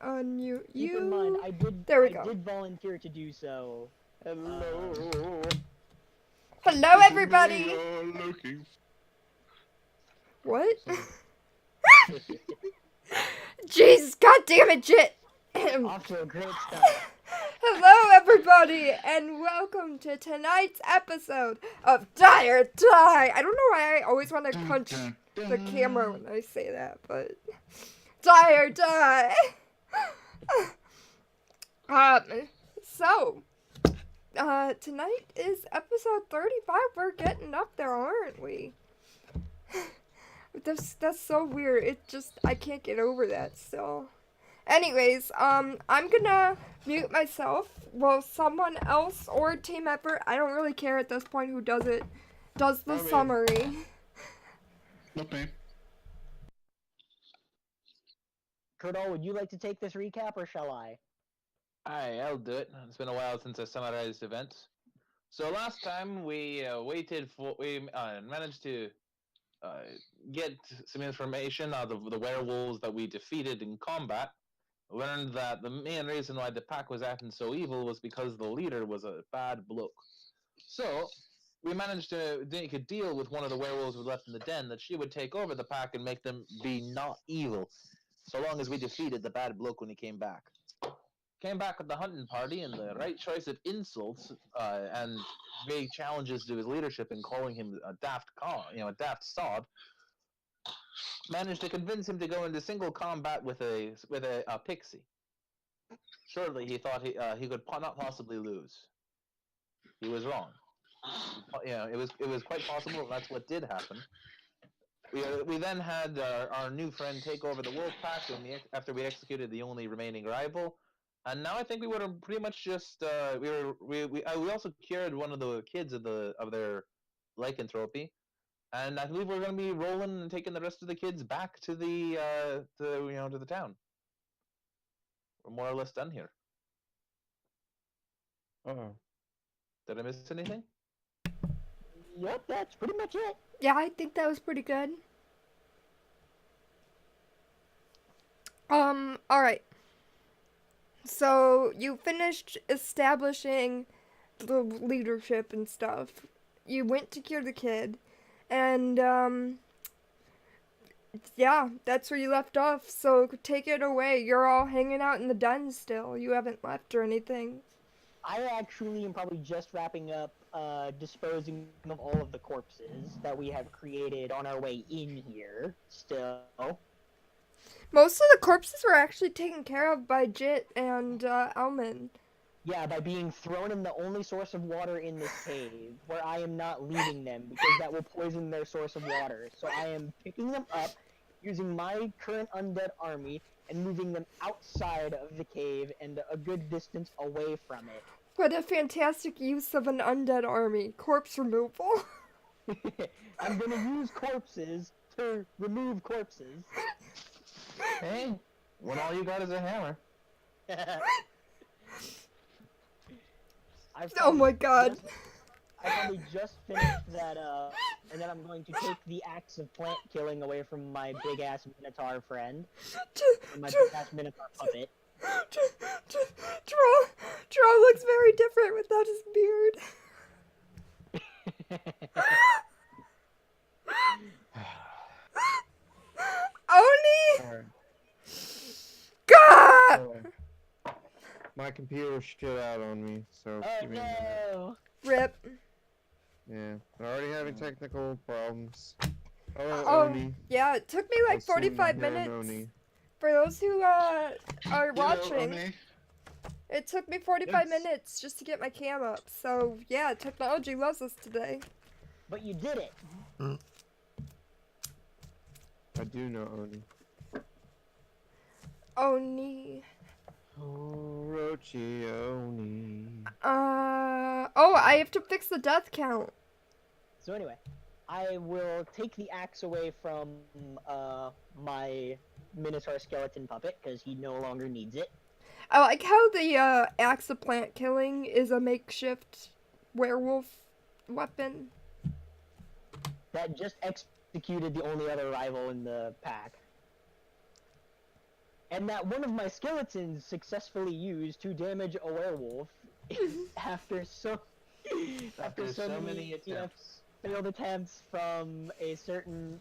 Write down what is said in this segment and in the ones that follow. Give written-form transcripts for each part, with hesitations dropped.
unmute you. Keep in mind, I There we go. did volunteer to do so. Hello. Hello, It's everybody. me you're looking What? for. Jeez, god damn it, Jit. Off to a great start. Hello, everybody, and welcome to tonight's episode of Die or Die. I don't know why I always want to punch the camera when I say that, but Die or Die. So, tonight is episode 35. We're getting up there, aren't we? That's so weird. I can't get over that still. Anyways, I'm gonna mute myself. Well, someone else or team member, I don't really care at this point who does it, does the Okay. summary. Not me. Kurdo, would you like to take this recap or shall I? I'll do it. It's been a while since I summarized events. So last time we managed to get some information out of the werewolves that we defeated in combat. We learned that the main reason why the pack was acting so evil was because the leader was a bad bloke. So we managed to make a deal with one of the werewolves who left in the den that she would take over the pack and make them be not evil, so long as we defeated the bad bloke when he came back. Came back with the hunting party and the right choice of insults and vague challenges to his leadership and calling him a daft sod. Managed to convince him to go into single combat with a pixie. Surely he thought he could not possibly lose. He was wrong. It was quite possible that's what did happen. We then had our new friend take over the wolf pack after we executed the only remaining rival. And now I think we would have pretty much just we also cured one of the kids of their lycanthropy, and I believe we're going to be rolling and taking the rest of the kids back to the to the town. We're more or less done here. Oh. Did I miss anything? Yep, that's pretty much it. Yeah, I think that was pretty good. Alright. So, you finished establishing the leadership and stuff. You went to cure the kid. And, yeah, that's where you left off. So, take it away. You're all hanging out in the den still. You haven't left or anything. I actually am probably just wrapping up disposing of all of the corpses that we have created on our way in here still. Most of the corpses were actually taken care of by Jit and Elman. Yeah, by being thrown in the only source of water in this cave, where I am not leaving them because that will poison their source of water. So I am picking them up, using my current undead army, and moving them outside of the cave and a good distance away from it. What a fantastic use of an undead army. Corpse removal. I'm gonna use corpses to remove corpses. Hey, when all you got is a hammer. Oh my god. I probably just finished that, and then I'm going to take the axe of plant killing away from my big-ass Minotaur friend. And my big-ass Minotaur puppet. Draw looks very different without his beard. Oni! Alright. God! Alright. My computer shit out on me, so Oh give me a minute. no! Rip. Yeah, I'm already having technical problems. Oh, Oh, Oni. yeah, it took me like I'll soon 45 hear an minutes. Oni. For those who are Hello, watching, Oni. it took me 45 Yes. minutes just to get my cam up. So, yeah, technology loves us today. But you did it! I do know Oni. Oni. Orochi Oni. Oh, I have to fix the death count. So anyway, I will take the axe away from, my Minotaur skeleton puppet, because he no longer needs it. I like how the axe of plant killing is a makeshift werewolf weapon. That just executed the only other rival in the pack. and that one of my skeletons successfully used to damage a werewolf after so After so many attempts. failed attempts from a certain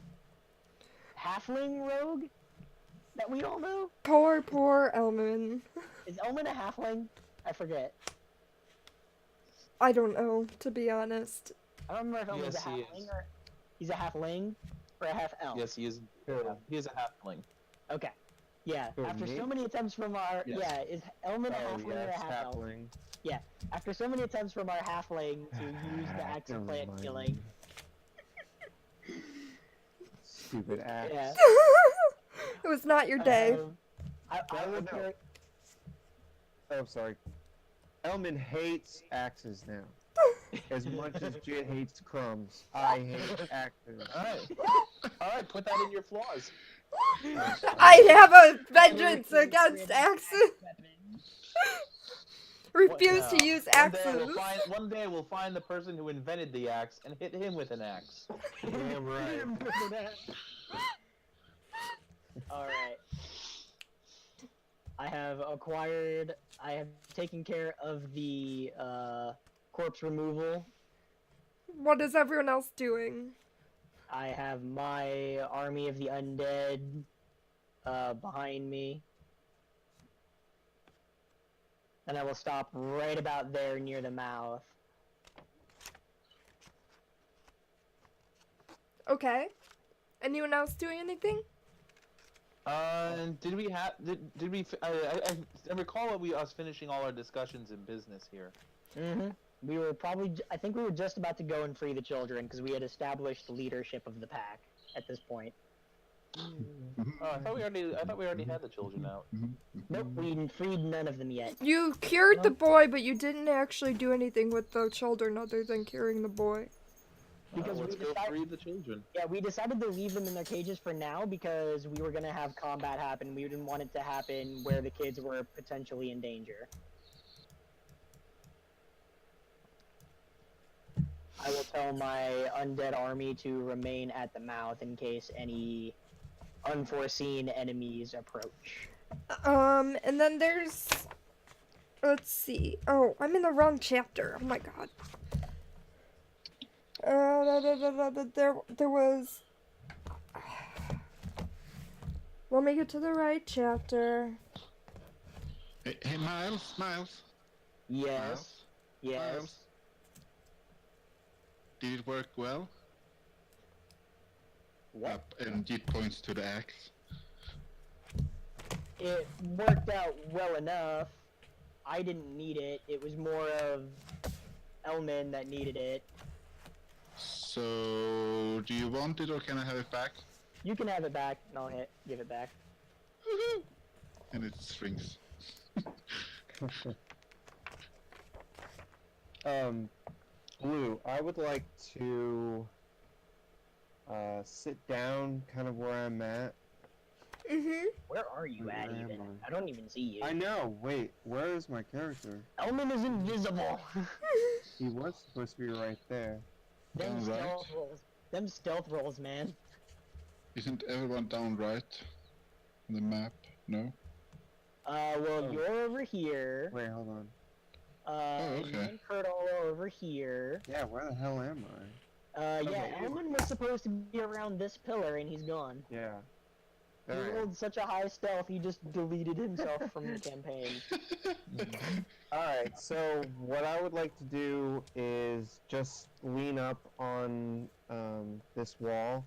halfling rogue that we all know. Poor Elman. Is Elman a halfling? I forget. I don't know, to be honest. I don't remember if Elman's Yes, a he halfling is. or he's a halfling or a half elf. Yes, he is. Who? He is a halfling. Okay. Yeah. Who, After me? so many attempts from our Yes. is Elman a Oh, halfling or a yes, half elf? halfling. After so many attempts from our halfling to use the axe of Never plant mind. killing. Stupid axe. Yeah. It was not your day. I No, will no. carry. Oh, sorry. Elman hates axes now. As much as Jit hates crumbs, I hate axes. Alright, put that in your flaws. I have a vengeance against axes. Refuse to use axes. One day we'll find the person who invented the axe and hit him with an axe. Damn right. Alright. I have taken care of the corpse removal. What is everyone else doing? I have my army of the undead behind me. And I will stop right about there near the mouth. Okay. Anyone else doing anything? Did we have? Did we? I recall us finishing all our discussions in business here. Mm-hmm. We were probably. I think we were just about to go and free the children because we had established the leadership of the pack at this point. Oh, I thought we already had the children out. Nope, we freed none of them yet. You cured the boy, but you didn't actually do anything with the children other than curing the boy. Because Let's we go decided- free the children. Yeah, we decided to leave them in their cages for now because we were gonna have combat happen. We didn't want it to happen where the kids were potentially in danger. I will tell my undead army to remain at the mouth in case any unforeseen enemies approach. And then there's... Let's see. Oh, I'm in the wrong chapter. Oh my god. There was... Let me get to the right chapter. Hey, Miles. Yes. Yes. Miles? Did it work well? What? And Jit points to the axe. It worked out well enough. I didn't need it. It was more of Elman that needed it. So, do you want it or can I have it back? You can have it back, and I'll give it back. And it shrinks. Blue, I would like to sit down kind of where I'm at. Where are you at Where am even? I? I don't even see you. I know, wait, where is my character? Elman is invisible. He was supposed to be right there. Them Down right? stealth rolls. Them stealth rolls, man. Isn't everyone down right? On the map? No? Well, Oh. you're over here. Wait, hold on. okay. You and Kurt all are over here. Yeah, where the hell am I? Yeah, Okay. Elman was supposed to be around this pillar, and he's gone. Yeah. He Alright. rolled such a high stealth, he just deleted himself from the campaign. Alright, so what I would like to do is just lean up on this wall,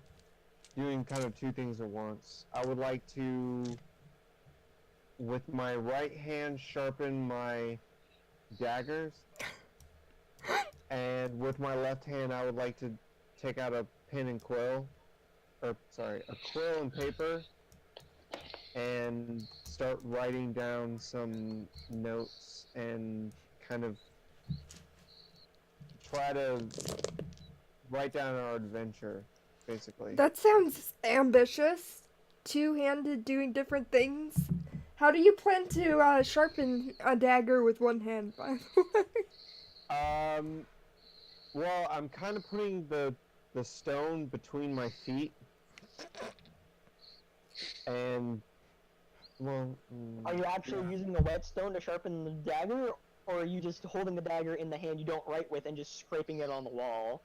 doing kind of two things at once. I would like to, with my right hand, sharpen my daggers, and with my left hand, I would like to take out a pen and quill, or sorry, a quill and paper, and start writing down some notes and kind of try to write down our adventure, basically. That sounds ambitious. Two-handed doing different things. How do you plan to sharpen a dagger with one hand, by the way? Well, I'm kind of putting the stone between my feet, and Well, Are you actually using the whetstone to sharpen the dagger, or are you just holding the dagger in the hand you don't write with and just scraping it on the wall?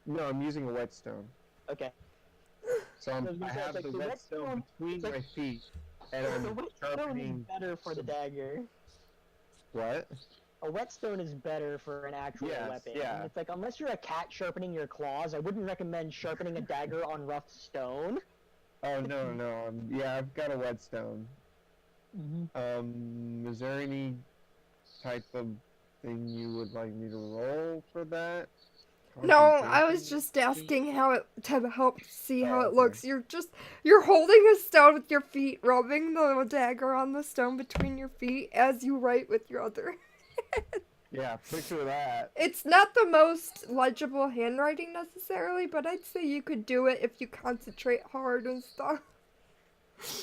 no, I'm using a whetstone. Okay. So I was gonna I say, it's have like the the whetstone whetstone- between it's like- my feet, and The I'm whetstone is sharpening. better for the dagger. What? A whetstone is better for an actual Yes, weapon. yeah. It's like, unless you're a cat sharpening your claws, I wouldn't recommend sharpening a dagger on rough stone. Oh no. Yeah, I've got a whetstone. Is there any type of thing you would like me to roll for that? No, I was Concentration? just asking how it to help see how Oh, it looks. You're holding a stone with your feet, rubbing the dagger on the stone between your feet as you write with your other. Yeah, picture that. It's not the most legible handwriting necessarily, but I'd say you could do it if you concentrate hard and stuff.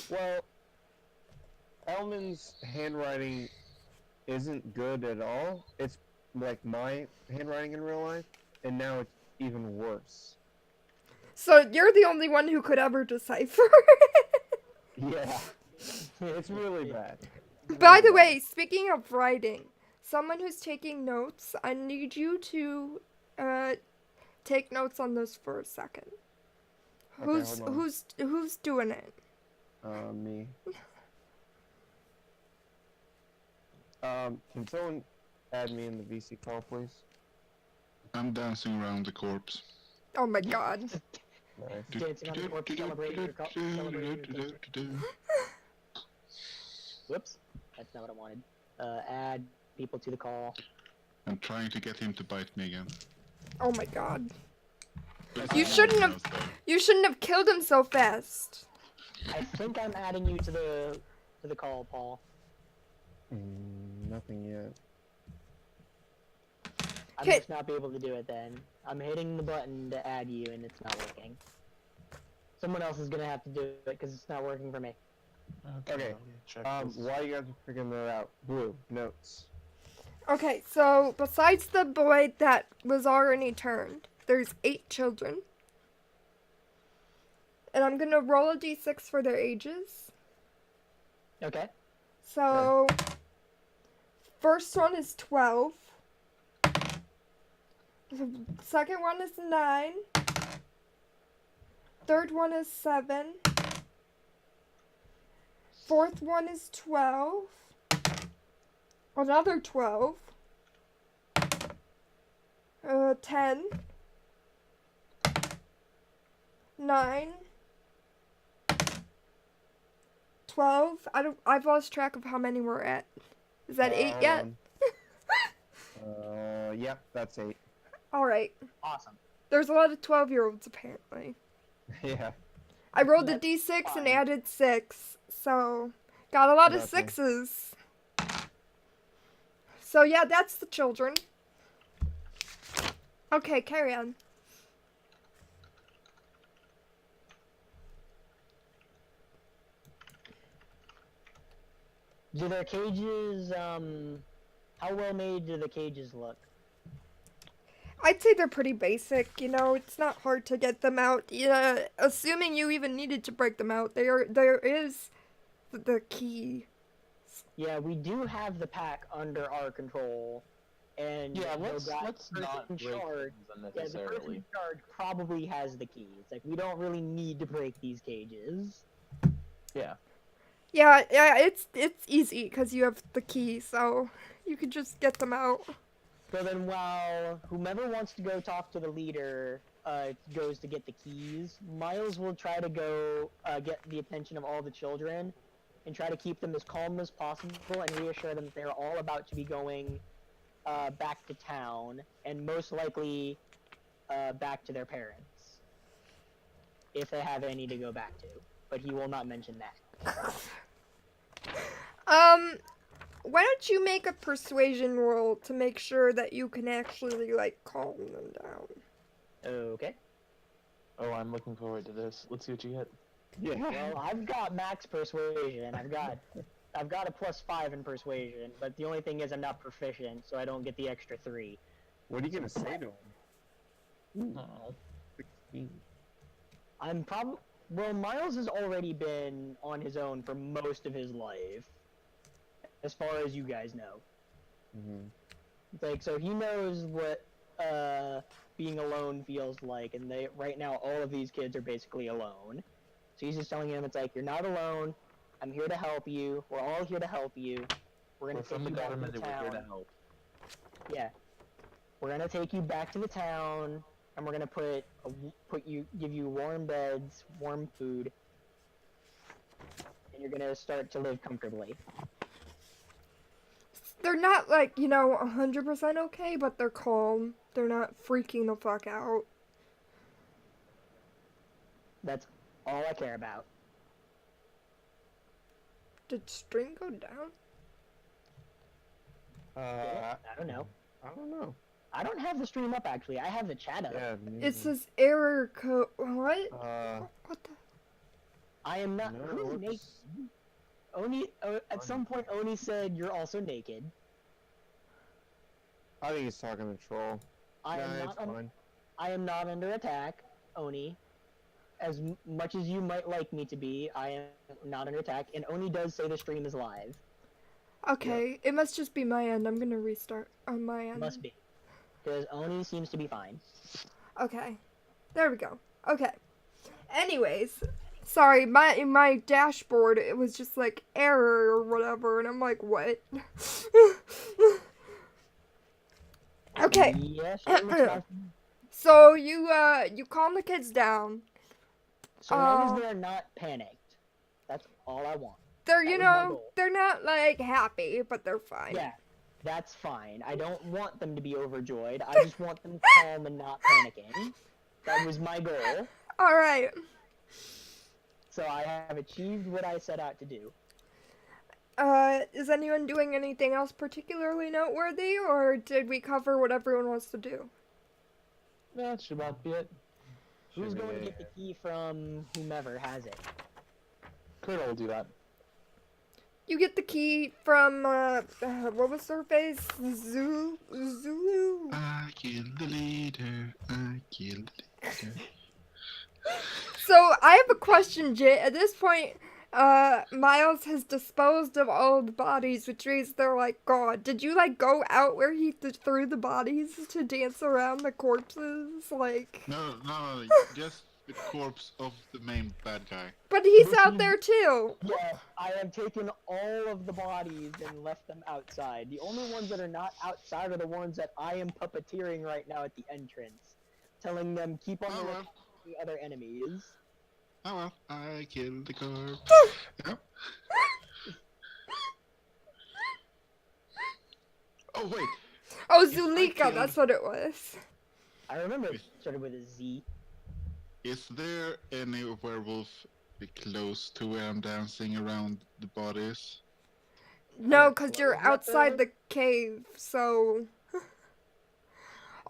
Well, Elman's handwriting isn't good at all. It's like my handwriting in real life, and now it's even worse. So you're the only one who could ever decipher. Yeah, it's really bad. By the way, speaking of writing, someone who's taking notes, I need you to take notes on this for a second. Okay, hold on. Who's doing it? Me. Can someone add me in the VC call, please? I'm dancing around the corpse. Oh my god. Nice. Dancing on the corpse, celebrating your Whoops. That's not what I wanted. Add people to the call. I'm trying to get him to bite me again. Oh my god. But You it's shouldn't someone have- else, though. You shouldn't have killed him so fast. I think I'm adding you to the call, Paul. Nothing yet. I Okay. must not be able to do it then. I'm hitting the button to add you and it's not working. Someone else is gonna have to do it because it's not working for me. Okay, Check this. while you guys are figuring that out, Blue, notes. Okay, so besides the boy that was already turned, there's 8 children. And I'm gonna roll a d6 for their ages. Okay. So, first one is 12. The second one is 9. Third one is 7. Fourth one is 12. Another 12. 10. 9. 12. I've lost track of how many we're at. Is that 8 Hold yet? on. Yep, that's 8. Alright. Awesome. There's a lot of 12-year-olds apparently. Yeah. I rolled a That's d6 and fine. added 6. So, got a lot of Nothing. 6s. So yeah, that's the children. Okay, carry on. Do their cages, how well made do the cages look? I'd say they're pretty basic, you know, it's not hard to get them out. Yeah, assuming you even needed to break them out, there is the key. Yeah, we do have the pack under our control, and Yeah, the let's person not in break charge. things Yeah, the person unnecessarily. in charge probably has the key. It's like we don't really need to break these cages. Yeah. Yeah, it's easy because you have the key, so you could just get them out. So then, while whomever wants to go talk to the leader goes to get the keys, Miles will try to go get the attention of all the children and try to keep them as calm as possible and reassure them that they're all about to be going back to town and most likely back to their parents, if they have any to go back to. But he will not mention that. Why don't you make a persuasion roll to make sure that you can actually, like, calm them down? Okay. Oh, I'm looking forward to this. Let's see what you get. Yeah. Well, I've got max persuasion. I've got a +5 in persuasion, but the only thing is I'm not proficient, so I don't get the extra 3. What are you gonna say to him? Oh. 16. I'm Well, Miles has already been on his own for most of his life, as far as you guys know. Mm-hmm. Like, so he knows what being alone feels like, and right now all of these kids are basically alone. So he's just telling him, it's like, you're not alone. I'm here to help you. We're all here to help you. We're gonna We're from take the you back to government the and we're here to town. help. Yeah, we're gonna take you back to the town, and we're gonna give you warm beds, warm food, and you're gonna start to live comfortably. They're not like, 100% okay, but they're calm. They're not freaking the fuck out. That's all I care about. Did stream go down? I don't know. I don't know. I don't have the stream up actually. I have the chat up. Yeah. It says error code. What? What the? I am not. No, Who's it's- naked? Oni. At some point, Oni said you're also naked. I think he's talking to troll. I am Nah, not. it's fine. I am not under attack, Oni. As much as you might like me to be, I am not under attack. And Oni does say the stream is live. Okay, it must just be my end. I'm gonna restart on my end. Must be, because Oni seems to be fine. Okay, there we go. Okay. Anyways, sorry, my dashboard, it was just like error or whatever, and I'm like, what? Okay. Yes. It looks fine. So you calm the kids down. So long as they're not panicked, that's all I want. They're That was my goal. they're not like happy, but they're fine. Yeah, that's fine. I don't want them to be overjoyed. I just want them calm and not panicking. That was my goal. All right. So I have achieved what I set out to do. Is anyone doing anything else particularly noteworthy, or did we cover what everyone wants to do? That should about be it. Who's Should going to we- get the key from whomever has it? Kurt will do that. You get the key from, what was her face? Zulu? I killed the leader. I killed the leader. So, I have a question, Jay. At this point, Miles has disposed of all the bodies, which means they're, like, gone. Did you, like, go out where he threw the bodies to dance around the corpses? Like... No, just the corpse of the main bad guy. But he's out there, too! Yeah, I have taken all of the bodies and left them outside. The only ones that are not outside are the ones that I am puppeteering right now at the entrance. Telling them, keep on the Oh, lookout well. for the other enemies. Oh well, I killed the corpse. Yep. Oh wait, Oh, If I Zulika, killed- that's what it was. I remember it started with a Z. is there any werewolf close to where I'm dancing around the bodies? No, because you're clothes up outside there? the cave, so...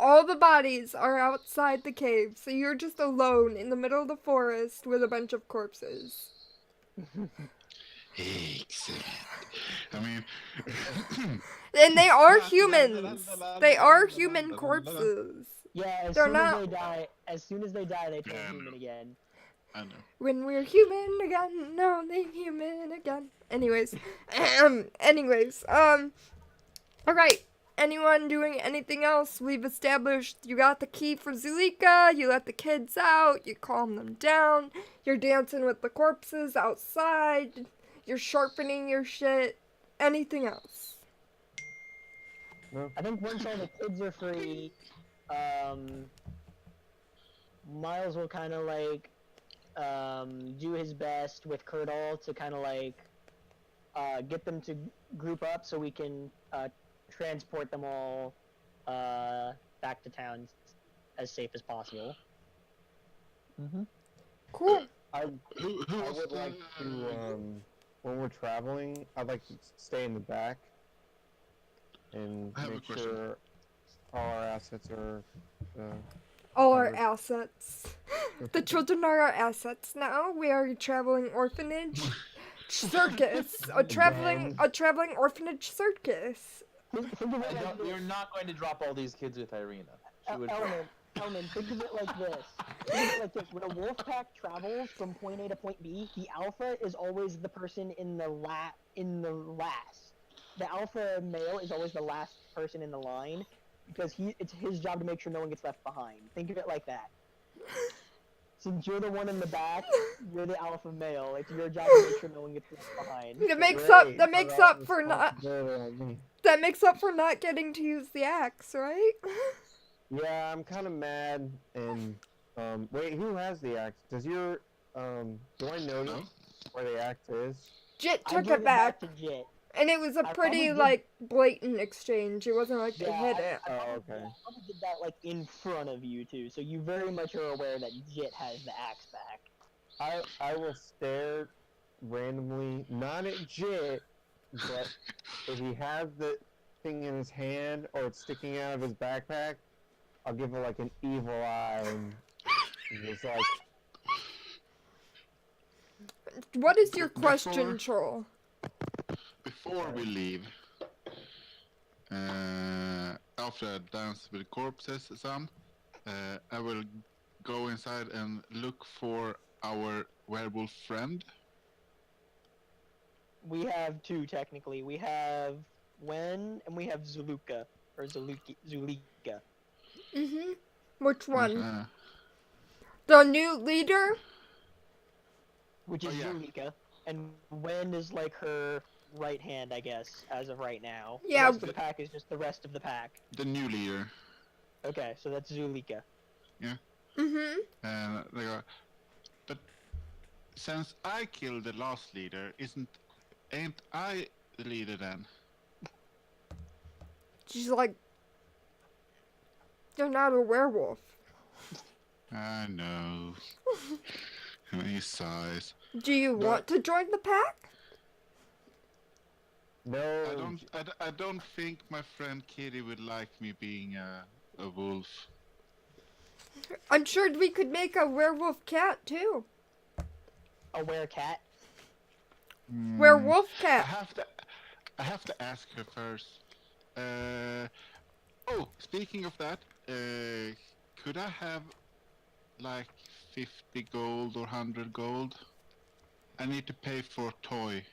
All the bodies are outside the cave, so you're just alone in the middle of the forest with a bunch of corpses. Excellent. I mean, And they are humans! They are human corpses. Yeah, as They're soon not- as they die, they turn Yeah, I human know. again. I know. When we're human again, no, they human again. Anyways, alright. Anyone doing anything else? We've established you got the key for Zulika, you let the kids out, you calm them down, you're dancing with the corpses outside, you're sharpening your shit. Anything else? I think once all the kids are free, Miles will kind of like do his best with Kurtal to kind of like get them to group up so we can transport them all back to town as safe as possible. Mm-hmm. Cool. Who I was would the, like to, when we're traveling, I'd like to stay in the back and I have a make question. sure all our assets are. All our Covered. assets. The children are our assets now. We are a traveling orphanage circus. A traveling orphanage circus. Think of it like You're not going to drop all these kids with Irina. She would. Element. Hellman, think of it like this. Think of it like this. When a wolf pack travels from point A to point B, the alpha is always the person in the last. The alpha male is always the last person in the line because it's his job to make sure no one gets left behind. Think of it like that. Since you're the one in the back, you're the alpha male. It's your job to make sure no one gets left behind. That makes Great, that makes put all up for not responsibility on me. that makes up for not getting to use the axe, right? Yeah, I'm kind of mad. And wait, who has the axe? Does your do I know No? where the axe is? Jit I took gave it back, to Jit. and it was a I pretty probably did- like blatant exchange. It wasn't like they Yeah, hid it. Oh, okay. I probably did that like in front of you two, so you very much are aware that Jit has the axe back. I will stare randomly, not at Jit, but if he has the thing in his hand or it's sticking out of his backpack, I'll give it like an evil eye and it's like, What is your Before- question, Troll? Before we leave, after I dance with corpses some, I will go inside and look for our werewolf friend. We have two technically. We have Wen and we have Zuluka or Zulika. Mhm. Which one? Uh, The new leader? Which is Oh, yeah. Zulika, and Wen is like her right hand, I guess, as of right now. Yeah. The rest of the pack is just the rest of the pack. the new leader. Okay, so that's Zulika. Mhm. And they go, but since I killed the last leader, ain't I the leader then? She's like, you're not a werewolf. I know. He sighs. Do you But- want to join the pack? no. I don't think my friend Kitty would like me being a wolf. I'm sure we could make a werewolf cat too. A werecat. Werewolf I cat. have to ask her first. Oh, speaking of that, could I have like 50 gold or 100 gold? I need to pay for a toy.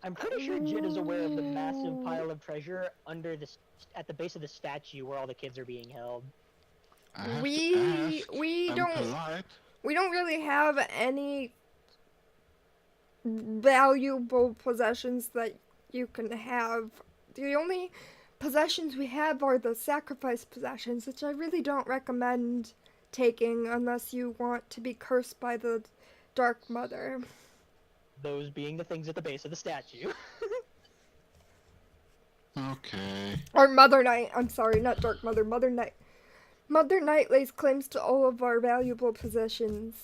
I'm pretty sure Jit is aware of the massive pile of treasure under at the base of the statue where all the kids are being held. I have We to ask. we I'm don't polite. we don't really have any valuable possessions that you can have. The only possessions we have are the sacrifice possessions, which I really don't recommend taking unless you want to be cursed by the Dark Mother. Those being the things at the base of the statue. Okay. Or Mother Night. I'm sorry, not Dark Mother. Mother Night. Mother Night lays claims to all of our valuable possessions.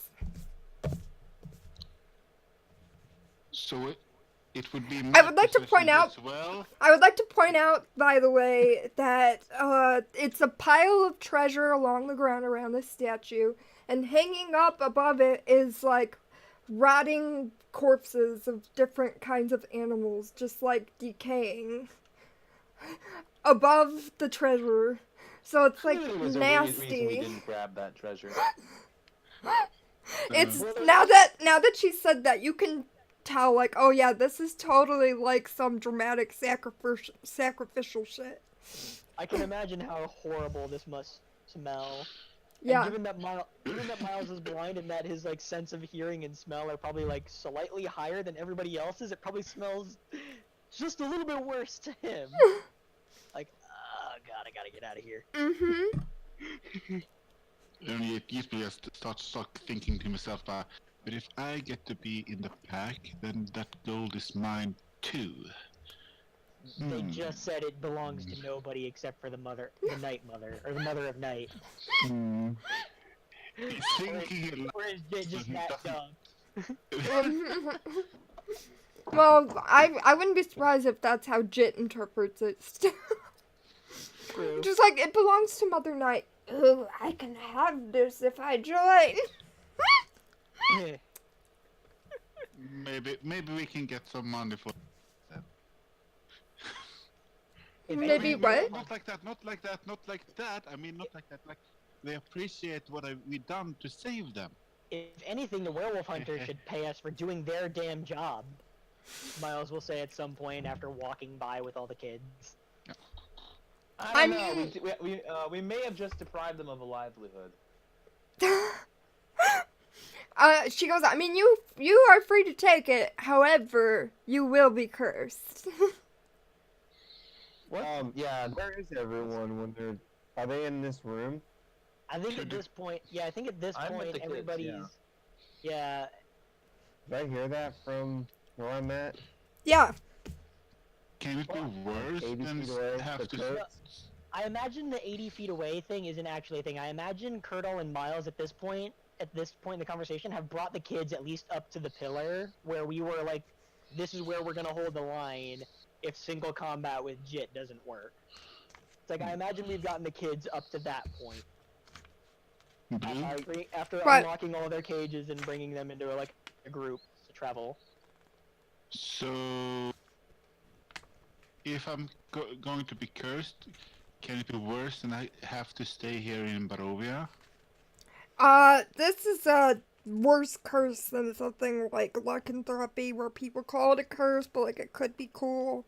So it would be. I would like to point possessions out- as well. I would like to point out, by the way, that it's a pile of treasure along the ground around this statue, and hanging up above it is like rotting corpses of different kinds of animals, just like decaying above the treasure. So it's like Clearly was a reason we nasty. didn't grab that treasure. It's now that she said that, you can tell, like, oh yeah, this is totally like some dramatic sacrificial shit. I can imagine how horrible this must smell. Yeah. And given that Miles is blind and that his like sense of hearing and smell are probably like slightly higher than everybody else's, it probably smells just a little bit worse to him. Like, oh god, I gotta get out of here. Mm-hmm. And it gives me start thinking to myself, but if I get to be in the pack, then that gold is mine too. They Hmm. just said it belongs to nobody except for the Night Mother, or the Mother of Night. Thinking Or is it just that dumb? Well, I wouldn't be surprised if that's how Jit interprets it. True. Just like, it belongs to Mother Night. Ooh, I can have this if I join. maybe we can get some money for that. If Maybe anything- what? Not like that. Not like that. Not like that. I mean, not like that. Like they appreciate what we've done to save them. If anything, the werewolf hunter should pay us for doing their damn job. Miles will say at some point after walking by with all the kids. I don't I know. mean- We may have just deprived them of a livelihood. She goes, I mean, you are free to take it. However, you will be cursed. What? Yeah, where is everyone when they're... Are they in this room? I think at this point, yeah, I think at this I'm with point the kids, everybody's, yeah. Did I hear that from where I'm at? Yeah. Can it be worse 80 than feet away, have the to? curse? I imagine the 80 feet away thing isn't actually a thing. I imagine Kurtle and Miles at this point in the conversation, have brought the kids at least up to the pillar where we were like, this is where we're gonna hold the line if single combat with Jit doesn't work. It's like, I imagine we've gotten the kids up to that point. Blue? After But- unlocking all their cages and bringing them into a group to travel. So, if I'm going to be cursed, can it be worse than I have to stay here in Barovia? This is a worse curse than something like lycanthropy, where people call it a curse, but like it could be cool.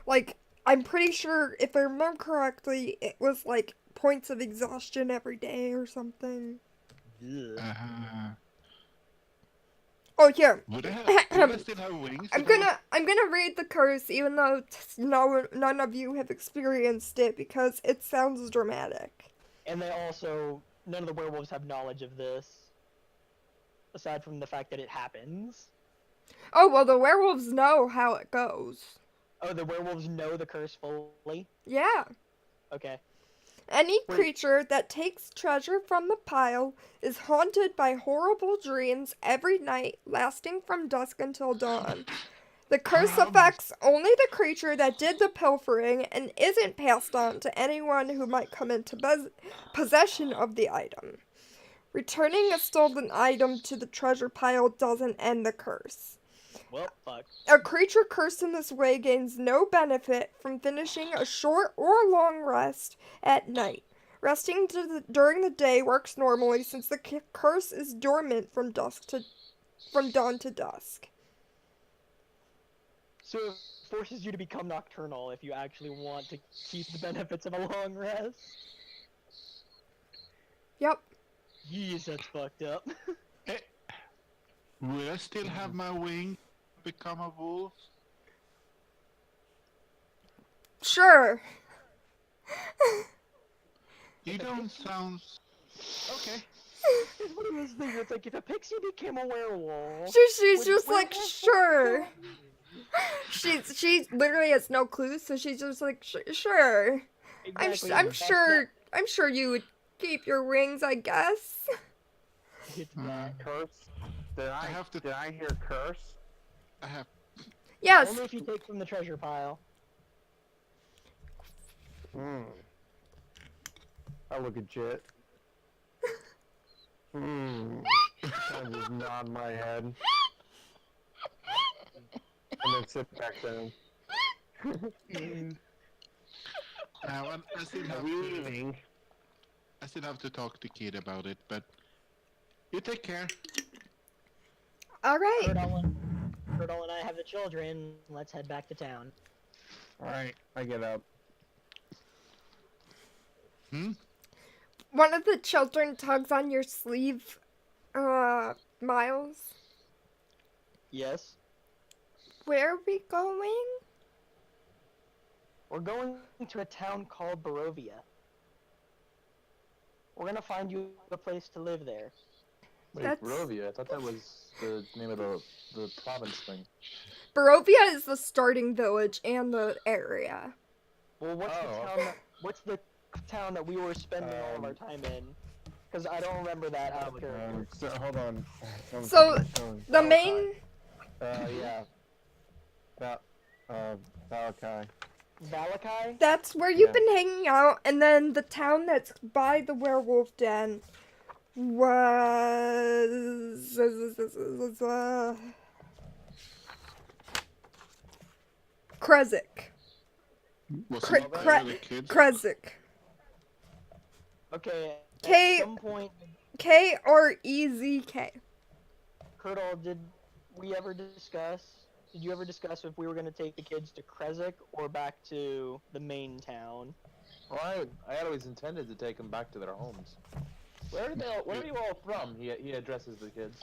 Like, I'm pretty sure, if I remember correctly, it was like points of exhaustion every day or something. Oh, here. Would I still have wings? I'm gonna read the curse, even though none of you have experienced it, because it sounds dramatic. And they also, none of the werewolves have knowledge of this. Aside from the fact that it happens. Oh, well, the werewolves know how it goes. Oh, the werewolves know the curse fully? Yeah. Okay. Any Wait. creature that takes treasure from the pile is haunted by horrible dreams every night, lasting from dusk until dawn. The curse affects only the creature that did the pilfering and isn't passed on to anyone who might come into possession of the item. Returning a stolen item to the treasure pile doesn't end the curse. Well, fuck. A creature cursed in this way gains no benefit from finishing a short or long rest at night. Resting during the day works normally since the curse is dormant from dawn to dusk. So it forces you to become nocturnal if you actually want to keep the benefits of a long rest. Yep. Jeez, that's fucked up. Will I still have my wing? Become a wolf? Sure. You don't sound... Okay. It's one of those things. It's like if a pixie became a werewolf. She's would just like, werewolf sure. still- She literally has no clue, so she's just like, sure. Exactly, I'm that's sure you would keep your wings, I guess. It's that. Curse? Did I hear curse? I have... Yes. Only if you take from the treasure pile. I look at Jit. I just nod my head. And then sit back down. I still have to... Leaving. I still have to talk to Kid about it, but... You take care. All right. Kurtle and I have the children. Let's head back to town. Alright, I get up. One of the children tugs on your sleeve, Miles. Yes. Where are we going? We're going to a town called Barovia. We're gonna find you a place to live there. Wait, That's- Barovia. I thought that was the name of the province thing. Barovia is the starting village and the area. Well, what's the town that we were spending all of our time in? Because I don't remember that out of character. So, hold on. So, The main... yeah. Valakai. Valakai? That's where you've Yeah. been hanging out, and then the town that's by the werewolf den was... Krezik. Was Cre- it cre- the kids? Krezik. Okay. K At some point, K or EZK. Kurtle, did we ever discuss? Did you ever discuss if we were gonna take the kids to Kresik or back to the main town? Well, I had always intended to take them back to their homes. Where are you all from? He addresses the kids.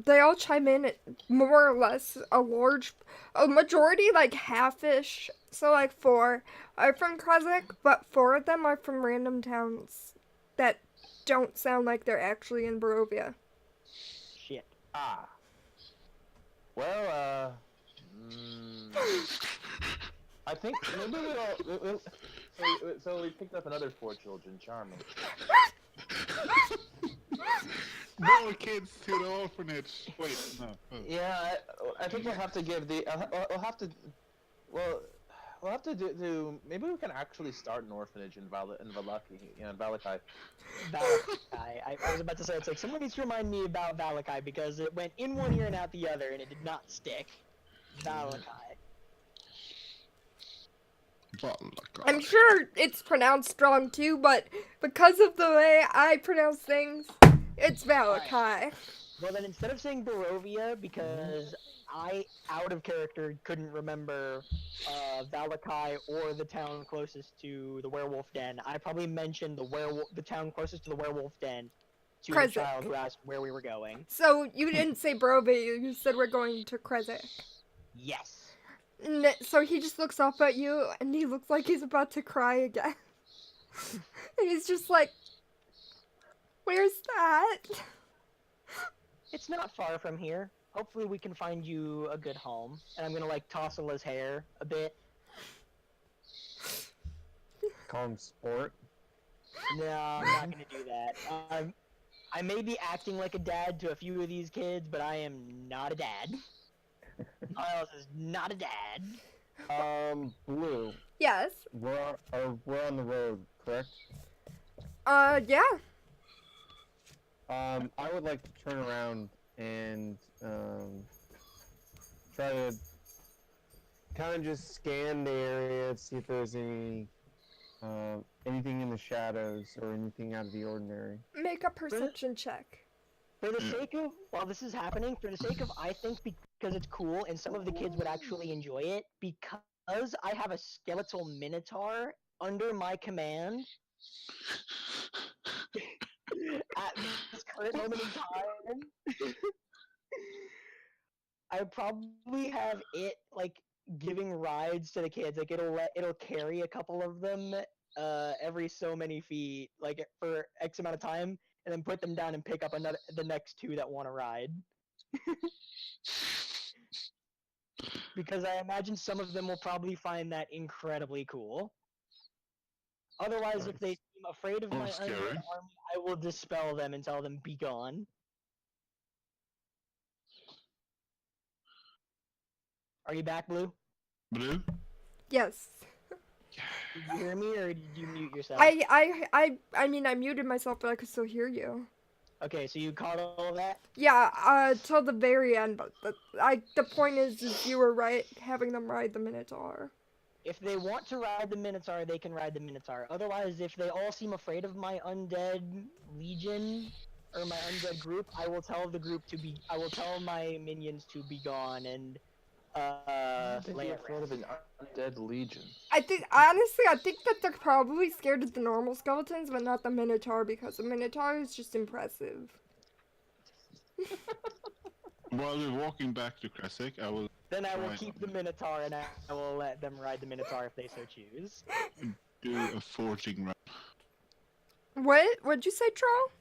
They all chime in at more or less a majority, like half-ish. So like 4 are from Krezk, but 4 of them are from random towns that don't sound like they're actually in Barovia. Shit. Ah. Well, I think maybe so we picked up another 4 children. Charming. More kids to the orphanage. Wait, no. Oh. Yeah, I think we'll have to give the. We'll have to. Well, we'll have to do. Maybe we can actually start an orphanage in Valakai. Valakai. I was about to say, it's like, someone needs to remind me about Valakai because it went in one ear and out the other and it did not stick. Valakai. I'm sure it's pronounced wrong too, but because of the way I pronounce things, it's Valakai. Well, then instead of saying Barovia, because I, out of character, couldn't remember Valakai or the town closest to the werewolf den, I probably mentioned the town closest to the werewolf den to the Kresik. child who asked where we were going. So you didn't say Barovia, you said we're going to Krezk. Yes. So he just looks up at you, and he looks like he's about to cry again. And he's just like, where's that? It's not far from here. Hopefully we can find you a good home. And I'm gonna, like, tousle his hair a bit. Call him Sport. No, I'm not gonna do that. I may be acting like a dad to a few of these kids, but I am not a dad. Miles is not a dad. Blue. Yes. We're on the road, correct? Yeah. I would like to turn around and try to kind of just scan the area, see if there's anything in the shadows or anything out of the ordinary. Make a perception check. For the sake of, while this is happening, for the sake of, I think because it's cool and some of the kids would actually enjoy it, because I have a skeletal minotaur under my command, at this current moment in time, I probably have it, like, giving rides to the kids. Like, it'll carry a couple of them, every so many feet, like, for X amount of time, and then put them down and pick up the next 2 that want to ride. Because I imagine some of them will probably find that incredibly cool. Otherwise, if they seem afraid of my Scary. undead army, I will dispel them and tell them, be gone. Are you back, Blue? Blue? Yes. Did you hear me, or did you mute yourself? I mean, I muted myself, but I could still hear you. Okay, so you caught all of that? Yeah, till the very end, but the point is you were right, having them ride the Minotaur. If they want to ride the Minotaur, they can ride the Minotaur. Otherwise, if they all seem afraid of my undead legion, or my undead group, I will tell my minions to be gone and, lay at Afraid of rest. an undead legion. I think that they're probably scared of the normal skeletons, but not the Minotaur, because the Minotaur is just impressive. While we're walking back to Kresik, I will Then I will Right. keep the Minotaur and I will let them ride the Minotaur if they so choose. do a foraging run. What'd you say, Troll?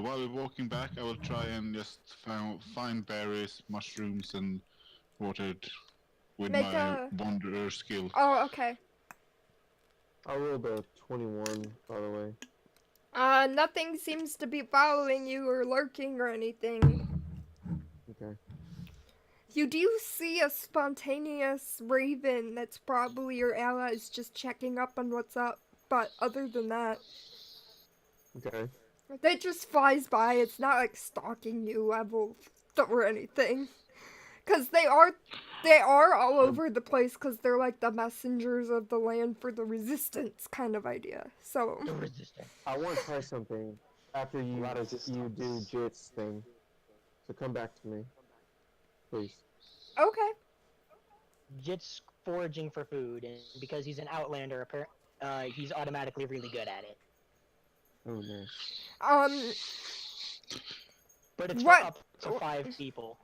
While we're walking back, I will try and just find berries, mushrooms, and water it with Make my a- wanderer skill. Oh, okay. I rolled a 21, by the way. Nothing seems to be following you or lurking or anything. Okay. You do see a spontaneous raven that's probably your allies just checking up on what's up, but other than that, Okay. it just flies by. It's not like stalking you level or anything. Because they are all over the place because they're like the messengers of the land for the resistance kind of idea. So, The resistance. I want to try something after you lot of you do resistance. Jit's thing. So come back to me, please. okay. Jit's foraging for food, and because he's an outlander, he's automatically really good at it. Oh nice. Um, But it's What- for up to 5 people.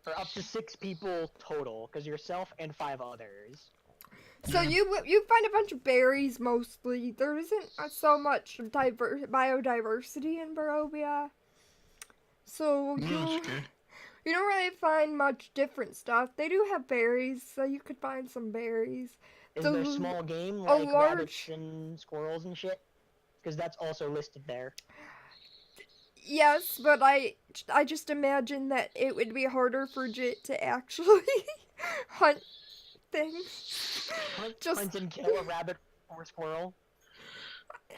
Or up to 6 people total, because yourself and 5 others. so you find a bunch of berries mostly. There isn't so much biodiversity in Barovia. So No, you it's okay. you don't really find much different stuff. They do have berries, so you could find some berries. Is The- there small game a like large- rabbits and squirrels and shit? Because that's also listed there. Yes, but I just imagine that it would be harder for Jit to actually hunt things. Just Hunt and kill a rabbit or squirrel.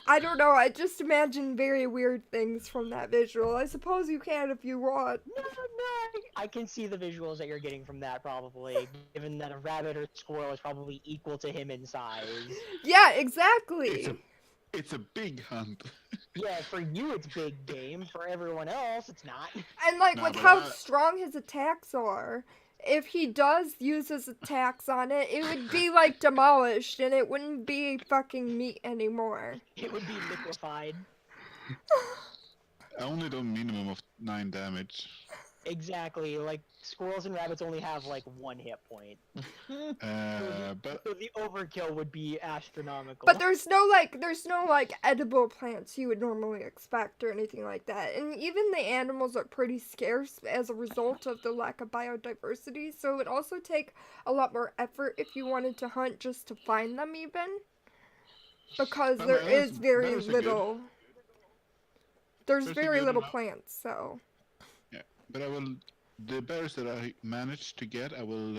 I don't know. I just imagine very weird things from that visual. I suppose you can if you want. No. I can see the visuals that you're getting from that probably, given that a rabbit or squirrel is probably equal to him in size. Yeah, exactly. It's a big hunt. Yeah, for you it's big game. For everyone else, it's not. And like Nah, with but how I- strong his attacks are, if he does use his attacks on it, it would be like demolished and it wouldn't be fucking meat anymore. It would be liquefied. I only do a minimum of 9 damage. Exactly. Like squirrels and rabbits only have like 1 hit point. But So the overkill would be astronomical. But there's no like edible plants you would normally expect or anything like that. And even the animals are pretty scarce as a result of the lack of biodiversity, so it would also take a lot more effort if you wanted to hunt just to find them even. Because But there berries- is very berries are good. little there's Berries are very good. little plants, so But the berries that I managed to get, I will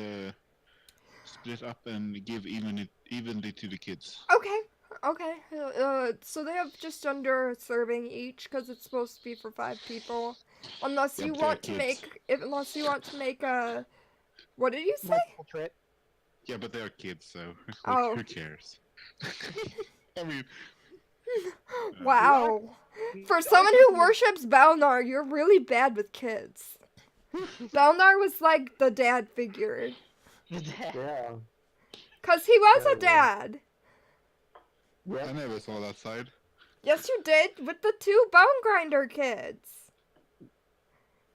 split up and give evenly to the kids. okay. So they have just under a serving each because it's supposed to be for 5 people, unless Yeah, you but they're want to kids. unless you want to make a. What did you say? multiple trip. Yeah, but they're kids, so Oh. who cares? I mean, Wow. For someone who worships Balnar, you're really bad with kids. Balnar was like the dad figure, Yeah. cause he was Yeah, a dad. I never saw that side. Yes, you did with the 2 bone grinder kids.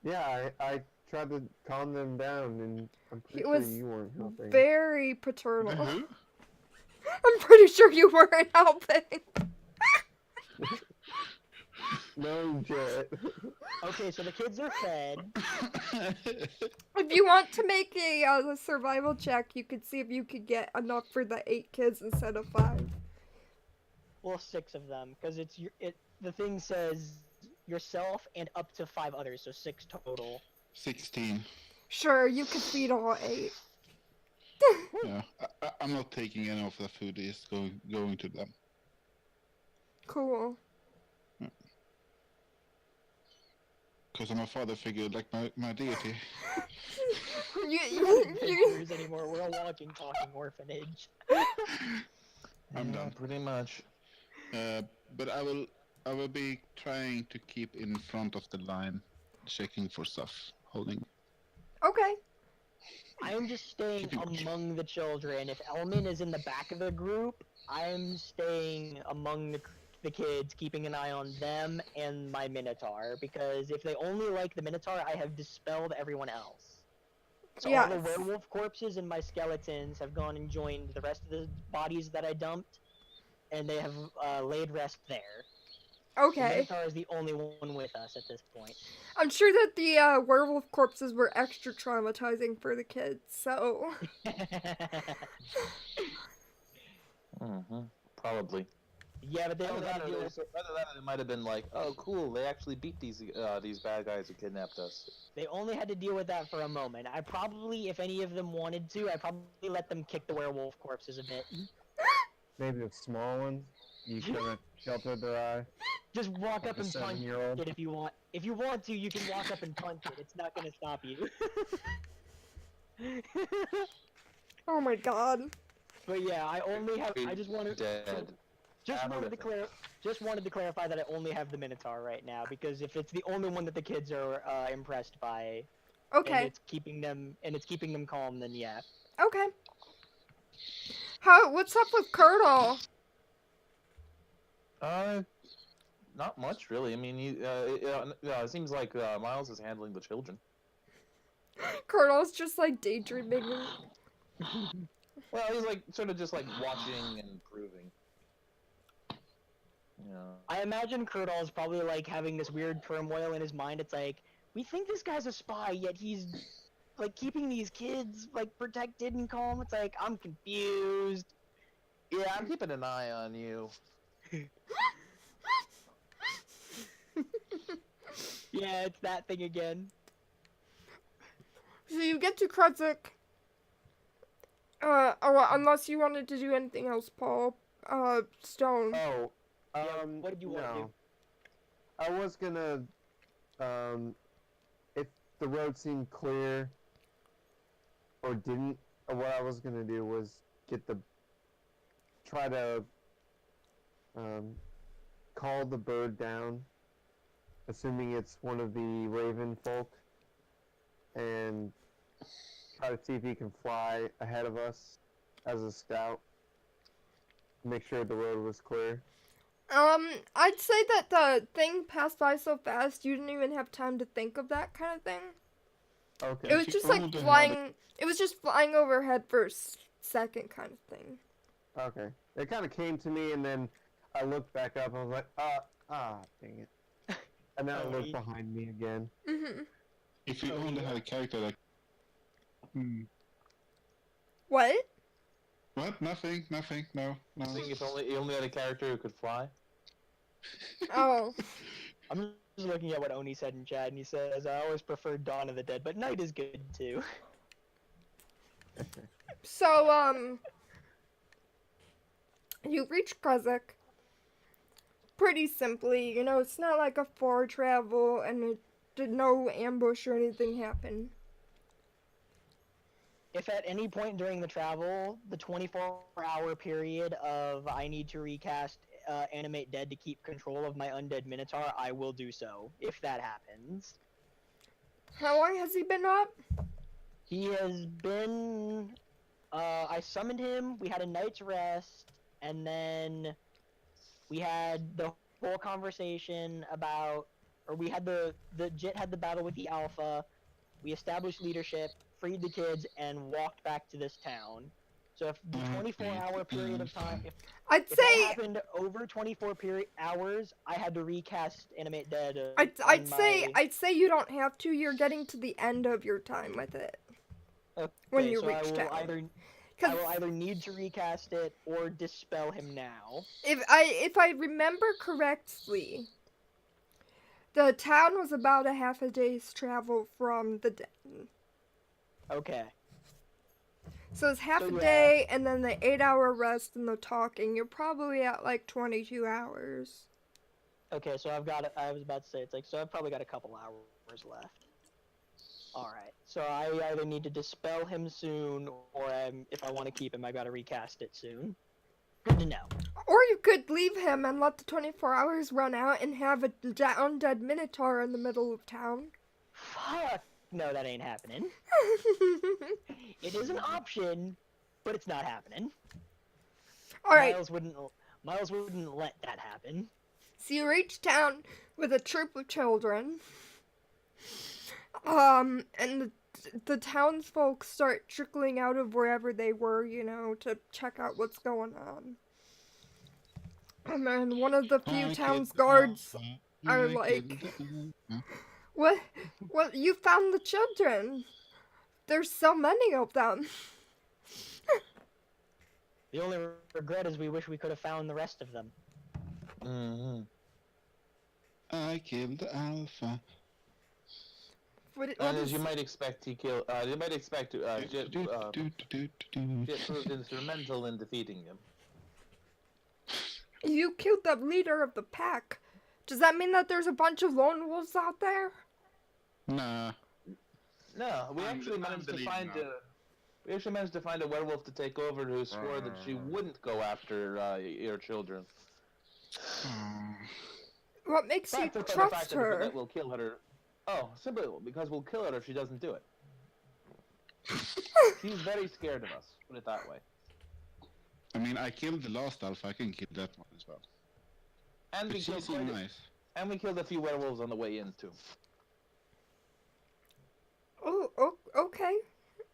Yeah, I tried to calm them down, and I'm pretty He sure was you weren't helping. Very The paternal. who? I'm pretty sure you weren't helping. No, Jet. Okay, so the kids are fed. If you want to make a survival check, you could see if you could get enough for the 8 kids instead of 5. Well, 6 of them, because the thing says yourself and up to 5 others, so 6 total. 16. Sure, you could feed all 8. Yeah, I'm not taking any of the food. It's going to them. Cool. Because I'm a father figure like my deity. You Pictures anymore. We're a walking, talking orphanage. I'm done. Pretty much. But I will be trying to keep in front of the line, checking for stuff, holding. okay. I am just staying Keeping watch. among the children. If Elman is in the back of the group, I'm staying among the kids, keeping an eye on them and my Minotaur. Because if they only like the Minotaur, I have dispelled everyone else. So all the Yes. werewolf corpses and my skeletons have gone and joined the rest of the bodies that I dumped, and they have laid rest there. The Okay. Minotaur is the only one with us at this point. I'm sure that the werewolf corpses were extra traumatizing for the kids, so. Probably. Yeah, but they Either don't have that, to or deal they, either that, or they might have been like, "Oh, cool! They actually beat these bad guys who kidnapped us." They only had to deal with that for a moment. I probably, if any of them wanted to, I'd probably let them kick the werewolf corpses a bit. Maybe the small ones. You kind of sheltered their eye. Just walk Like up a and punch 7-year-old. it if you want. If you want to, you can walk up and punch it. It's not gonna stop you. Oh my god. But yeah, I only have. I just wanted. Dead. Just wanted to Horrific. Just wanted to clarify that I only have the Minotaur right now because if it's the only one that the kids are impressed by, and Okay. it's keeping them calm, then yeah. Okay. What's up with Curdle? Not much really. I mean, it seems like Miles is handling the children. Curdle's just like daydreaming. Well, he's like sort of just like watching and improving. Yeah. I imagine Kurdal's probably like having this weird turmoil in his mind. It's like, we think this guy's a spy, yet he's like keeping these kids like protected and calm. It's like, I'm confused. Yeah, I'm keeping an eye on you. Yeah, it's that thing again. So you get to Kruzuk. Unless you wanted to do anything else, Paul. Stone. Oh, Yeah, what did you want to do? no. I was gonna, if the road seemed clear or didn't, what I was gonna do was try to, call the bird down, assuming it's one of the raven folk, and try to see if he can fly ahead of us as a scout. Make sure the road was clear. I'd say that the thing passed by so fast you didn't even have time to think of that kind of thing. Okay. It was She just like probably had flying. It was just flying overhead for a second kind of thing. Okay. It kind of came to me, and then I looked back up, and I was like, dang it. And then I looked behind me again. Mm-hmm. If you only had a character like... What? What? Nothing, no. I think if you only had a character who could fly. Oh. I'm just looking at what Oni said in chat, and he says, I always prefer Dawn of the Dead, but Night is good too. So, you reach Kruzuk pretty simply. You know, it's not like a far travel, and it did no ambush or anything happen. If at any point during the travel, the 24-hour period of I need to recast Animate Dead to keep control of my undead Minotaur, I will do so, if that happens. How long has he been up? He has been... I summoned him, we had a night's rest, and then we had the whole conversation about... Or we had the Jit had the battle with the Alpha, we established leadership, freed the kids, and walked back to this town. So if the 24-hour period of time... I'd If that say happened over 24 hours, I had to recast Animate Dead. I'd say you don't have to. You're getting to the end of your time with it when you so reach town. I will either need to recast it or dispel him now. If I remember correctly, the town was about a half a day's travel from the den. Okay. So it's half So, a yeah. day, and then the 8-hour rest and the talking. You're probably at like 22 hours. Okay, so I was about to say, so I've probably got a couple hours left. Alright, so I either need to dispel him soon, or if I want to keep him, I gotta recast it soon. Good to know. Or you could leave him and let the 24 hours run out and have a undead Minotaur in the middle of town. Fuck! No, that ain't happening. It is an option, but it's not happening. Alright, Miles wouldn't let that happen. so you reach town with a troop of children. And the townsfolk start trickling out of wherever they were, you know, to check out what's going on. And then one of the few town's guards are like, What? You found the children. There's so many of them. The only regret is we wish we could have found the rest of them. Mm-hmm. I killed the alpha. What And is- as you might expect, Jit proved instrumental in defeating him. You killed the leader of the pack. Does that mean that there's a bunch of lone wolves out there? Nah. No, we I'm actually the- I'm managed the to leader find now. We actually managed to find a werewolf to take over who swore that she wouldn't go after your children. Oh. What makes you Backed up by the fact trust that her? we'll kill her. Oh, simply because we'll kill her if she doesn't do it. She's very scared of us. Put it that way. I mean, I killed the last alpha. I can kill that one as well. And But we she killed seemed nice. and we killed a few werewolves on the way in too. Oh, okay,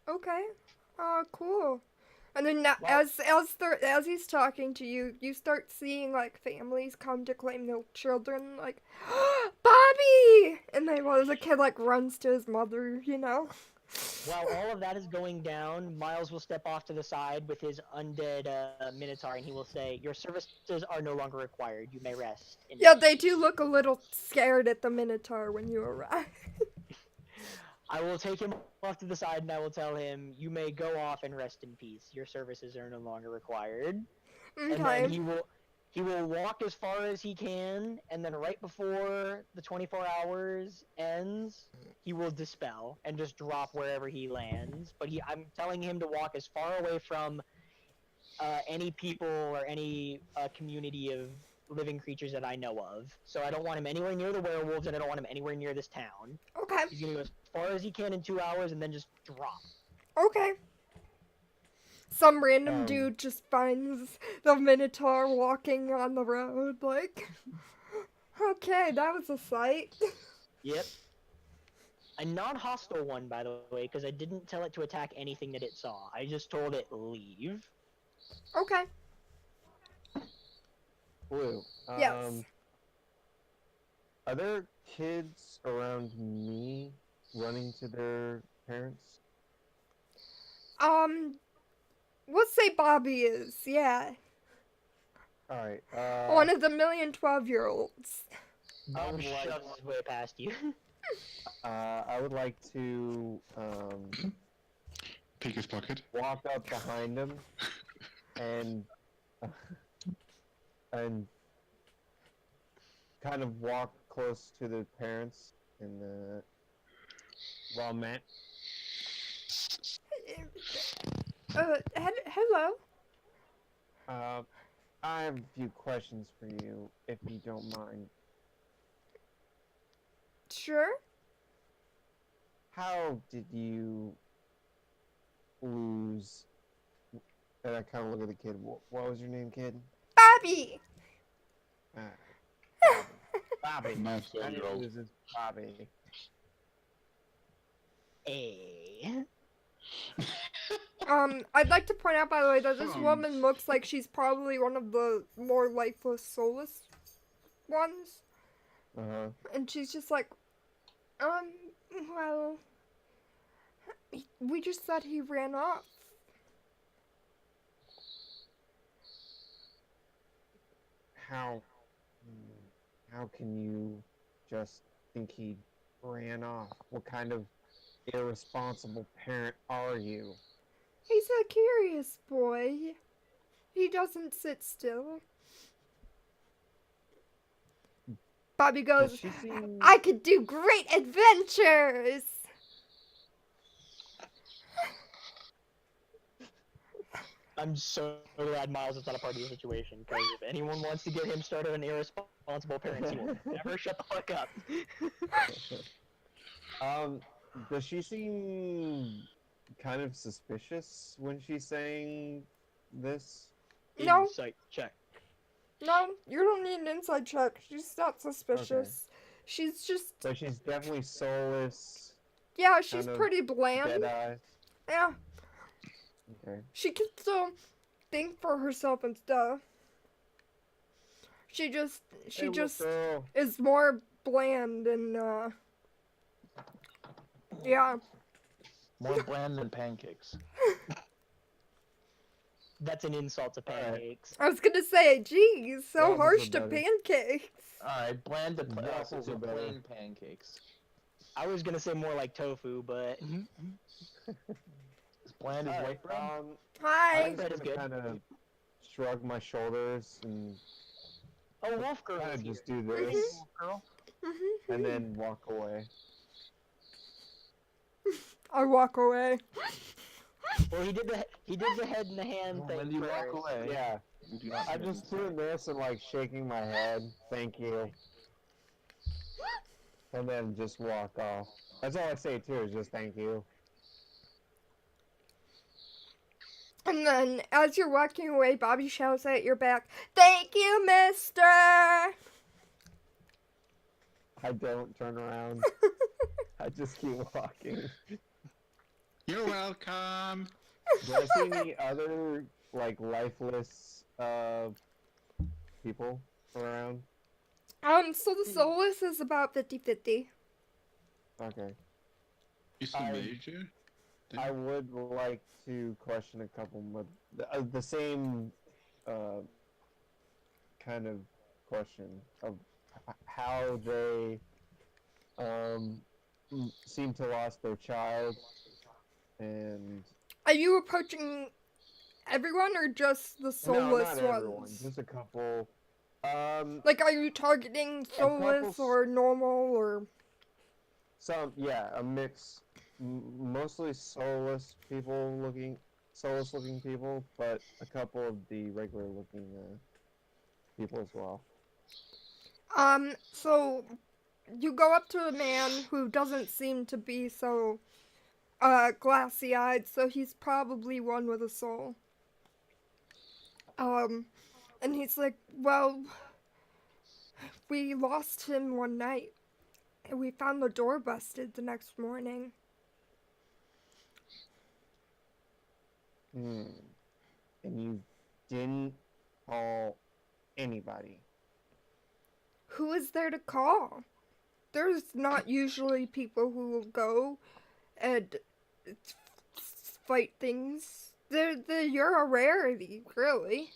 okay. Cool. And then now, Well- as he's talking to you, you start seeing like families come to claim their children, like Bobby, and then well, the kid like runs to his mother, you know. While all of that is going down, Miles will step off to the side with his undead Minotaur, and he will say, "Your services are no longer required. You may rest." Yeah, they do look a little scared at the Minotaur when you arrive. I will take him off to the side, and I will tell him, "You may go off and rest in peace. Your services are no longer required." And Okay. then he will walk as far as he can, and then right before the 24 hours ends, he will dispel and just drop wherever he lands. But I'm telling him to walk as far away from any people or any community of living creatures that I know of. So I don't want him anywhere near the werewolves, and I don't want him anywhere near this town. Okay. He's gonna go as far as he can in 2 hours, and then just drop. Okay. Some random Um, dude just finds the Minotaur walking on the road, like. Okay, that was a sight. Yep. A non-hostile one, by the way, because I didn't tell it to attack anything that it saw. I just told it leave. Okay. Blue. Yes. Are there kids around me running to their parents? We'll say Bobby is, yeah. Alright, One of the 12-year-olds. I Bob would like- shoves his way past you. I would like to, Pick his pocket. walk up behind him and, and kind of walk close to the parents and, well, Matt. Hello? I have a few questions for you, if you don't mind. Sure? How did you lose? And I kind of look at the kid. What was your name, kid? Bobby! Bobby. Nice How one, did girl. you lose this Bobby? I'd like to point out, by the way, that this Hmm. woman looks like she's probably one of the more lifeless, soulless ones. Uh-huh. And she's just like, well, we just thought he ran off. How can you just think he ran off? What kind of irresponsible parent are you? He's a curious boy. He doesn't sit still. Bobby Does goes, she seem... I could do great adventures! I'm so glad Miles is not a part of the situation, because if anyone wants to get him started on irresponsible parents, he will never shut the fuck up. Does she seem kind of suspicious when she's saying this? No. Insight check. No, you don't need an inside check. She's not suspicious. She's just, So she's definitely soulless, yeah, she's kind of pretty bland. dead eyes. Yeah, Okay. she can still think for herself and stuff. She just Girl. is more bland and, yeah. More bland than pancakes. That's an insult to Alright. pancakes. I was gonna say, geez, so Waffles harsh are to better. pancakes. Alright, bland to Waffles are better. plain pancakes. I was gonna say more like tofu, but As bland as white bread? Hi. I'm That just is good. kind of shrug my shoulders and oh, Wolf Girl kind is of here. just do this Wolf Girl. and then walk away. I walk away. Well, he did the head and the hand thing When you walk first. away, Yeah, you do not I'm miss just the doing this and like shaking my head. Thank you. And then just walk off. That's all I say too, is just thank you. And then, as you're walking away, Bobby shouts at your back, "Thank you, mister!" I don't turn around. I just keep walking. You're welcome. Do I see any other like lifeless people around? So the soulless is about 50-50. Okay. Is the I- major? I would like to question a couple more. The same kind of question of how they seem to lost their child, and Are you approaching everyone or just the no, soulless not everyone, ones? just a couple. Like, are you targeting soulless or normal or? Yeah, a mix. Mostly soulless looking people, but a couple of the regular looking people as well. So you go up to a man who doesn't seem to be so glassy eyed, so he's probably one with a soul. And he's like, "Well, we lost him one night, and we found the door busted the next morning." And you didn't call anybody. Who is there to call? There's not usually people who will go and fight things. You're a rarity, really.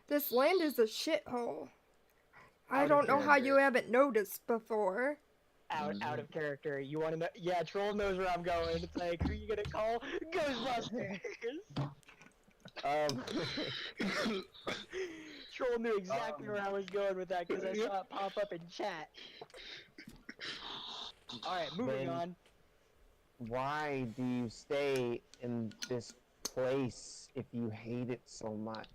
This land is a shithole. I Out of don't know how character. you haven't noticed before. Out of character. You want to know? Yeah, Troll knows where I'm going. It's like, who are you gonna call? Ghostbusters. Um, Troll knew exactly where I was going with that because I saw it pop up in chat. All right, moving Then- on. why do you stay in this place if you hate it so much?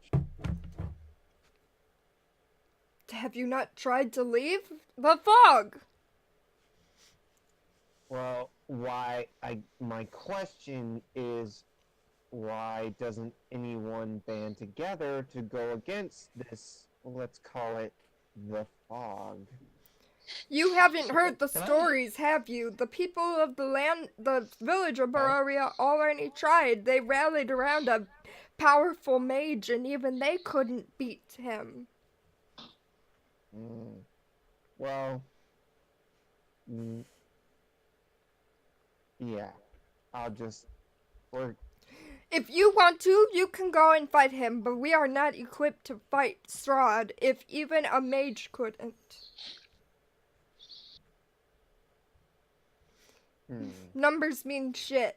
Have you not tried to leave? The fog! Well, my question is, why doesn't anyone band together to go against this, let's call it, the fog? You haven't heard the Can I- stories, have you? The people of the village of Baroria already tried. They rallied around a powerful mage, and even they couldn't beat him. Well, yeah, we're If you want to, you can go and fight him, but we are not equipped to fight Strahd if even a mage couldn't. Numbers mean shit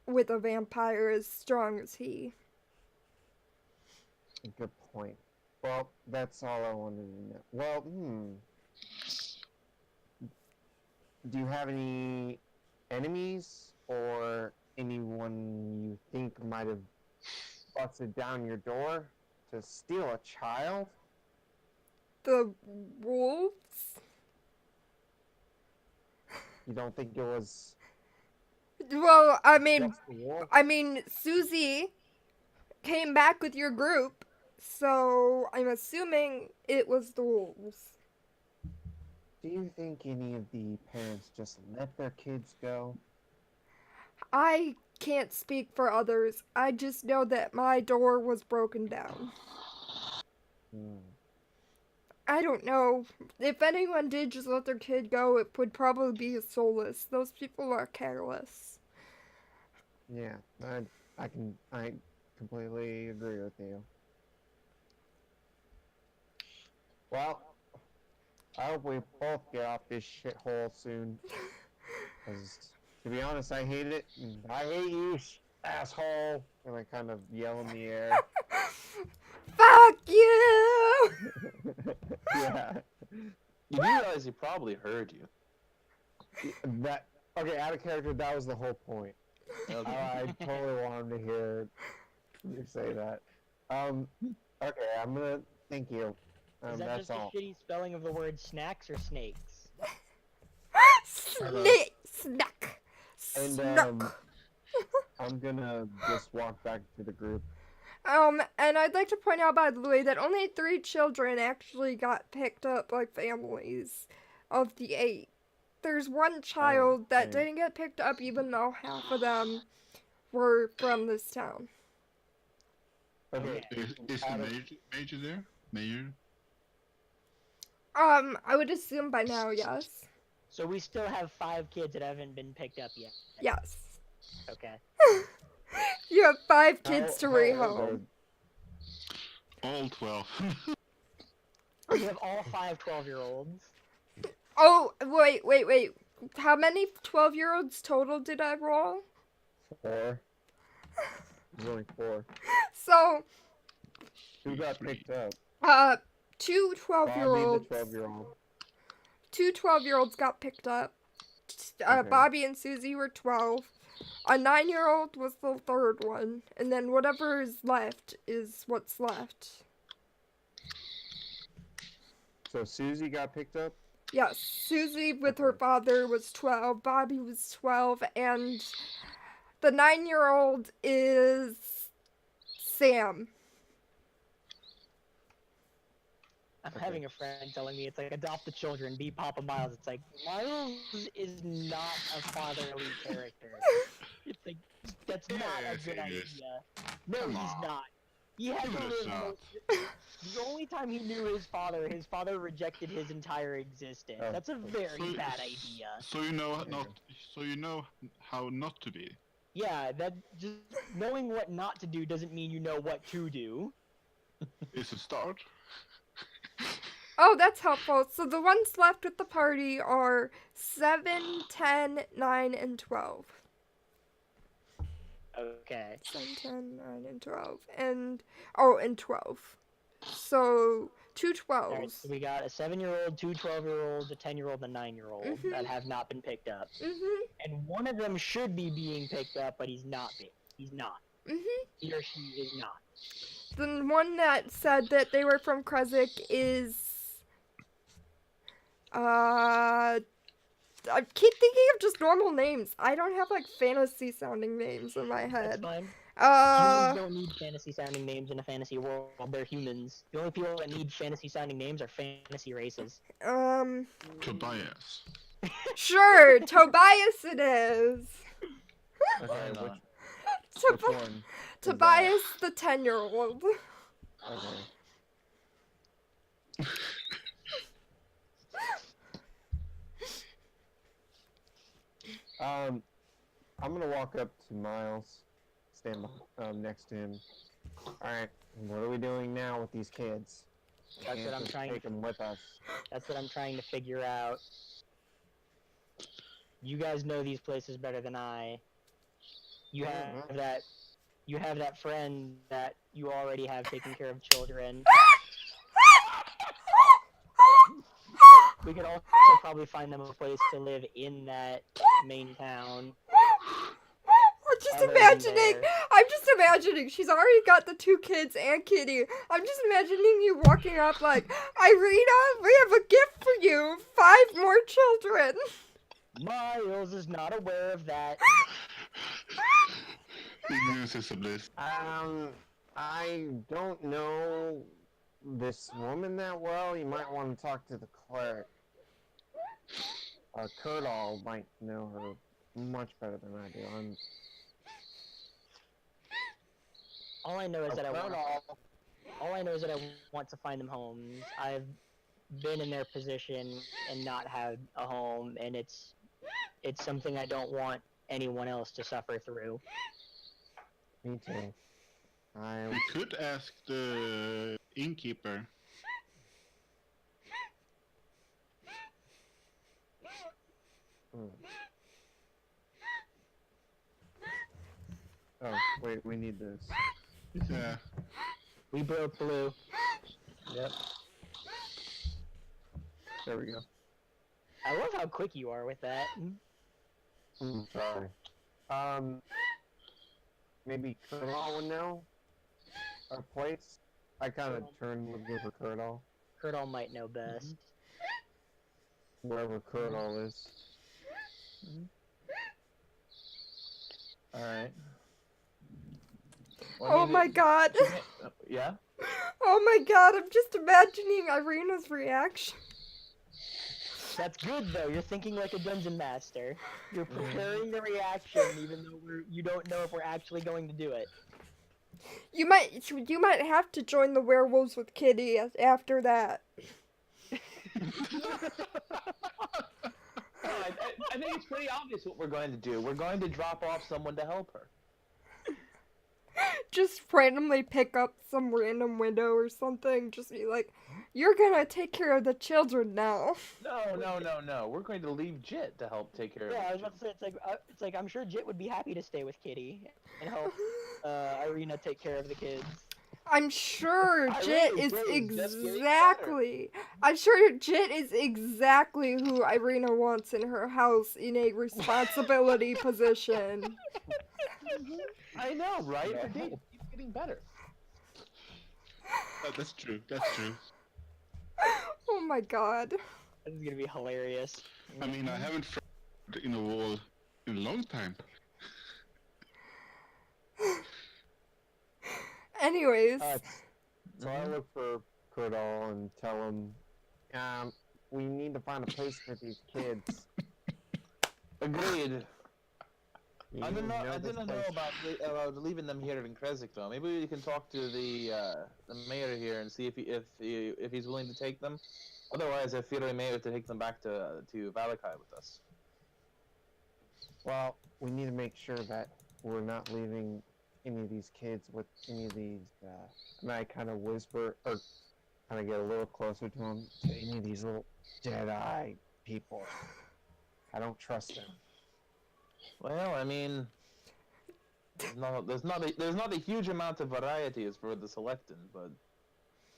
with a vampire as strong as he. Good point. Well, that's all I wanted to know. Well, do you have any enemies or anyone you think might have busted down your door to steal a child? The wolves? You don't think it was Well, just the wolf? Susie came back with your group, so I'm assuming it was the wolves. Do you think any of the parents just let their kids go? I can't speak for others. I just know that my door was broken down. I don't know. If anyone did just let their kid go, it would probably be a soulless. Those people are careless. Yeah, I completely agree with you. Well, I hope we both get off this shithole soon. 'Cause, to be honest, I hate it. And I hate you, asshole. And I kind of yell in the air. Fuck you! Yeah. You do realize he probably heard you. Okay, out of character, that was the whole point. Well Oh, done. I totally want him to hear you say that. Okay, I'm gonna. Thank you. Is that That's just all. a shitty spelling of the word snacks or snakes? Snack. And Snack. I'm gonna just walk back to the group. And I'd like to point out, by the way, that only 3 children actually got picked up like families of the 8. There's one child that okay. didn't get picked up, even though half of them were from this town. Okay. Is the out of- major there? Mayor? I would assume by now, yes. So we still have 5 kids that haven't been picked up yet. Yes. Okay. You have 5 kids to how rehome. All 12. We have all 5 12-year-olds. Oh, wait. How many 12-year-olds total did I roll? 4. There's only 4. So, Who got picked up? 2 Bobby, the 12-year-olds. 12-year-old. 2 12-year-olds got picked up. Okay. Bobby and Susie were 12. A 9-year-old was the 3rd one. And then whatever is left is what's left. So Susie got picked up? Yes, Susie with her Okay. father was 12. Bobby was 12. And the 9-year-old is Sam. I'm Okay. having a friend telling me it's like adopt the children, be Papa Miles. It's like Miles is not a fatherly character. It's like that's not a Yes, good he is. idea. No, Come he's on. not. He had Give to it a live. shot. The only time he knew his father rejected his entire existence. Oh. That's a very So- bad idea. So you know There you not. So you know how not to be. Yeah, that just knowing what not to do doesn't mean you know what to do. It's a start. Oh, that's helpful. So the ones left with the party are 7, 10, 9, and 12. Okay. 7, 10, 9, and 12. And 12. So 2 Alright, 12s. so we got a 7-year-old, 2 12-year-olds, a 10-year-old, and a 9-year-old Mhm. that have not been picked up. Mhm. And one of them should be being picked up, but he's not being. He's not. Mhm. He or she is not. The one that said that they were from Kresik is I keep thinking of just normal names. I don't have like fantasy sounding names in my That's head. fine. Humans Uh don't need fantasy sounding names in a fantasy world. They're humans. The only people that need fantasy sounding names are fantasy races. Tobias. Sure, Tobias it is. Okay, Why not? which one? is Tobias the 10-year-old. that? Okay. I'm gonna walk up to Miles, stand next to him. All right, what are we doing now with these kids? That's Can't what I'm just trying take to. them with us. That's what I'm trying to figure out. You guys know these places better than I. You Yeah, have well. that. You have that friend that you already have taking care of children. We could also probably find them a place to live in that main town. Other than there. I'm just imagining. She's already got the 2 kids and Kitty. I'm just imagining you walking up like, Irina, we have a gift for you. 5 more children. Miles is not aware of that. Ignorance is a bliss. I don't know this woman that well. You might want to talk to the cleric. Kurtal might know her much better than I do. All I know is that I want. Kurtal. All I know is that I want to find them homes. I've been in their position and not had a home, and it's something I don't want anyone else to suffer through. Me too. We could ask the innkeeper. Hmm. Oh, wait, we need this. Yeah. We broke blue. Yep. There we go. I love how quick you are with that. Sorry. maybe Kurtal would know our place. I kind of turned looking for Kurtal, Kurtal might know best. wherever Kurtal is. All right. Oh my god. Yeah. Oh my god, I'm just imagining Irina's reaction. That's good though. You're thinking like a dungeon master. You're preparing the reaction, even though you don't know if we're actually going to do it. You might have to join the werewolves with Kitty after that. I think it's pretty obvious what we're going to do. We're going to drop off someone to help her. Just randomly pick up some random widow or something. Just be like, you're gonna take care of the children now. No. We're going to leave Jit to help take care of Yeah, her. I was about to say it's like I'm sure Jit would be happy to stay with Kitty and help Irina take care of the kids. I'm sure I Jit really is do, just getting exactly. I'm sure Jit is exactly who Irina wants in her house in a responsibility position. I know, right? Yeah. The date keeps getting better. That's true. That's true. Oh my god. This is gonna be hilarious. I mean, I haven't thrown in a wall in a long time. Anyways, So I look for Kurtal and tell him, we need to find a place for these kids. Agreed. You I didn't know this place. about leaving them here in Kresik though. Maybe we can talk to the mayor here and see if he's willing to take them. Otherwise, I feel we may have to take them back to Valakai with us. Well, we need to make sure that we're not leaving any of these kids with any of these, and I kind of whisper, or kind of get a little closer to them, to any of these little Jedi people. I don't trust them. Well, I mean, there's not a huge amount of variety as for the selecting, but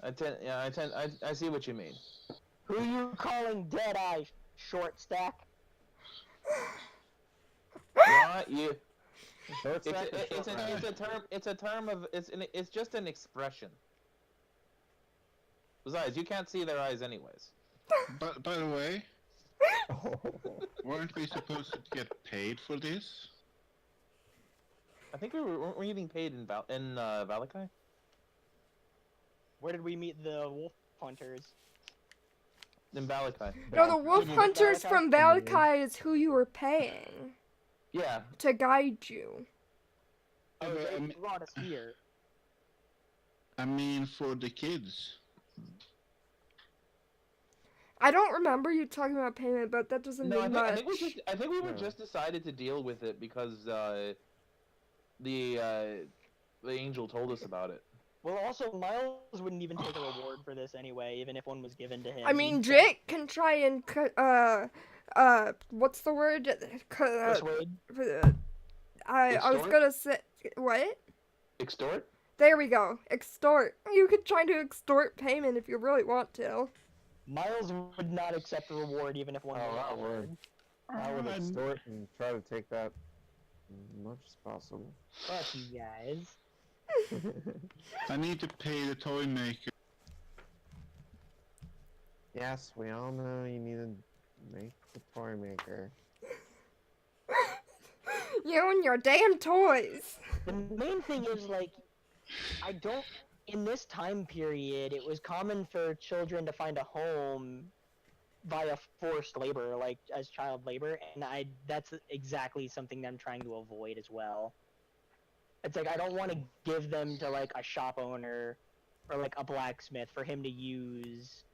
I see what you mean. Who are you calling Deadeye, short stack? Not you. Short stack or It's short rack? a term. It's a term of. It's just an expression. Besides, you can't see their eyes anyways. But by the way, weren't we supposed to get paid for this? I think weren't we getting paid in Valakai? Where did we meet the wolf hunters? In Valakai. no, the wolf Valakai? hunters from Valakai is who you were paying Yeah. to guide you. Oh, but they I mean- brought us here. I mean, for the kids. I don't remember you talking about payment, but that doesn't No, mean I much. think we were No. just decided to deal with it because the angel told us about it. Well, also, Miles wouldn't even take a reward for this anyway, even if one was given to him. I mean, He'd Jake can try and what's the word? persuade. I was Extort? gonna say what? Extort? There we go. Extort. You could try to extort payment if you really want to. Miles would not accept a reward even if one Oh, was I offered. would. I would extort and try to take that as much as possible. Fuck you guys. I need to pay the toy maker. Yes, we all know you need to make the toy maker. You and your damn toys. The main thing is, like, I don't. In this time period, it was common for children to find a home via forced labor, like as child labor, and that's exactly something that I'm trying to avoid as well. It's like I don't want to give them to like a shop owner or like a blacksmith for him to use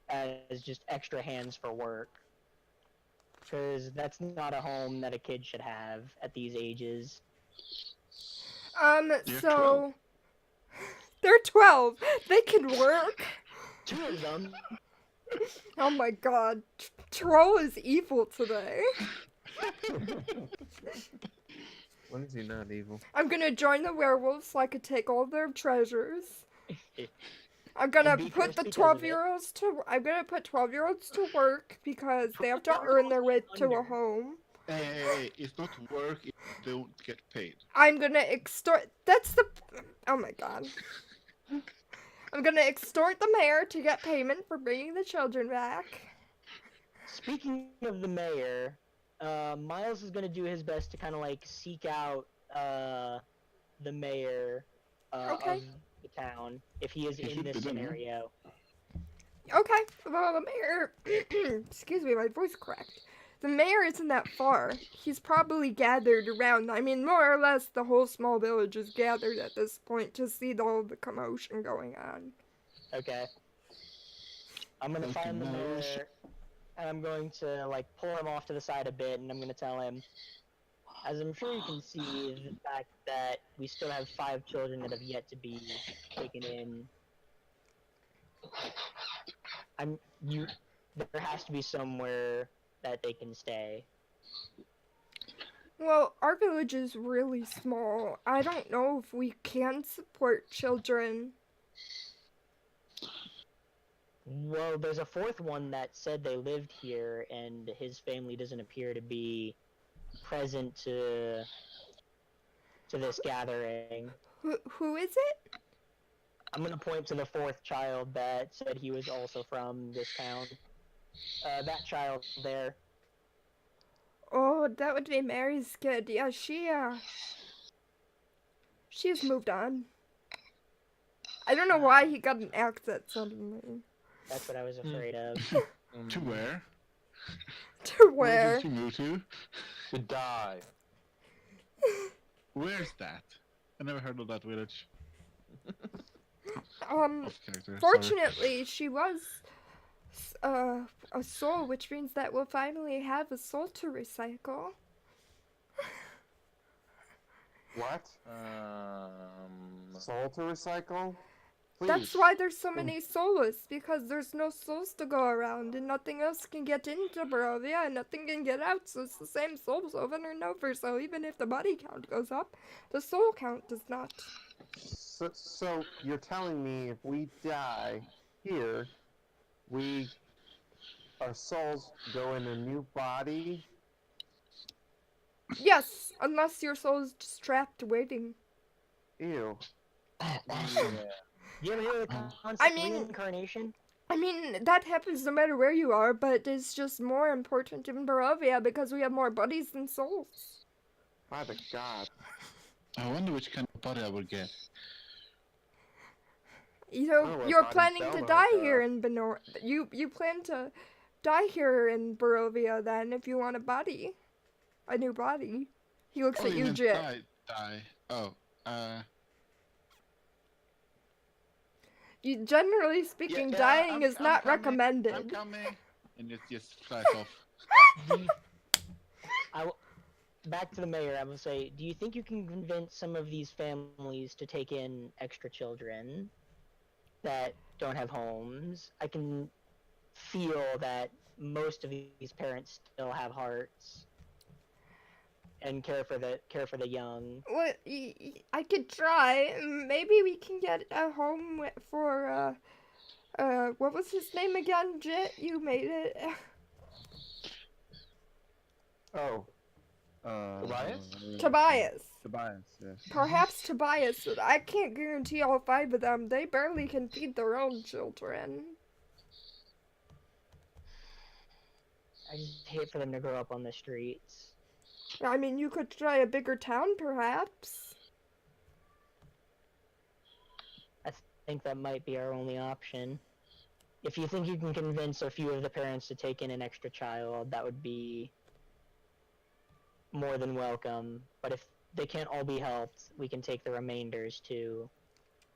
as just extra hands for work. Because that's not a home that a kid should have at these ages. You're So they're 12. They can work. Two of them. Oh my god. Troll is evil today. When is he not evil? I'm gonna join the werewolves so I could take all their treasures. I'm gonna And be put cursed the because of it. 12-year-olds to. I'm gonna put 12-year-olds to work because they have to earn their way to a home. Hey, it's not work if you don't get paid. I'm gonna extort. That's the. Oh my god. I'm gonna extort the mayor to get payment for bringing the children back. Speaking of the mayor, Miles is gonna do his best to kind of like seek out the mayor Okay. of the town if he is He in should this be there, no? scenario. Okay. Well, the mayor. Excuse me, my voice cracked. The mayor isn't that far. He's probably gathered around. I mean, more or less, the whole small village is gathered at this point to see all the commotion going on. Okay. I'm gonna Okay, find the now mayor, and I'm going to like pull him off to the side a bit, and I'm gonna tell him, as I'm sure you can see, the fact that we still have 5 children that have yet to be taken in. There has to be somewhere that they can stay. Well, our village is really small. I don't know if we can support children. Well, there's a 4th one that said they lived here, and his family doesn't appear to be present to this gathering. Who is it? I'm gonna point to the 4th child that said he was also from this town. That child there. Oh, that would be Mary's kid. Yeah, she's moved on. I don't know why he got an accent suddenly. That's what I was afraid of. To where? To Where where? did you move to? To die. Where's that? I never heard of that village. Off character. Sorry. Fortunately, she was a soul, which means that we'll finally have a soul to recycle. What? Soul to recycle? Please. That's why there's so many soulless, because there's no souls to go around, and nothing else can get into Barovia, and nothing can get out, so it's the same souls over and over, so even if the body count goes up, the soul count does not. So you're telling me if we die here, our souls go in a new body? Yes, unless your soul is just trapped waiting. Ew. Awesome. You ever hear the concept I of mean- reincarnation? I mean, that happens no matter where you are, but it's just more important in Barovia because we have more bodies than souls. By the god. I wonder which kind of body I would get. You Oh, know, what you're body planning to Belmont die got. here in Benor. You plan to die here in Barovia then if you want a body, a new body. He looks Oh, at you you, meant Jit. die. Oh, You generally speaking, yeah, dying is I'm not coming, recommended. I'm coming. And it just flies off. Back to the mayor, I will say, do you think you can convince some of these families to take in extra children that don't have homes? I can feel that most of these parents still have hearts and care for the young. Well, I could try. Maybe we can get a home for what was his name again, Jit? You made it. Oh. Tobias? Tobias. Tobias, yes. Perhaps Tobias. I can't guarantee all 5 of them. They barely can feed their own children. I just hate for them to grow up on the streets. I mean, you could try a bigger town, perhaps. I think that might be our only option. If you think you can convince a few of the parents to take in an extra child, that would be more than welcome. But if they can't all be helped, we can take the remainders to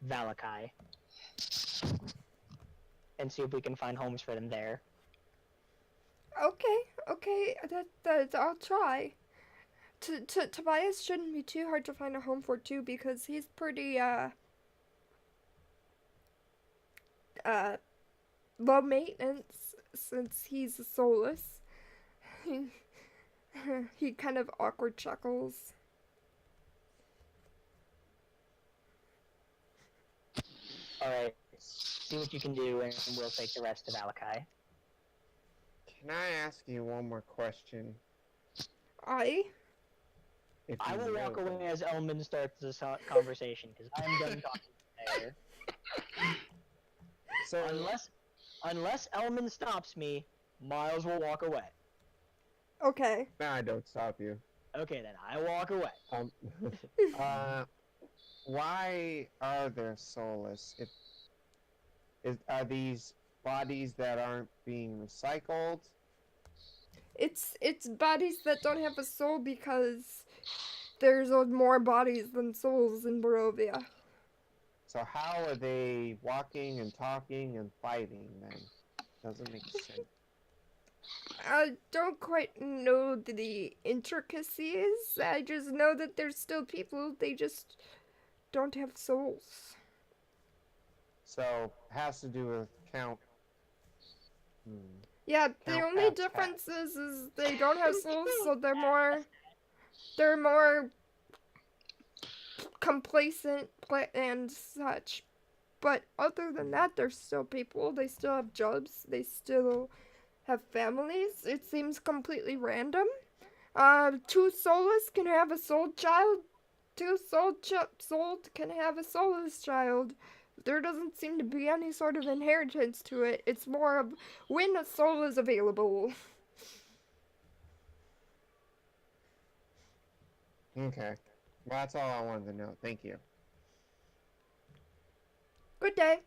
Valakai and see if we can find homes for them there. Okay, that I'll try. Tobias shouldn't be too hard to find a home for too, because he's pretty low maintenance since he's soulless. He kind of awkward chuckles. Alright, see what you can do and we'll take the rest to Valakai. Can I ask you one more question? I. If I you will know walk them. away as Elman starts this conversation because I am done talking to the mayor. So Unless Elman stops me, Miles will walk away. Okay. nah, I don't stop you. Okay, then I walk away. Um, why are there soulless? Are these bodies that aren't being recycled? It's bodies that don't have a soul because there's more bodies than souls in Barovia. So how are they walking and talking and fighting then? Doesn't make sense. I don't quite know the intricacies. I just know that there's still people. They just don't have souls. So has to do with Count. Yeah, the Count only Cat's cat. difference is they don't have souls, so they're more complacent and such. But other than that, they're still people. They still have jobs. They still have families. It seems completely random. Two soulless can have a soul child. Two souled can have a soulless child. There doesn't seem to be any sort of inheritance to it. It's more of when a soul is available. Okay. Well, that's all I wanted to know. Thank you. Good day.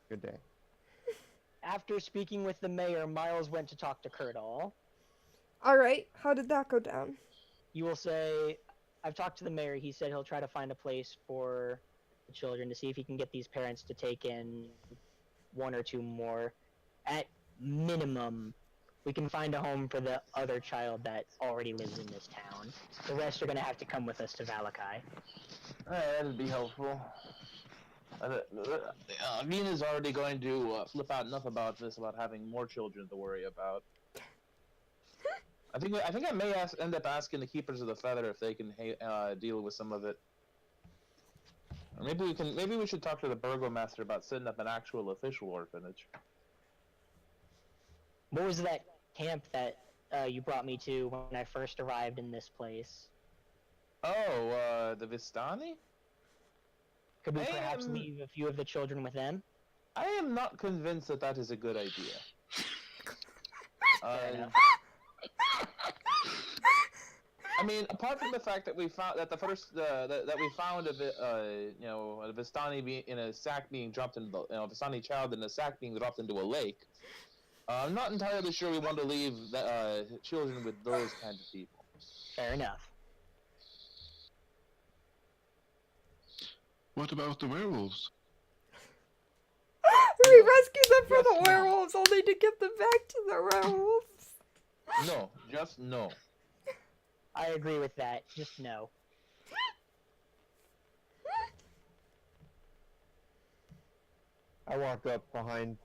Good day. After speaking with the mayor, Miles went to talk to Kurtall. Alright, how did that go down? You will say, I've talked to the mayor. He said he'll try to find a place for the children to see if he can get these parents to take in one or two more. At minimum, we can find a home for the other child that already lives in this town. The rest are going to have to come with us to Valakai. That'd be helpful. Mina's already going to flip out enough about this, about having more children to worry about. I think I may end up asking the Keepers of the Feather if they can deal with some of it. Or maybe we should talk to the Burgomaster about setting up an actual official orphanage. What was that camp that you brought me to when I first arrived in this place? Oh, the Vistani? Could we perhaps leave a few of the children with them? I am not convinced that is a good idea. Fair enough. I mean, apart from the fact that we found that that we found a Vistani in a sack being dropped into the Vistani child in a sack being dropped into a lake, I'm not entirely sure we want to leave children with those kind of people. Fair enough. What about the werewolves? We rescued them from the werewolves, only to give them back to the werewolves. No, just no. I agree with that. Just no. I walk up behind,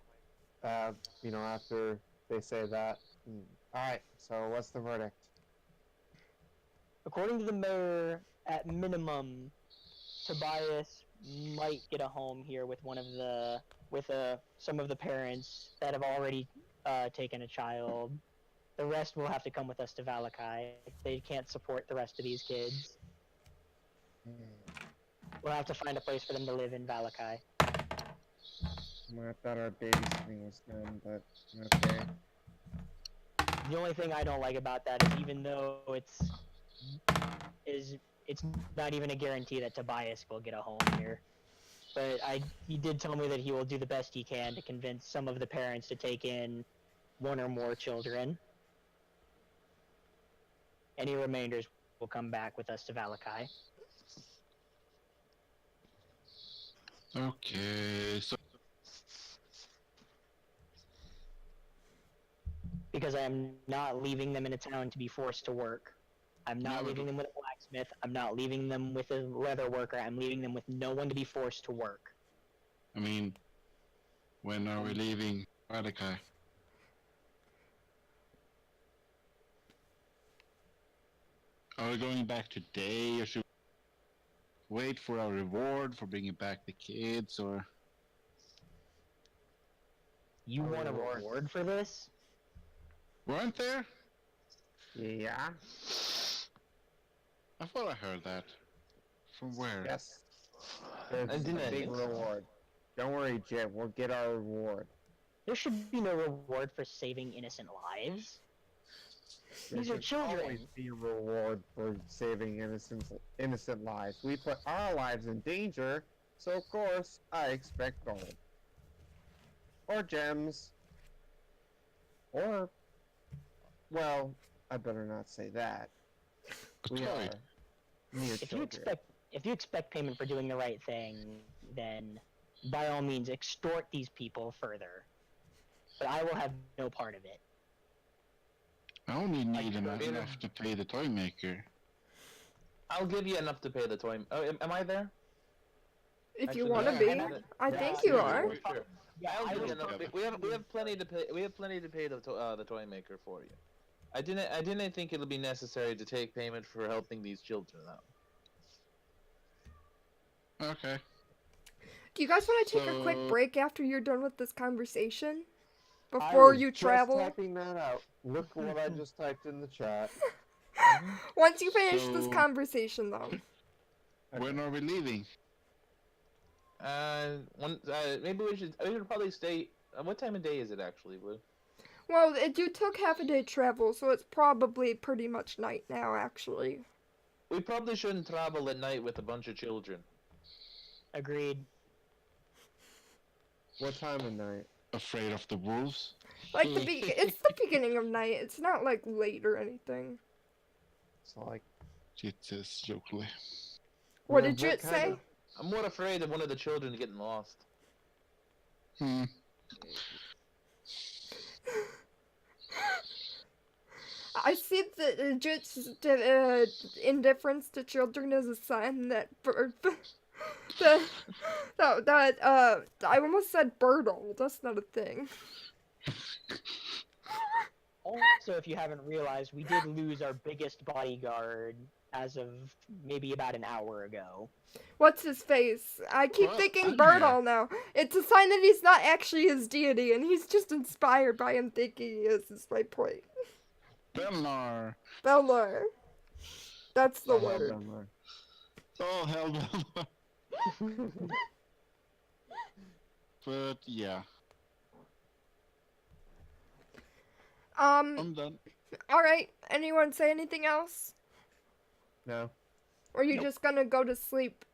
after they say that. Alright, so what's the verdict? According to the mayor, at minimum, Tobias might get a home here with some of the parents that have already taken a child. The rest will have to come with us to Valakai. They can't support the rest of these kids. We'll have to find a place for them to live in Valakai. I thought our babysitting was done, but okay. The only thing I don't like about that is even though it's not even a guarantee that Tobias will get a home here. But he did tell me that he will do the best he can to convince some of the parents to take in one or more children. Any remainders will come back with us to Valakai. Okay, so Because I am not leaving them in a town to be forced to work. I'm not No, leaving them with a blacksmith. I'm not leaving them with a leather worker. I'm leaving them with no one to be forced to work. I mean, when are we leaving Valakai? Are we going back today, or should we wait for our reward for bringing back the kids, or... You want a reward. reward for this? Weren't there? Yeah. I thought I heard that. From where? Yes. There's I a didn't big think so. reward. Don't worry, Jim. We'll get our reward. There should be no reward for saving innocent lives. There These are should children. always be a reward for saving innocent lives. We put our lives in danger, so of course I expect gold. Or gems. Or, well, I better not say that. We Toy. are mere If children. you expect payment for doing the right thing, then by all means extort these people further. But I will have no part of it. I only need Peter. enough to pay the toy maker. I'll give you enough to pay the toy. Oh, am I there? If you Actually, want to yeah, be, I'm at it. I Yeah, think yeah, you yeah. are. For sure. Yeah, I'll I give was you enough. together. We have plenty to pay. We have plenty to pay the toy maker for you. I didn't think it'll be necessary to take payment for helping these children out. Okay. Do you guys want to take a quick So- break after you're done with this conversation? I Before was you just travel? typing that out. Look what I just typed in the chat. Once you finish this So- conversation, though. When are we leaving? Maybe we should probably stay. What time of day is it actually, Blue? Well, you took half a day travel, so it's probably pretty much night now, actually. We probably shouldn't travel at night with a bunch of children. Agreed. What time of night? Afraid of the wolves? Like, it's the beginning of night. It's not, like, late or anything. It's like. It says jokingly. What Well, did you what kind say? of- I'm more afraid of one of the children getting lost. Hmm. I see that Jut's indifference to children is a sign that I almost said Birdle. That's not a thing. Also, if you haven't realized, we did lose our biggest bodyguard as of maybe about an hour ago. What's his face? I keep Well, thinking I'm Birdle now. It's a sign that he's not actually his deity, and he's just inspired by him thinking he is my point. Belnar! Belnar. That's the Oh, hell, word. Dunbar. Oh, hell, Belnar! But yeah, I'm done. Alright. Anyone say anything else? No. Or are you Nope. just gonna go to sleep?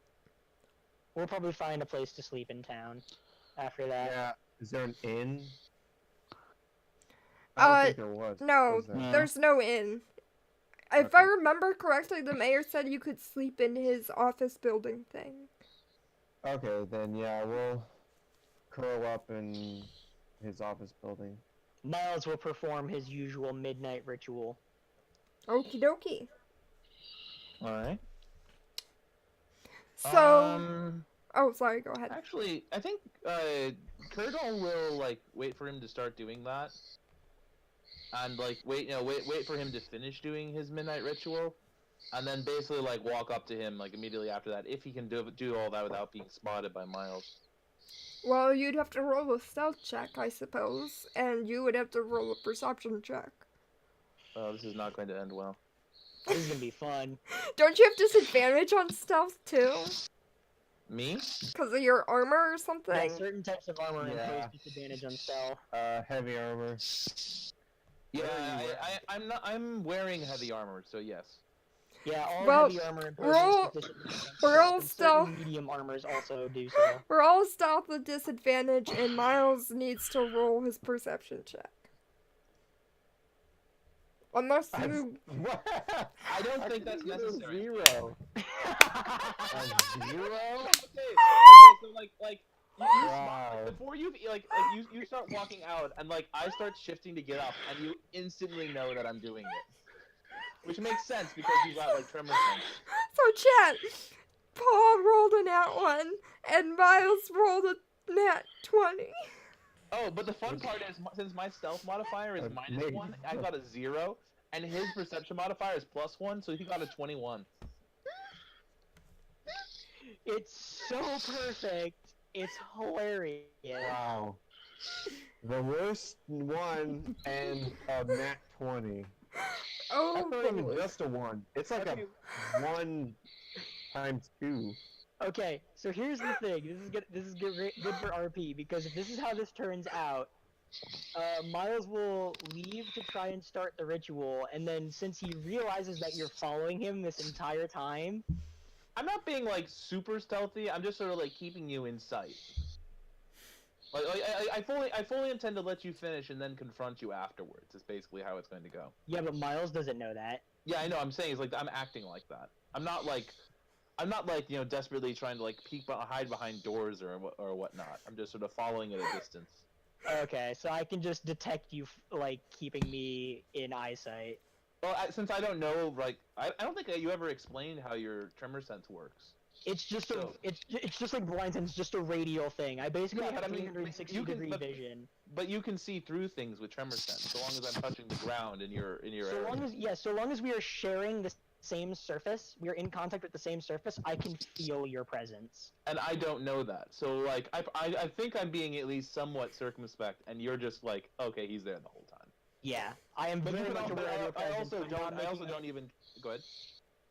We'll probably find a place to sleep in town after that. Yeah. Is there an inn? I don't think there was. No, Was there? No. there's no inn. If I Okay. remember correctly, the mayor said you could sleep in his office building thing. Okay, then yeah, we'll curl up in his office building. Miles will perform his usual midnight ritual. Okie dokie. Alright. So, oh, sorry, go ahead. Actually, I think Kurgal will like wait for him to start doing that, and like wait for him to finish doing his midnight ritual, and then basically like walk up to him like immediately after that, if he can do all that without being spotted by Miles. Well, you'd have to roll a stealth check, I suppose, and you would have to roll a perception check. Oh, this is not going to end well. This is gonna be fun. Don't you have disadvantage on stealth too? Me? Because of your armor or Yeah, something? certain types of armor Yeah. impose disadvantage on stealth. Heavy armor. Yeah, What are you I'm not. I'm wearing heavy armor, so yes. Yeah, all Well, heavy armor imposes roll- disadvantage on we're all stealth, and stealth. certain medium armors also do so. We're all stealth with disadvantage, and Miles needs to roll his perception check. Unless you... What? I don't How think could that's you get a necessary. 0. A 0? Okay, so like you Wow. before you start walking out, and like I start shifting to get up, and you instantly know that I'm doing it, which makes sense because you got like tremor sense. So, chat, Paul rolled a nat 1, and Miles rolled a nat 20. Oh, but the fun part is, since my stealth modifier is maybe. -1, I got a 0, and his perception modifier is +1, so he got a 21. It's so perfect. It's hilarious. Wow. The worst one and a nat 20. Oh That's not even boy. just a 1. It's like Okay. a 1 times 2. Okay, so here's the thing. This is good for RP because if this is how this turns out, Miles will leave to try and start the ritual, and then since he realizes that you're following him this entire time, I'm not being like super stealthy. I'm just sort of like keeping you in sight. I fully intend to let you finish and then confront you afterwards. Is basically how it's going to go. yeah, but Miles doesn't know that. Yeah, I know. I'm saying is like I'm acting like that. I'm not like desperately trying to like hide behind doors or whatnot. I'm just sort of following at a distance. Okay, so I can just detect you like keeping me in eyesight. Well, since I don't know, like I don't think you ever explained how your tremor sense works. It's just So- it's just like blind sense, just a radial thing. I basically Yeah, have but I mean, 360 you can- degree but- vision. But you can see through things with tremor sense, so long as I'm touching the ground in your So area. long as so long as we are sharing the same surface, we are in contact with the same surface, I can feel your presence. And I don't know that, so like I think I'm being at least somewhat circumspect, and you're just like, okay, he's there the whole time. Yeah, I am But very much aware of your I presence. also but I'm not don't. I also making don't even. Go ahead.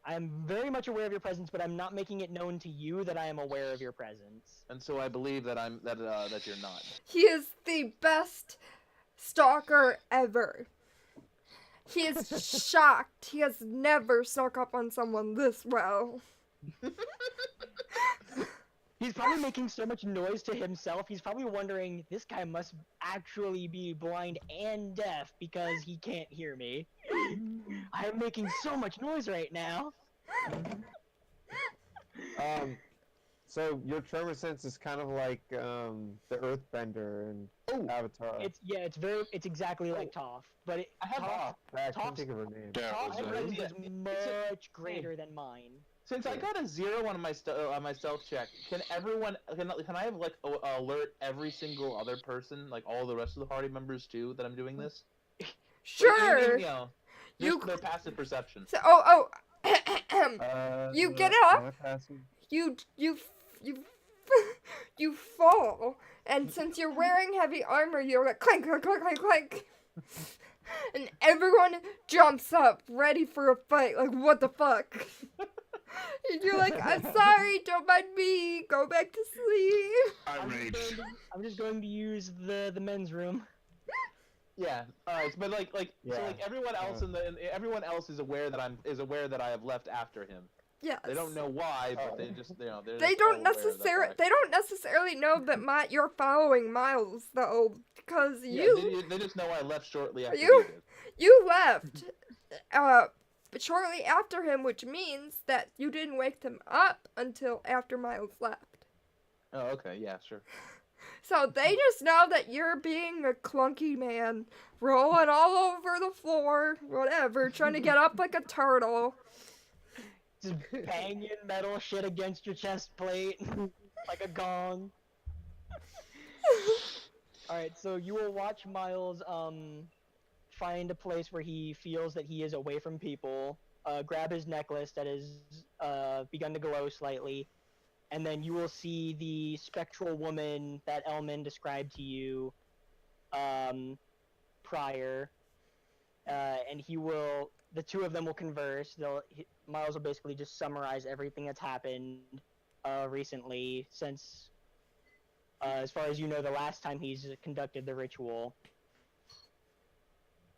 I am very much aware of your presence, but I'm not making it known to you that I am aware of your presence. And so I believe that that you're not. He is the best stalker ever. He is shocked. He has never snuck up on someone this well. He's probably making so much noise to himself. He's probably wondering, this guy must actually be blind and deaf because he can't hear me. I am making so much noise right now. So your tremor sense is kind of like the Earthbender and Avatar. It's exactly like Toph, but I have Toph, I can't Toph's think of her name. Yeah, Toph's was presence Yeah, is it's much greater than mine. Since I got a 0 on my stealth check, can I have like alert every single other person, like all the rest of the party members too, that I'm doing this? Sure. You know, You- just their passive perception. So, you get up. my passive- You you fall, and since you're wearing heavy armor, you're like clank clank clank clank clank, and everyone jumps up, ready for a fight. Like, what the fuck? And you're like, I'm sorry, don't mind me. Go back to sleep. I rage. I'm just going to use the men's room. Yeah. All right. But so Yeah. like everyone else everyone else is aware that I have left after him. Yes. They don't know why, but they just They just all don't aware of that necessarily. fact. They don't necessarily know that you're following Miles though, because Yeah, they just know I left shortly after You- he did. you left, shortly after him, which means that you didn't wake him up until after Miles left. Oh, okay. Yeah, sure. So they just know that you're being a clunky man, rolling all over the floor, whatever, trying to get up like a turtle. Just banging metal shit against your chest plate like a gong. Alright, so you will watch Miles find a place where he feels that he is away from people, grab his necklace that has begun to glow slightly, and then you will see the spectral woman that Elman described to you prior, and the two of them will converse. Miles will basically just summarize everything that's happened recently since, as far as you know, the last time he's conducted the ritual.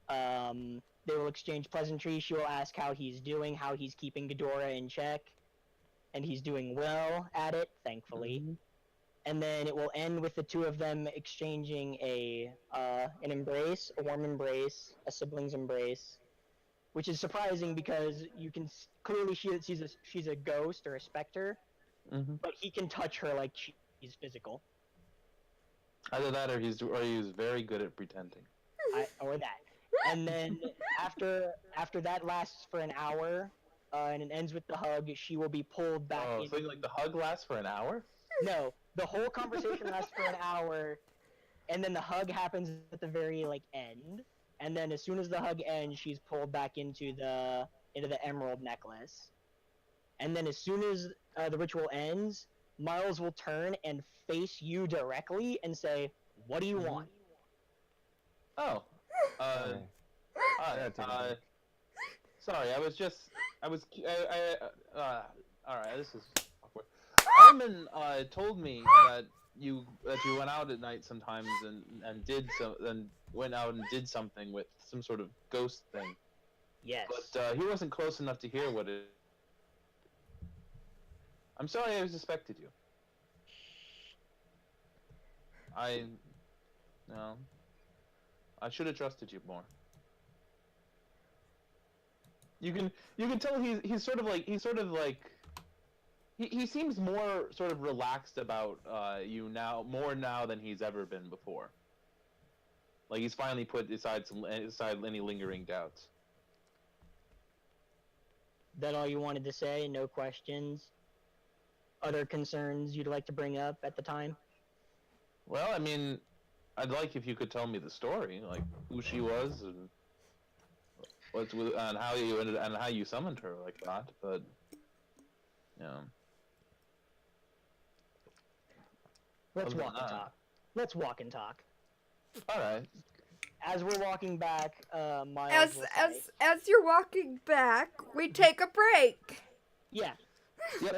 They will exchange pleasantries. She will ask how he's doing, how he's keeping Ghidorah in check, and he's doing well at it, thankfully. And then it will end with the two of them exchanging an embrace, a warm embrace, a sibling's embrace, which is surprising because you can clearly she's a ghost or a specter, but he can touch her like she's physical. Either that, or he's very good at pretending. Or that. And then after that lasts for an hour, and it ends with the hug. She will be pulled back. Oh, so like the hug lasts for an hour? No, the whole conversation lasts for an hour, and then the hug happens at the very end. And then as soon as the hug ends, she's pulled back into the emerald necklace. And then as soon as the ritual ends, Miles will turn and face you directly and say, "What do you want?" Oh. Yeah, take it. Sorry, I was just. I was. All right, this is awkward. Armin told me that you went out at night sometimes and did some and went out and did something with some sort of ghost thing, Yes. but he wasn't close enough to hear what it. I'm sorry, I suspected you. I no. I should have trusted you more. You can tell he's sort of like he seems more sort of relaxed about you now more now than he's ever been before. Like he's finally put aside any lingering doubts. That all you wanted to say? No questions? Other concerns you'd like to bring up at the time? Well, I mean, I'd like if you could tell me the story, like who she was and and how you ended and how you summoned her like that. But yeah, Let's other walk than and that- talk. Let's walk and talk. All right. As we're walking back, Miles As will say, as you're walking back, we take a break. "Yeah, Yep.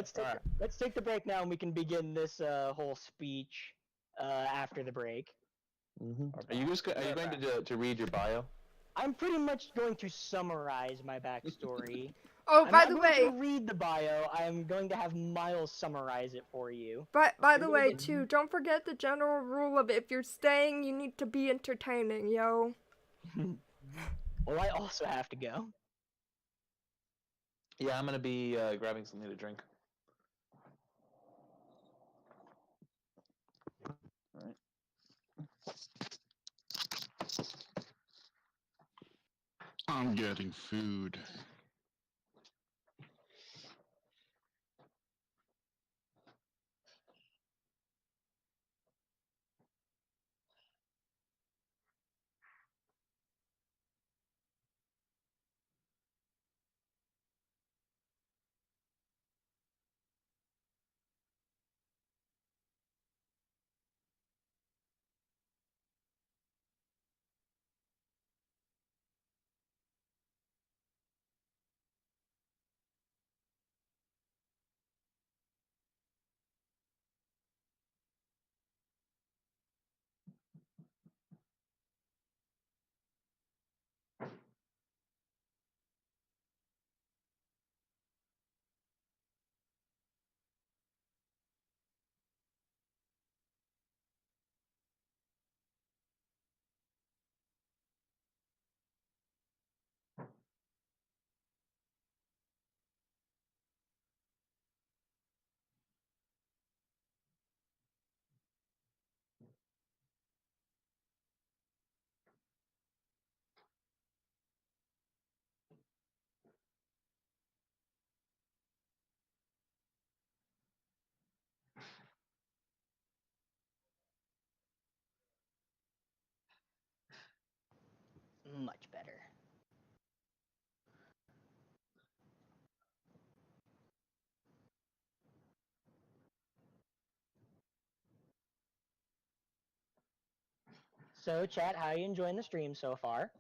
let's take the break now, and we can begin this whole speech after the break." Are you just are you going to read your bio? I'm pretty much going to summarize my backstory. Oh, I'm by not the going way, to read the bio. I am going to have Miles summarize it for you. by the You're way, gonna get- too, don't forget the general rule of if you're staying, you need to be entertaining, yo. Well, I also have to go. Yeah, I'm gonna be grabbing something to drink. All right. I'm getting food. Much better. So, chat, how you enjoying the stream so far?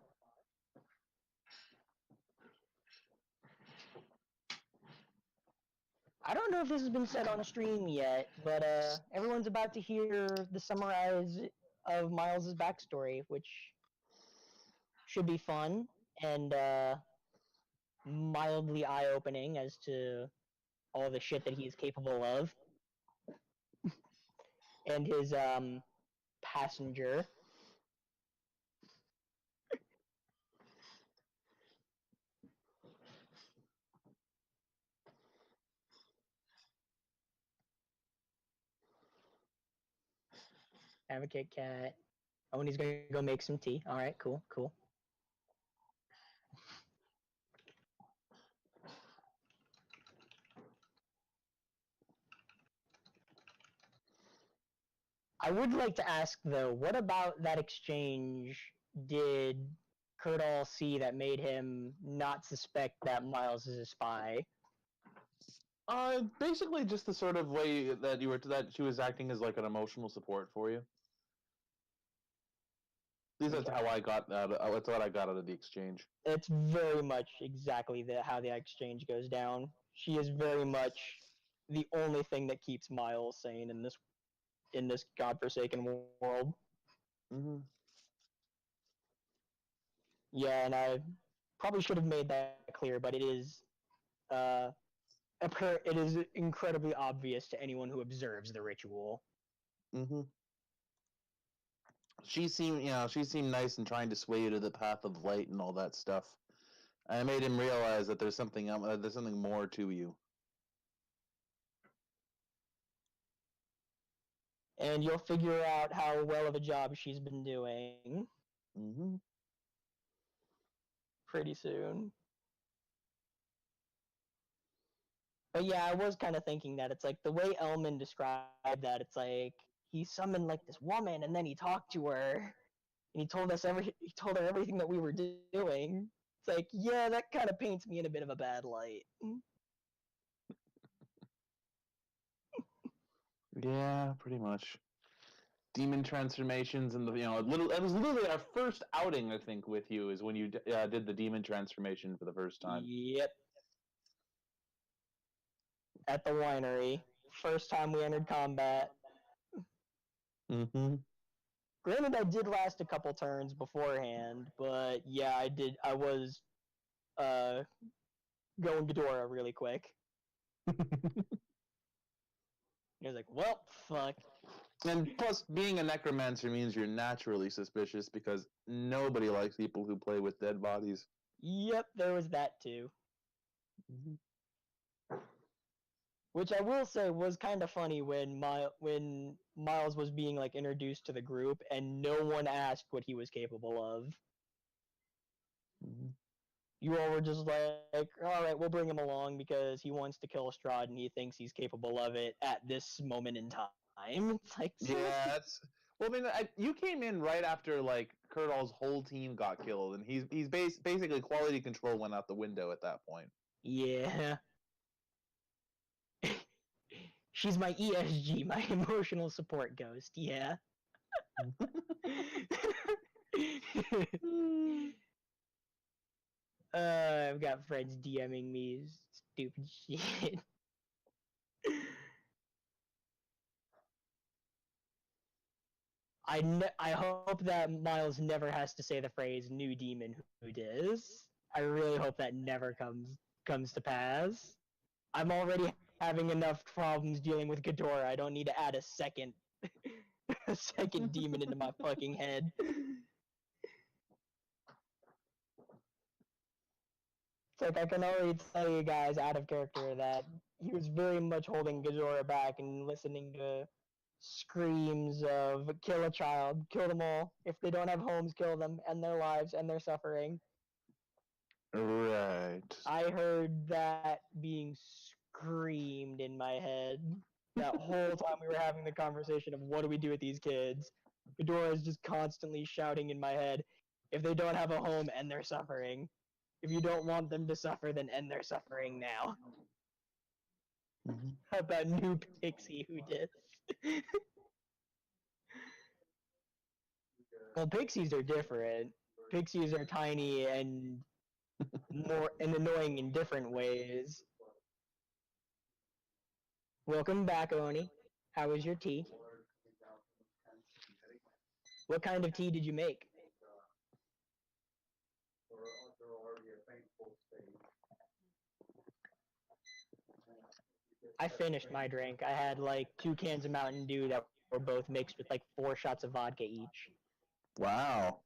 I don't know if this has been said on stream yet, but everyone's about to hear the summarize of Miles's backstory, which should be fun and mildly eye-opening as to all the shit that he is capable of, and his passenger. Have a Kit Kat. Oh, and he's gonna go make some tea. All right, cool, cool. I would like to ask though, what about that exchange did Kurtal see that made him not suspect that Miles is a spy? Basically just the sort of way that that she was acting as like an emotional support for you. least that's how I got. That's what I got out of the exchange. It's very much exactly how the exchange goes down. She is very much the only thing that keeps Miles sane in this godforsaken world. Mm-hmm. Yeah, and I probably should have made that clear, but it is it is incredibly obvious to anyone who observes the ritual. Mm-hmm. She seemed nice and trying to sway you to the path of light and all that stuff. I made him realize that there's something more to you. And you'll figure out how well of a job she's been doing Mm-hmm. pretty soon. But yeah, I was kind of thinking that it's like the way Elman described that. It's like he summoned like this woman, and then he talked to her, and he told her everything that we were doing. It's like, yeah, that kind of paints me in a bit of a bad light. Yeah, pretty much. Demon transformations and it was literally our first outing, I think, with you is when you did the demon transformation for the first time. Yep. At the winery, first time we entered combat. Mm-hmm. Granted, I did last a couple turns beforehand, but yeah, I did. I was going Ghidorah really quick. He was like, well, fuck. And plus, being a necromancer means you're naturally suspicious because nobody likes people who play with dead bodies. Yep, there was that too. Mm-hmm. Which I will say was kind of funny when Miles was being like introduced to the group and no one asked what he was capable of. Mm-hmm. You all were just like, all right, we'll bring him along because he wants to kill Strahd and he thinks he's capable of it at this moment in time. It's like, Yeah, that's. Well, I mean, you came in right after like Kurdal's whole team got killed, and he's basically quality control went out the window at that point. yeah. She's my ESG, my emotional support ghost. Yeah. I've got friends DMing me stupid shit. I hope that Miles never has to say the phrase "new demon who dis." I really hope that never comes to pass. I'm already having enough problems dealing with Ghidorah. I don't need to add a second a second demon into my fucking head. It's like I can already tell you guys out of character that he was very much holding Ghidorah back and listening to screams of kill a child, kill them all. If they don't have homes, kill them, end their lives, end their suffering. Right. I heard that being screamed in my head that whole time we were having the conversation of what do we do with these kids. Ghidorah is just constantly shouting in my head, if they don't have a home, end their suffering. If you don't want them to suffer, then end their suffering now. Mm-hmm. How about new Pixie who did? Well, pixies are different. Pixies are tiny and more and annoying in different ways. Welcome back, Oni. How was your tea? What kind of tea did you make? I finished my drink. I had like 2 cans of Mountain Dew that were both mixed with like 4 shots of vodka each. Wow.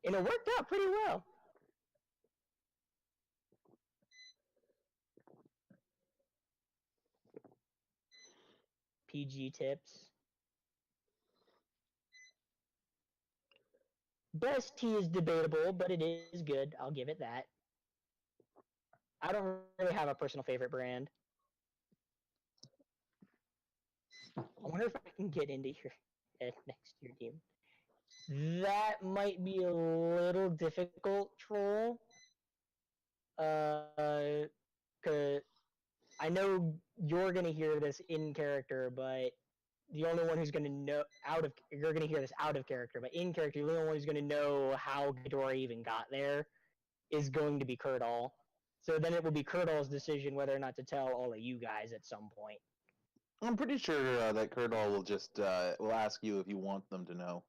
And it worked out pretty well. PG tips. Best tea is debatable, but it is good. I'll give it that. I don't really have a personal favorite brand. I wonder if I can get into your head next year, game. That might be a little difficult, troll. Cause I know you're gonna hear this in character, but the only one who's gonna know you're gonna hear this out of character, but in character, the only one who's gonna know how Ghidorah even got there is going to be Kurtall. So then it will be Kurtall's decision whether or not to tell all of you guys at some point. I'm pretty sure that Kurtall will just will ask you if you want them to know.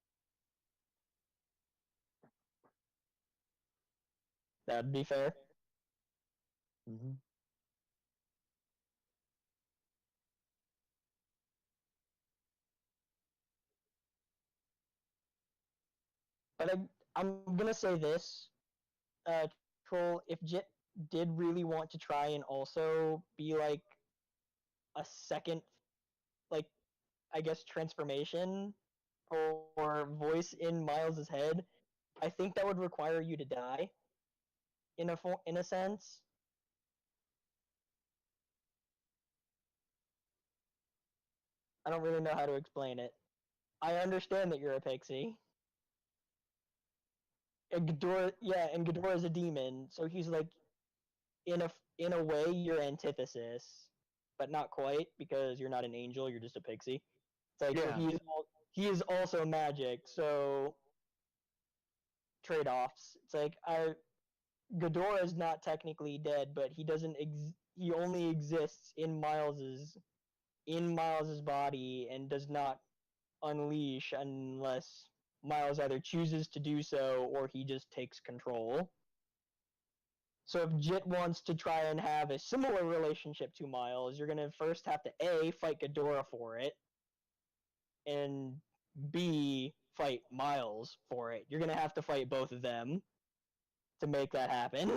That'd be fair. Mm-hmm. But I'm gonna say this, Troll. If Jit did really want to try and also be like a second, like I guess transformation or voice in Miles's head, I think that would require you to die. In a sense. I don't really know how to explain it. I understand that you're a pixie. And Ghidorah is a demon, so he's like in a way your antithesis, but not quite because you're not an angel, you're just a pixie. It's like Yeah. so he is also magic, so trade-offs. It's like Ghidorah is not technically dead, but he only exists in Miles's body and does not unleash unless Miles either chooses to do so or he just takes control. So if Jit wants to try and have a similar relationship to Miles, you're gonna first have to A, fight Ghidorah for it, and B, fight Miles for it. You're gonna have to fight both of them to make that happen.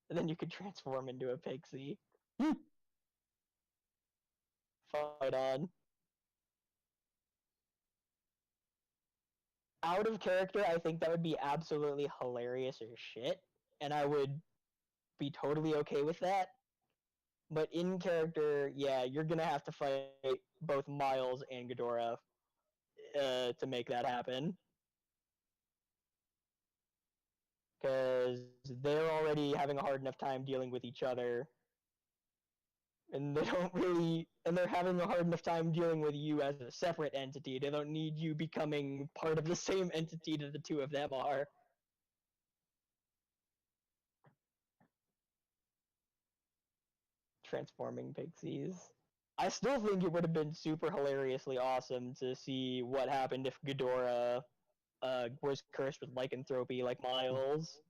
And then you could transform into a pixie. Fight on. Out of character, I think that would be absolutely hilarious as shit, and I would be totally okay with that. But in character, yeah, you're gonna have to fight both Miles and Ghidorah to make that happen. Because they're already having a hard enough time dealing with each other. And they're having a hard enough time dealing with you as a separate entity. They don't need you becoming part of the same entity that the two of them are. Transforming pixies. I still think it would have been super hilariously awesome to see what happened if Ghidorah was cursed with lycanthropy like Miles.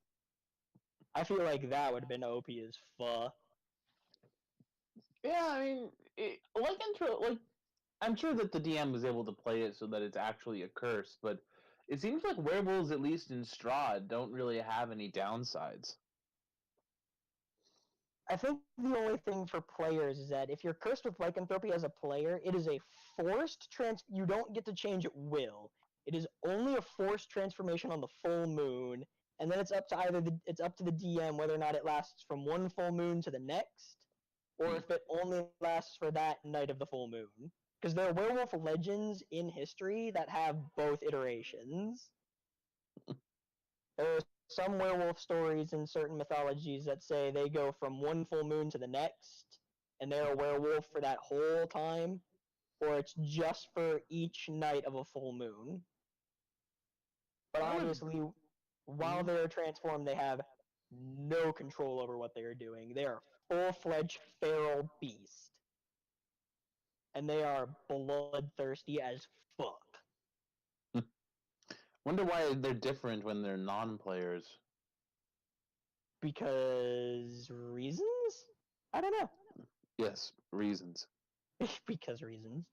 I feel like that would have been OP as fuck. Yeah, I mean, I'm sure that the DM was able to play it so that it's actually a curse, but it seems like werewolves, at least in Strahd, don't really have any downsides. I think the only thing for players is that if you're cursed with lycanthropy as a player, it is a forced you don't get to change at will. It is only a forced transformation on the full moon, and then it's up to it's up to the DM whether or not it lasts from one full moon to the next, or if it only lasts for that night of the full moon. Because there are werewolf legends in history that have both iterations. There are some werewolf stories in certain mythologies that say they go from one full moon to the next, and they're a werewolf for that whole time, or it's just for each night of a full moon. But obviously, while they're transformed, they have no control over what they are doing. They are full-fledged feral beast. And they are bloodthirsty as fuck. Wonder why they're different when they're non-players. Because reasons? I don't know. Yes, reasons. Because reasons.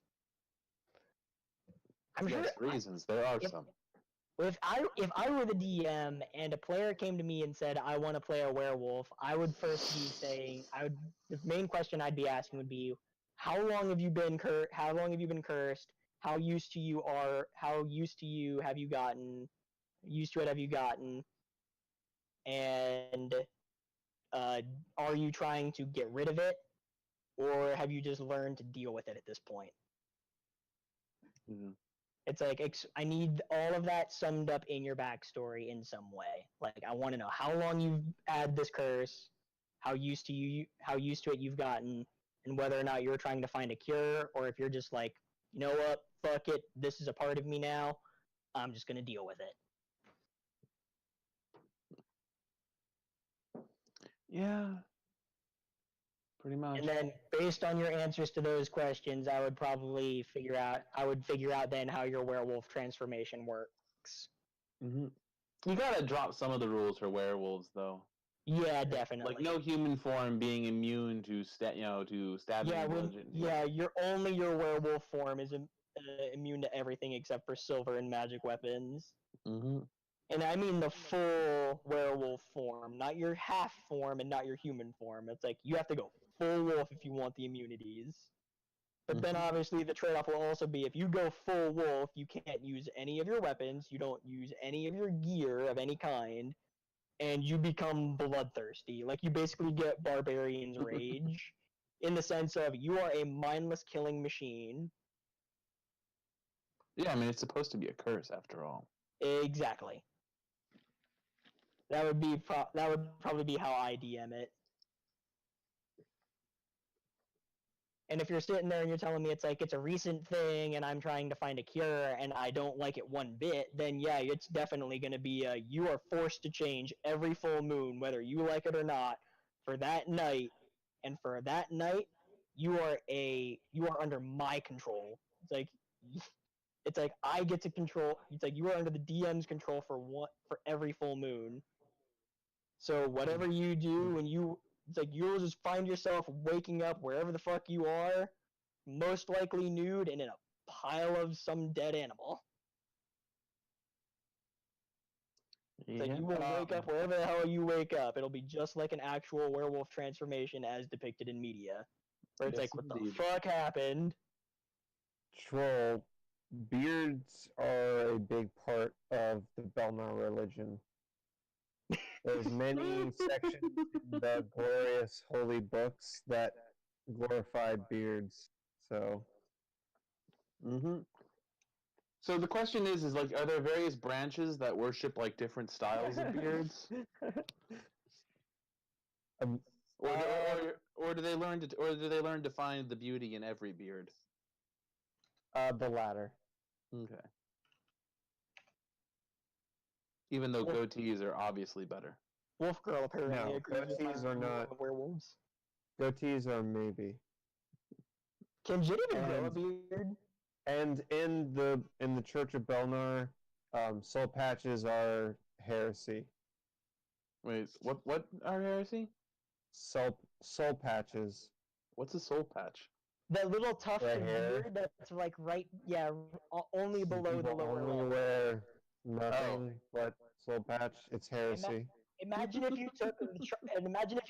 I'm Yes, sure reasons. There are some. if I were the DM and a player came to me and said I want to play a werewolf, I would first be saying the main question I'd be asking would be how long have you been cursed? How used to you have you gotten? Used to it have you gotten? And are you trying to get rid of it, or have you just learned to deal with it at this point? Mm-hmm. It's like I need all of that summed up in your backstory in some way. Like I want to know how long you've had this curse, how used to it you've gotten, and whether or not you're trying to find a cure, or if you're just like, you know what, fuck it, this is a part of me now. I'm just gonna deal with it. Yeah, pretty much. And then based on your answers to those questions, I would figure out then how your werewolf transformation works. You gotta drop some of the rules for werewolves, though. Yeah, definitely. Like no human form being immune to to stabbing. Your werewolf form is immune to everything except for silver and magic weapons. And I mean the full werewolf form, not your half form and not your human form. It's like you have to go full wolf if you want the immunities. But then obviously the trade-off will also be if you go full wolf, you can't use any of your weapons, you don't use any of your gear of any kind, and you become bloodthirsty. Like you basically get barbarian's rage in the sense of you are a mindless killing machine. Yeah, I mean it's supposed to be a curse after all. Exactly. That would probably be how I DM it. And if you're sitting there and you're telling me it's like it's a recent thing and I'm trying to find a cure and I don't like it one bit, then yeah, it's definitely going to be you are forced to change every full moon, whether you like it or not, for that night. And for that night, you are under my control. It's like I get to control. It's like you are under the DM's control for every full moon. So whatever you do, it's like you'll just find yourself waking up wherever the fuck you are, most likely nude and in a pile of some dead animal. It's like you will wake up wherever the hell you wake up. It'll be just like an actual werewolf transformation as depicted in media. Where it's like, what the fuck happened? Troll, beards are a big part of the Belnar religion. There's many sections in the glorious holy books that glorify beards. So, So the question is like, are there various branches that worship like different styles of beards, or do they learn to find the beauty in every beard? the latter. Okay. Even though goatees are obviously better. Wolf Girl apparently No, agrees with goatees are not. werewolves. Goatees are maybe. Can Jin even grow a beard? And in the Church of Belnar, soul patches are heresy. Wait, what are heresy? Soul patches. What's a soul patch? That little tuft Right of here. beard that's like only below the lower Only lip. wear nothing but soul patch. It's heresy. Imagine if you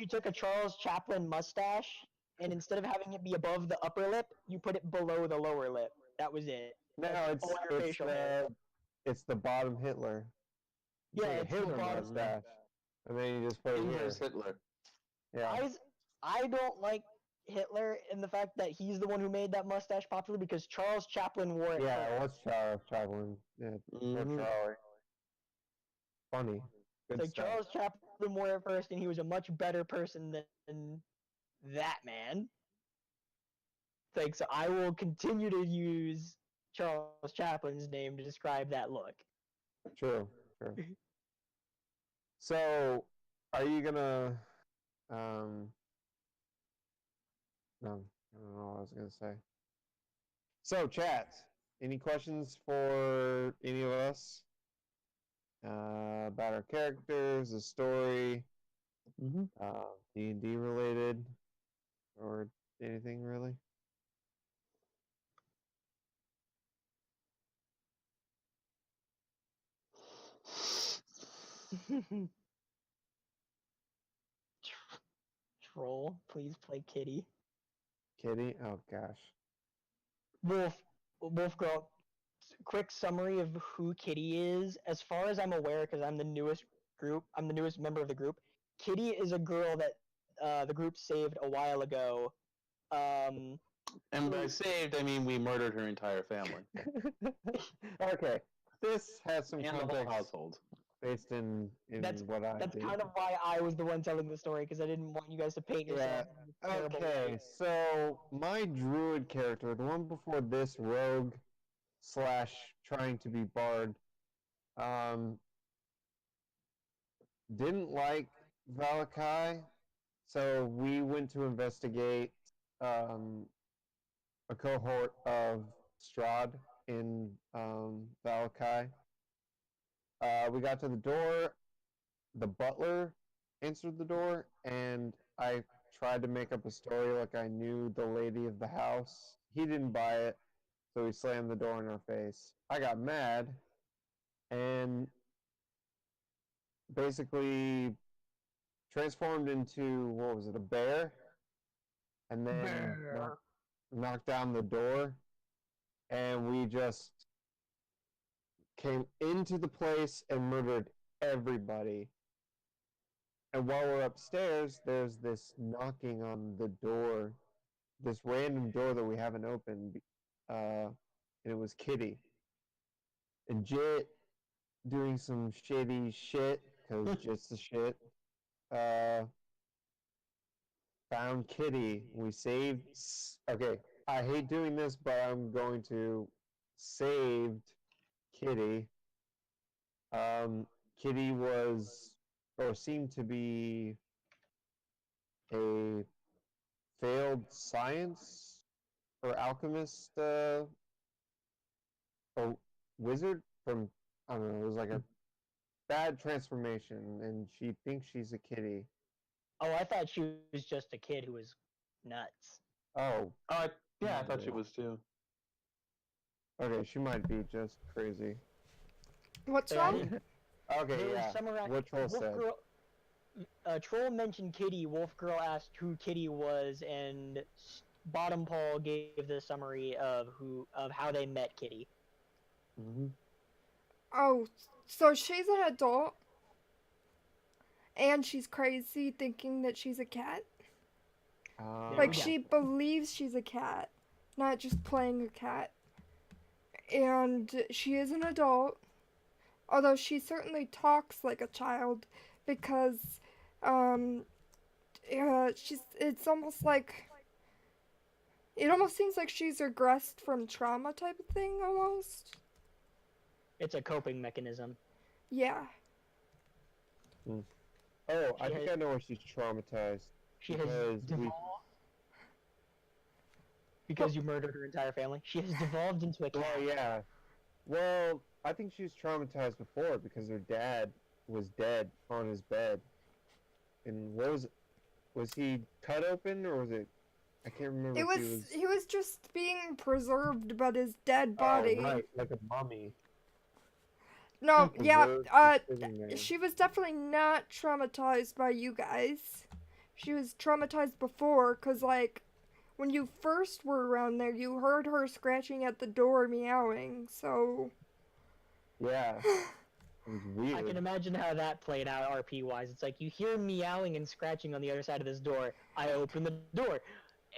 took a Charles Chaplin mustache and instead of having it be above the upper lip, you put it below the lower lip. That was it. No, it's the bottom Hitler. Yeah, it's it's Hitler the bottom mustache, and then you just put it here. Hitler. Yeah. I don't like Hitler in the fact that he's the one who made that mustache popular because Charles Chaplin wore it. Yeah, it was Charles Chaplin. Yeah, Charlie. Funny. Good like stuff. Charles Chaplin wore it first, and he was a much better person than that man. Like, so I will continue to use Charles Chaplin's name to describe that look. True. So, are you gonna? No, I don't know what I was gonna say. So, chat. Any questions for any of us about our characters, the story, D&D related, or anything really? Troll, please play Kitty. Kitty? Oh gosh. Wolf Girl. Quick summary of who Kitty is. As far as I'm aware, because I'm the newest member of the group. Kitty is a girl that the group saved a while ago. And by saved, I mean we murdered her entire family Okay, this has some and the whole context household. based in That's what I that's did. kind of why I was the one telling the story, because I didn't want you guys to paint yourself in a terrible Okay, light. so my druid character, the one before this, rogue slash trying to be bard, didn't like Valakai, so we went to investigate a cohort of Strahd in Valakai. We got to the door. The butler answered the door, and I tried to make up a story like I knew the lady of the house. He didn't buy it, so he slammed the door in our face. I got mad and basically transformed into, what was it, a bear? And then knocked down the door, and we just came into the place and murdered everybody. And while we're upstairs, there's this knocking on the door, this random door that we haven't opened, and it was Kitty. And Jit doing some shady shit, because Jit's the shit, uh, found Kitty. We saved. Okay, I hate doing this, but I'm going to saved Kitty. Kitty was, or seemed to be, a failed science or alchemist, or wizard from, I don't know. It was like a bad transformation, and she thinks she's a kitty. Oh, I thought she was just a kid who was nuts. Oh, Yeah, I thought she was too. okay. She might be just crazy. What's But I wrong? didn't. Okay, There was yeah. some What Troll Wolf said. Girl. Troll mentioned Kitty. Wolf Girl asked who Kitty was, and Bottom Paul gave the summary of how they met Kitty. Mm-hmm. Oh, so she's an adult and she's crazy thinking that she's a cat? Like, Yeah. she believes she's a cat, not just playing a cat. And she is an adult, although she certainly talks like a child because, it's almost like, it almost seems like she's regressed from trauma type of thing, almost. It's a coping mechanism. Yeah. Oh, I think I know where she's traumatized. She Because has devolved because you murdered her entire family. She has devolved into a cat. Well, yeah. Well, I think she was traumatized before because her dad was dead on his bed. And what was it? Was he cut open, or was it? I can't remember. It if was, he was just being preserved by his dead body. Oh, right, like a mummy. No, yeah, Preserved, sitting there. she was definitely not traumatized by you guys. She was traumatized before, cause like, when you first were around there, you heard her scratching at the door, meowing, so... Yeah. It was weird. I can imagine how that played out RP-wise. It's like, you hear meowing and scratching on the other side of this door. I open the door.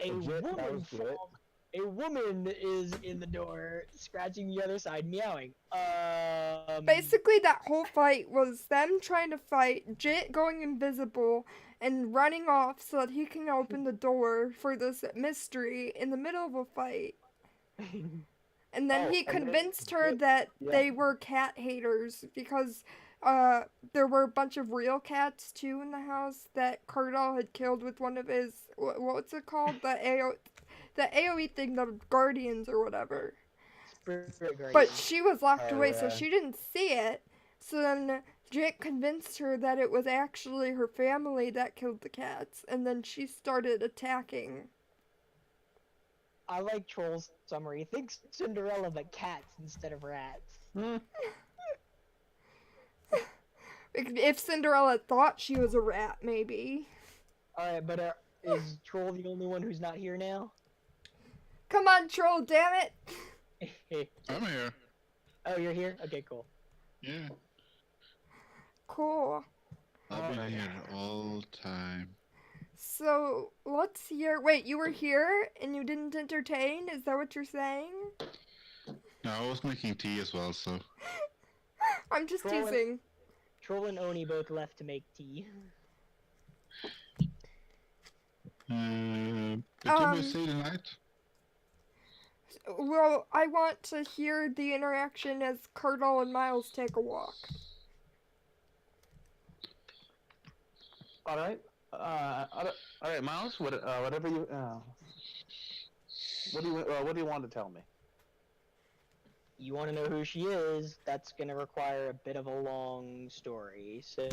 Legit, that was good. A woman is in the door, scratching the other side, meowing. Basically, that whole fight was them trying to fight, Jit going invisible, and running off so that he can open the door for this mystery in the middle of a fight. And then he convinced her that they were cat haters because there were a bunch of real cats too in the house that Cardall had killed with one of his, what's it called? The AoE thing, the Guardians or whatever. But she was locked away, so she didn't see it. So then Jake convinced her that it was actually her family that killed the cats, and then she started attacking. I like Troll's summary. Think Cinderella, but cats instead of rats. If Cinderella thought she was a rat, maybe. Alright, but is Troll the only one who's not here now? Come on, Troll, damn it! I'm here. Oh, you're here? Okay, cool. Yeah. Cool. I've been here all time. So let's hear. Wait, you were here and you didn't entertain? Is that what you're saying? No, I was making tea as well, so. I'm just Troll and- teasing. Troll and Oni both left to make tea. But you may say the night. Well, I want to hear the interaction as Curdle and Miles take a walk. All right. All right, Miles. Whatever you. What do you want to tell me? You want to know who she is? That's gonna require a bit of a long story. So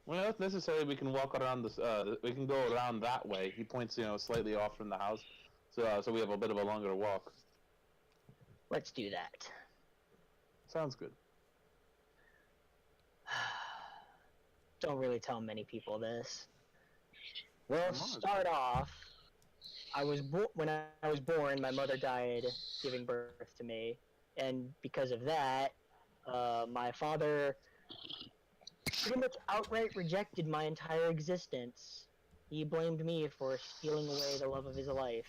Well, if necessary, we can walk around this. We can go around that way. He points, slightly off from the house, so we have a bit of a longer walk. let's do that. Sounds good. Don't really tell many people this. Well, Come on. start off. When I was born, my mother died giving birth to me, and because of that, my father pretty much outright rejected my entire existence. He blamed me for stealing away the love of his life.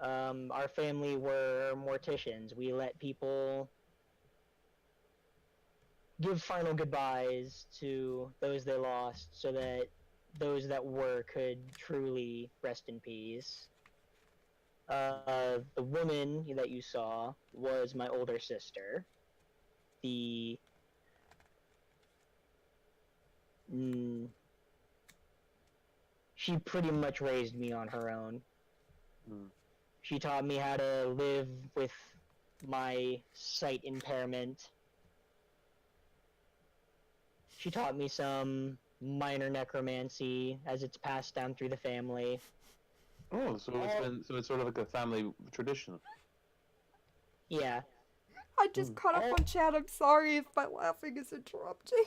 Our family were morticians. We let people give final goodbyes to those they lost so that those that were could truly rest in peace. The woman that you saw was my older sister. She pretty much raised me on her own. She taught me how to live with my sight impairment. She taught me some minor necromancy as it's passed down through the family. Oh, so it's sort of like a family tradition. Yeah, I just caught up on chat. I'm sorry if my laughing is interrupting.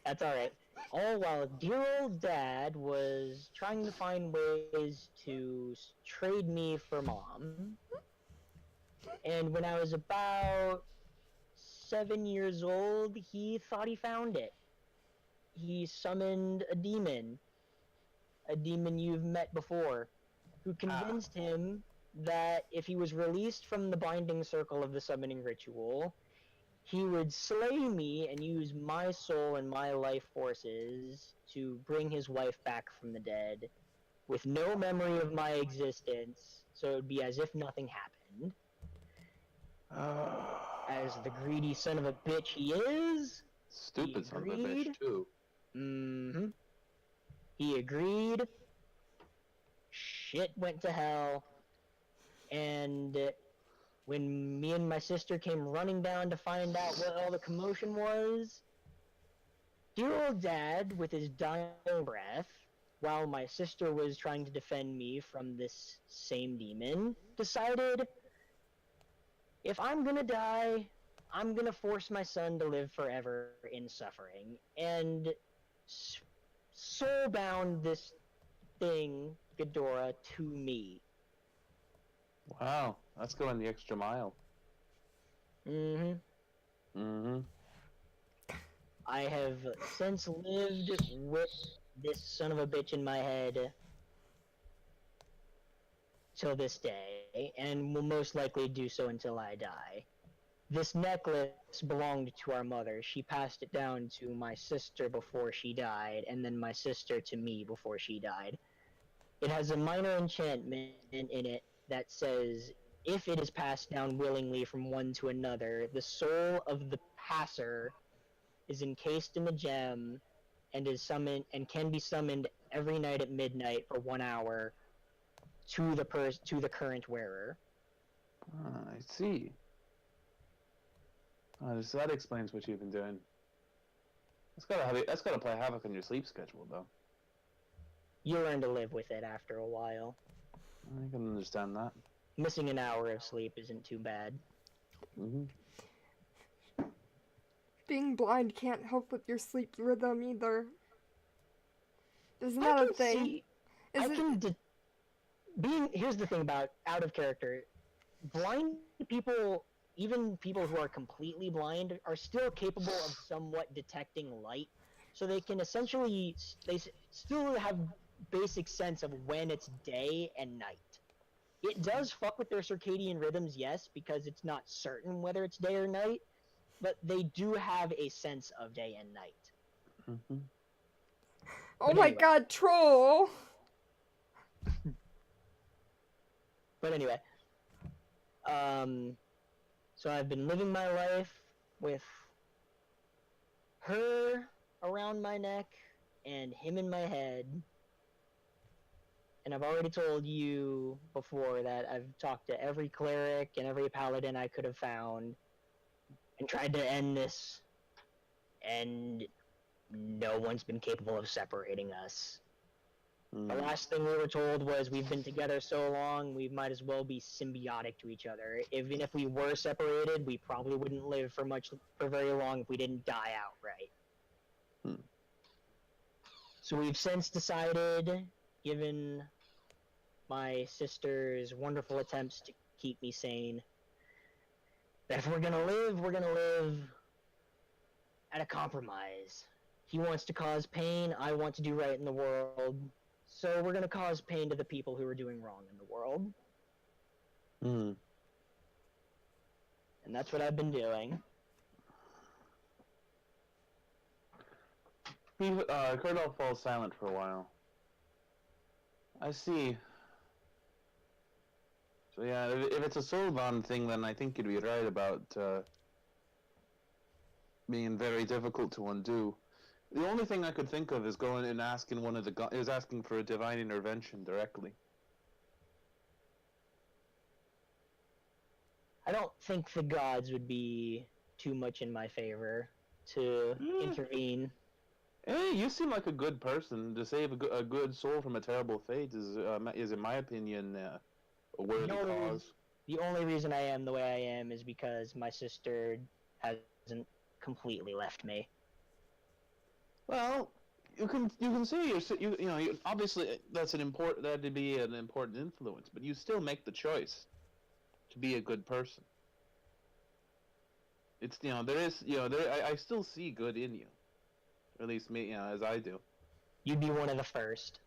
that's alright. All while dear old dad was trying to find ways to trade me for mom. And when I was about 7 years old, he thought he found it. He summoned a demon you've met before, who convinced him that if he was released from the binding circle of the summoning ritual, he would slay me and use my soul and my life forces to bring his wife back from the dead, with no memory of my existence, so it would be as if nothing happened. As the greedy son of a bitch he is, Stupid son of a agreed. bitch too. Mm-hmm. He agreed. Shit went to hell. And when me and my sister came running down to find out what all the commotion was, dear old dad, with his dying breath, while my sister was trying to defend me from this same demon, decided, if I'm gonna die, I'm gonna force my son to live forever in suffering, and soulbound this thing, Ghidorah, to me. Wow, that's going the extra mile. Mm-hmm. I have since lived with this son of a bitch in my head till this day, and will most likely do so until I die. This necklace belonged to our mother. She passed it down to my sister before she died, and then my sister to me before she died. It has a minor enchantment in it that says, if it is passed down willingly from one to another, the soul of the passer is encased in the gem and is summoned and can be summoned every night at midnight for 1 hour to the current wearer. I see. So that explains what you've been doing. That's gotta play havoc on your sleep schedule, though. You learn to live with it after a while. I can understand that. Missing an hour of sleep isn't too bad. Being blind can't help with your sleep rhythm either. Isn't that a thing? Here's the thing about out of character. Blind people, even people who are completely blind, are still capable of somewhat detecting light. so they can essentially still have basic sense of when it's day and night. It does fuck with their circadian rhythms, yes, because it's not certain whether it's day or night, but they do have a sense of day and night. Mm-hmm. Oh But my anyway. god, troll! But anyway, so I've been living my life with her around my neck and him in my head. And I've already told you before that I've talked to every cleric and every paladin I could have found and tried to end this, and no one's been capable of separating us. The last thing we were told was we've been together so long, we might as well be symbiotic to each other. Even if we were separated, we probably wouldn't live for very long if we didn't die outright. So we've since decided, given my sister's wonderful attempts to keep me sane, that if we're gonna live at a compromise. He wants to cause pain, I want to do right in the world. So we're gonna cause pain to the people who are doing wrong in the world. Mm. And that's what I've been doing. Curdle falls silent for a while. I see. So yeah, if it's a soul bond thing, then I think you'd be right about being very difficult to undo. The only thing I could think of is going and asking asking for a divine intervention directly. I don't think the gods would be too much in my favor to intervene. Hey, you seem like a good person. To save a good soul from a terrible fate is in my opinion, a worthy cause. The only reason I am the way I am is because my sister hasn't completely left me. Well, you can say obviously that'd be an important influence, but you still make the choice to be a good person. It's there is I still see good in you, or at least me as I do. You'd be one of the first.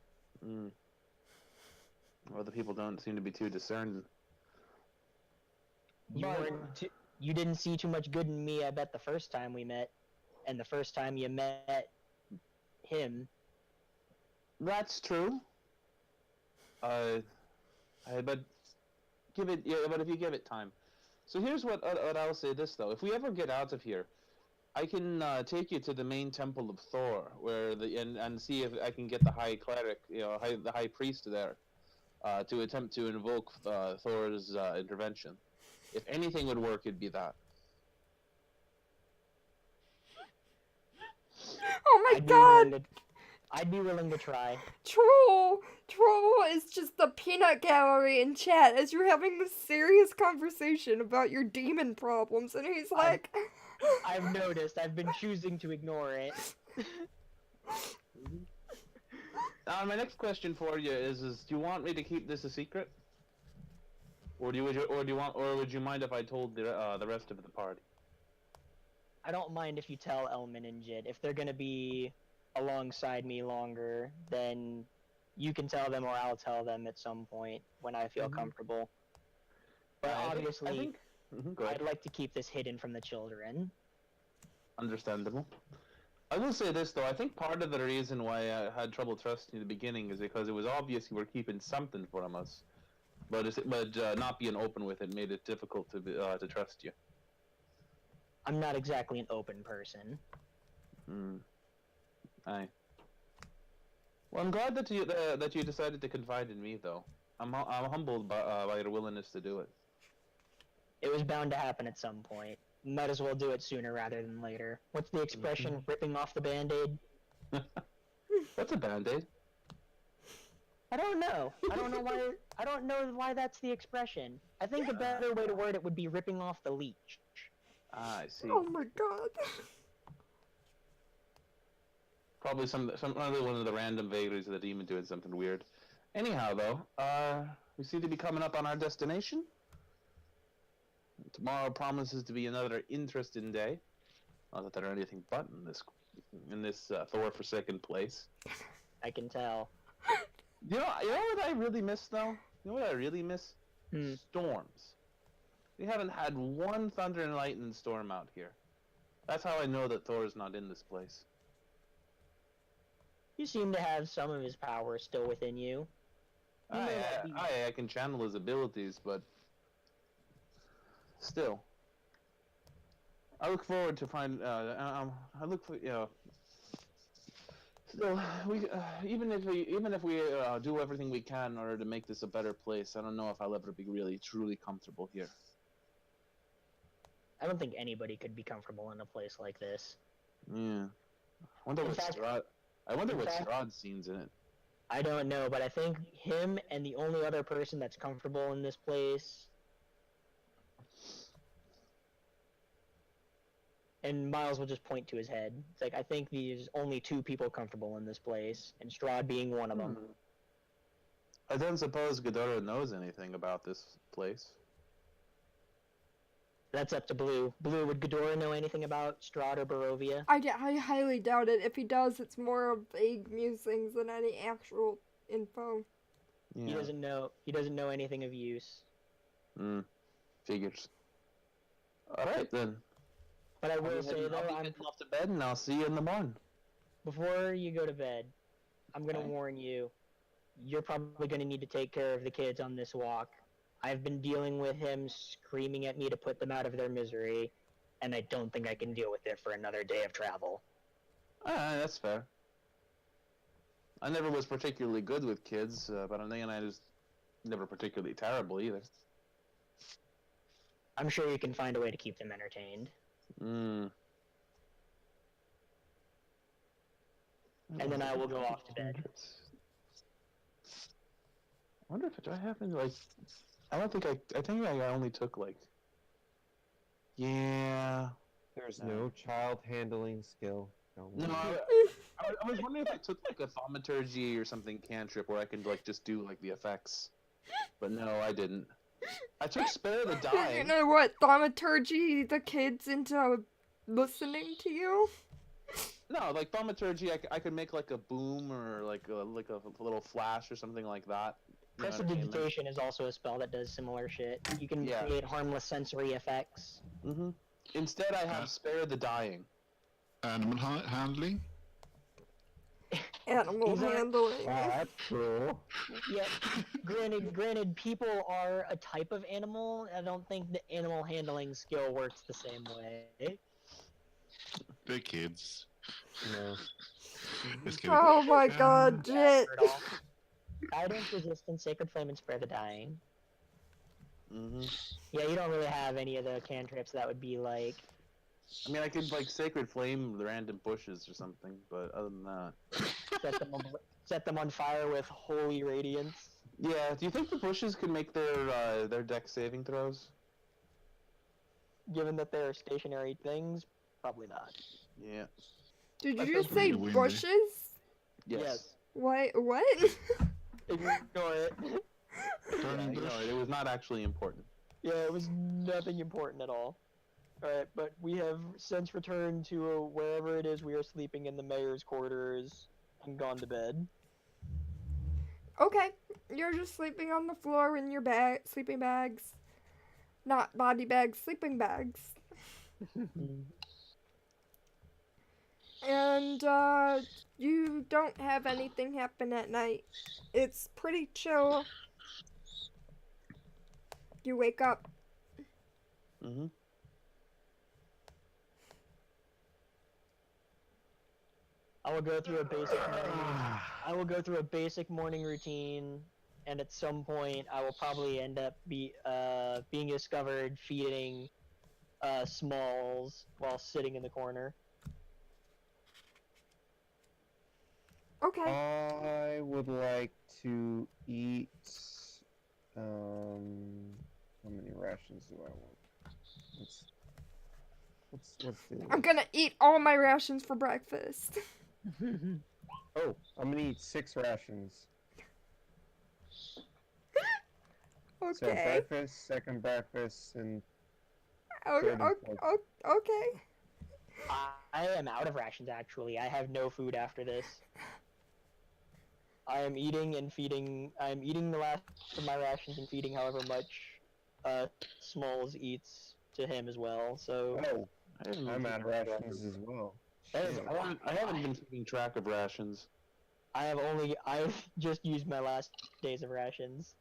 Other people don't seem to be too discerning. You didn't see too much good in me, I bet, the first time we met, and the first time you met him. That's true. But but if you give it time. So here's what I'll say this though: if we ever get out of here, I can take you to the main temple of Thor, where and see if I can get the high cleric, the high priest there, to attempt to invoke Thor's intervention. If anything would work, it'd be that. Oh my god! I'd be willing to try. Troll is just the peanut gallery in chat as you're having this serious conversation about your demon problems, and he's like... I've noticed. I've been choosing to ignore it. My next question for you is do you want me to keep this a secret? Or would you mind if I told the rest of the party? I don't mind if you tell Elman and Jid. If they're gonna be alongside me longer, then you can tell them or I'll tell them at some point when I feel comfortable. But obviously, I'd like to keep this hidden from the children. Understandable. I will say this though, I think part of the reason why I had trouble trusting you in the beginning is because it was obvious you were keeping something from us. But not being open with it made it difficult to trust you. I'm not exactly an open person. Aye. Well, I'm glad that you decided to confide in me, though. I'm humbled by your willingness to do it. It was bound to happen at some point. Might as well do it sooner rather than later. What's the expression? Ripping off the Band-Aid? What's a Band-Aid? I don't know. I don't know why that's the expression. I think a better way to word it would be ripping off the leech. Ah, I see. Oh my god. Probably probably one of the random vagaries of the demon doing something weird. Anyhow, though, we seem to be coming up on our destination. Tomorrow promises to be another interesting day. Not that there are anything but in this in this Thor for second place. I can tell. You know what I really miss though? You know what I really miss? Hmm. Storms. We haven't had one thunder and lightning storm out here. That's how I know that Thor is not in this place. You seem to have some of his power still within you. You may not be- I can channel his abilities, but still, I look forward to find. I look for Still, even if we do everything we can in order to make this a better place, I don't know if I'll ever be really truly comfortable here. I don't think anybody could be comfortable in a place like this. Yeah. I wonder In what fact- Strahd. I wonder in what fact- Strahd's scenes in it. I don't know, but I think him and the only other person that's comfortable in this place. And Miles will just point to his head. It's like, I think there's only 2 people comfortable in this place, and Strahd being one of them. I don't suppose Ghidorah knows anything about this place. That's up to Blue. Blue, would Ghidorah know anything about Strahd or Barovia? I highly doubt it. If he does, it's more of vague musings than any actual info. Yeah. He doesn't know. He doesn't know anything of use. Figures. All right then. But I I'll will be say heading- though, I'll be I'm heading off to bed, and I'll see you in the morning. before you go to bed, I'm gonna Okay. warn you. You're probably gonna need to take care of the kids on this walk. I've been dealing with him screaming at me to put them out of their misery, and I don't think I can deal with it for another day of travel. That's fair. I never was particularly good with kids, but on the other hand, I was never particularly terrible either. I'm sure you can find a way to keep them entertained. Mm. And then I will go off to bed. I wonder if do I have any like. I don't think I think I only took like. Yeah. There's No. no child handling skill. No, I was wondering if I took like a thaumaturgy or something cantrip where I could like just do like the effects, but no, I didn't. I took spare the You dying. know what? Thaumaturgy the kids into listening to you? No, like thaumaturgy, I could make like a boom or like a little flash or something like that. You know what I mean? Prestidigitation is also a spell that does similar shit. You can Yeah. create harmless sensory effects. Mm-hmm. Instead, I have spare the dying. Animal handling? Animal These are- handling. Wow, that's cool. Yeah, granted, people are a type of animal. I don't think the animal handling skill works the same way. They're kids. No. Just kidding. Oh my god, Jit. At all. Guidance, resistance, sacred flame, and spare the dying. Mm-hmm. Yeah, you don't really have any of the cantrips that would be like. I mean, I could like sacred flame the random bushes or something, but other than that, set them on fire with holy radiance. yeah. Do you think the bushes could make their deck saving throws? Given that they're stationary things, probably not. Yeah. Did I you think just say really windy. bushes? Yes. What? Ignore it. Yeah, Burning you bush. know, it was not actually important. Yeah, it was nothing important at all. Alright, but we have since returned to wherever it is we are sleeping in the mayor's quarters and gone to bed. Okay, you're just sleeping on the floor in your sleeping bags. Not body bags, sleeping bags. And, you don't have anything happen at night. It's pretty chill. You wake up. Mm-hmm. I will go through a basic morning routine, and at some point I will probably end up being discovered feeding Smalls while sitting in the corner. Okay. I would like to eat. How many rations do I want? Let's do I'm this. gonna eat all my rations for breakfast. Oh, I'm gonna eat 6 rations. So Okay. breakfast, second breakfast, and Okay. third and fourth. Okay. I am out of rations, actually. I have no food after this. I am eating and feeding. I'm eating the last of my rations and feeding however much Smalls eats to him as well. So Oh, I haven't I'm been out of keeping track rations as well. that is I haven't been keeping track of rations. I've just used my last days of rations.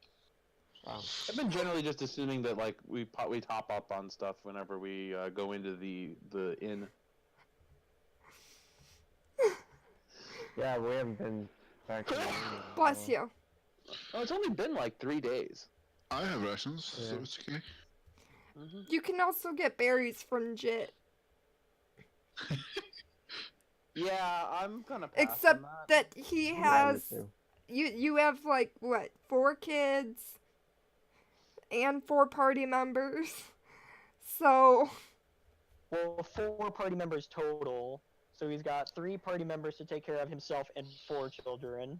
Wow. I've been generally just assuming that like we top up on stuff whenever we go into the inn. Yeah, we haven't been back to the inn in a Bless while. you. Oh, it's only been like 3 days. I have rations, so Yeah. it's okay. You can also get berries from Jit. Yeah, I'm gonna pass Except on that. that he Yeah, me has too. you have like what, 4 kids and 4 party members. So Well, 4 party members total. So he's got 3 party members to take care of himself and 4 children.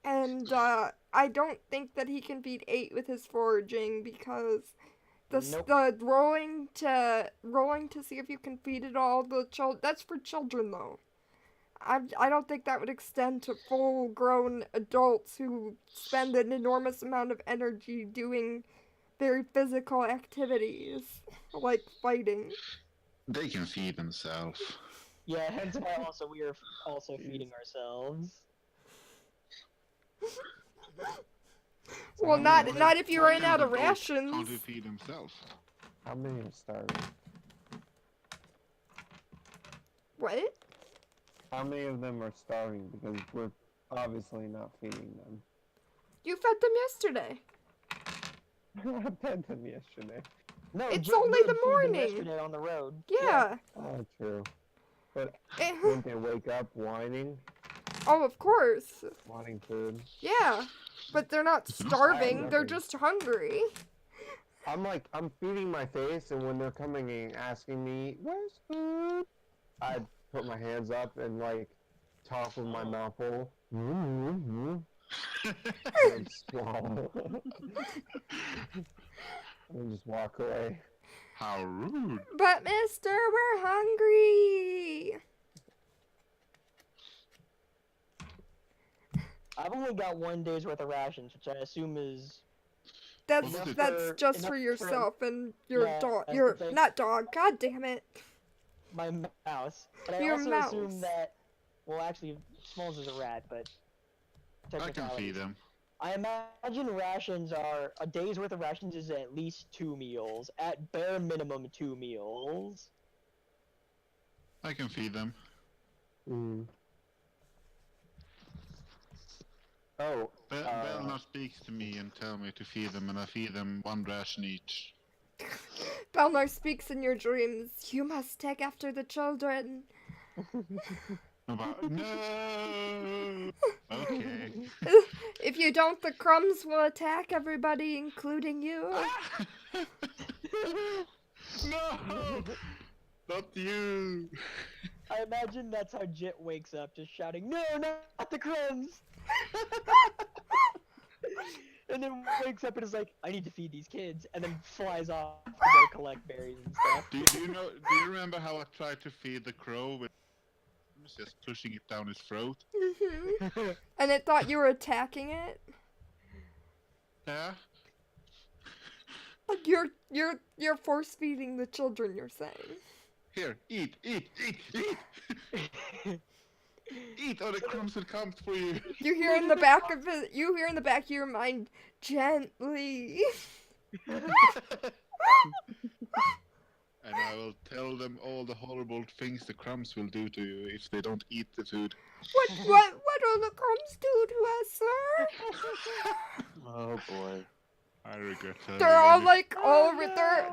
and I don't think that he can feed 8 with his foraging because Nope. the rolling to see if you can feed it all that's for children though. I don't think that would extend to full grown adults who spend an enormous amount of energy doing very physical activities like fighting. They can feed themselves. Yeah, hence why we are also feeding ourselves. Well, not if you ran out of Can't rations. he feed himself? How many are starving? What? How many of them are starving because we're obviously not feeding them? You fed them yesterday. I fed them yesterday. No, It's Jit only did the feed them morning. yesterday on the road. Yeah. Oh, true. But Eh, wouldn't they wake up whining, oh, of course. wanting food? Yeah. But they're not starving. They're just hungry. I'm feeding my face, and when they're coming and asking me, "Where's food?" I put my hands up and like talk with my mouth full. And swallow. And just walk away. How rude. But mister, we're hungry. I've only got 1 day's worth of rations, which I assume is That's Enough that's for- just enough for for- yourself and your Yeah, dog. I Your think- not dog. God damn it. my mouse. But I Your also mouse. assume that, well, actually, Smalls is a rat, but I can technicality. feed them. I imagine rations are a day's worth of rations is at least 2 meals, at bare minimum 2 meals. I can feed them. Oh, Bell now speaks to me and tell me to feed them, and I feed them 1 ration each. Belnar speaks in your dreams. You must take after the children. About no. Okay. If you don't, the crumbs will attack everybody, including you. No, not you. I imagine that's how Jit wakes up, just shouting, "No, not the crumbs!" And then wakes up and is like, "I need to feed these kids," and then flies off to go collect berries and stuff. Do you remember how I tried to feed the crow with just pushing it down his throat? Mhm. And it thought you were attacking it. Yeah. Like you're force feeding the children. You're saying. Here, eat. Eat, or the crumbs will come for you. You hear in the back of it. You hear in the back of your mind, gently. And I will tell them all the horrible things the crumbs will do to you if they don't eat the food. What will the crumbs do to us, sir? Oh boy. I regret telling They're all you. like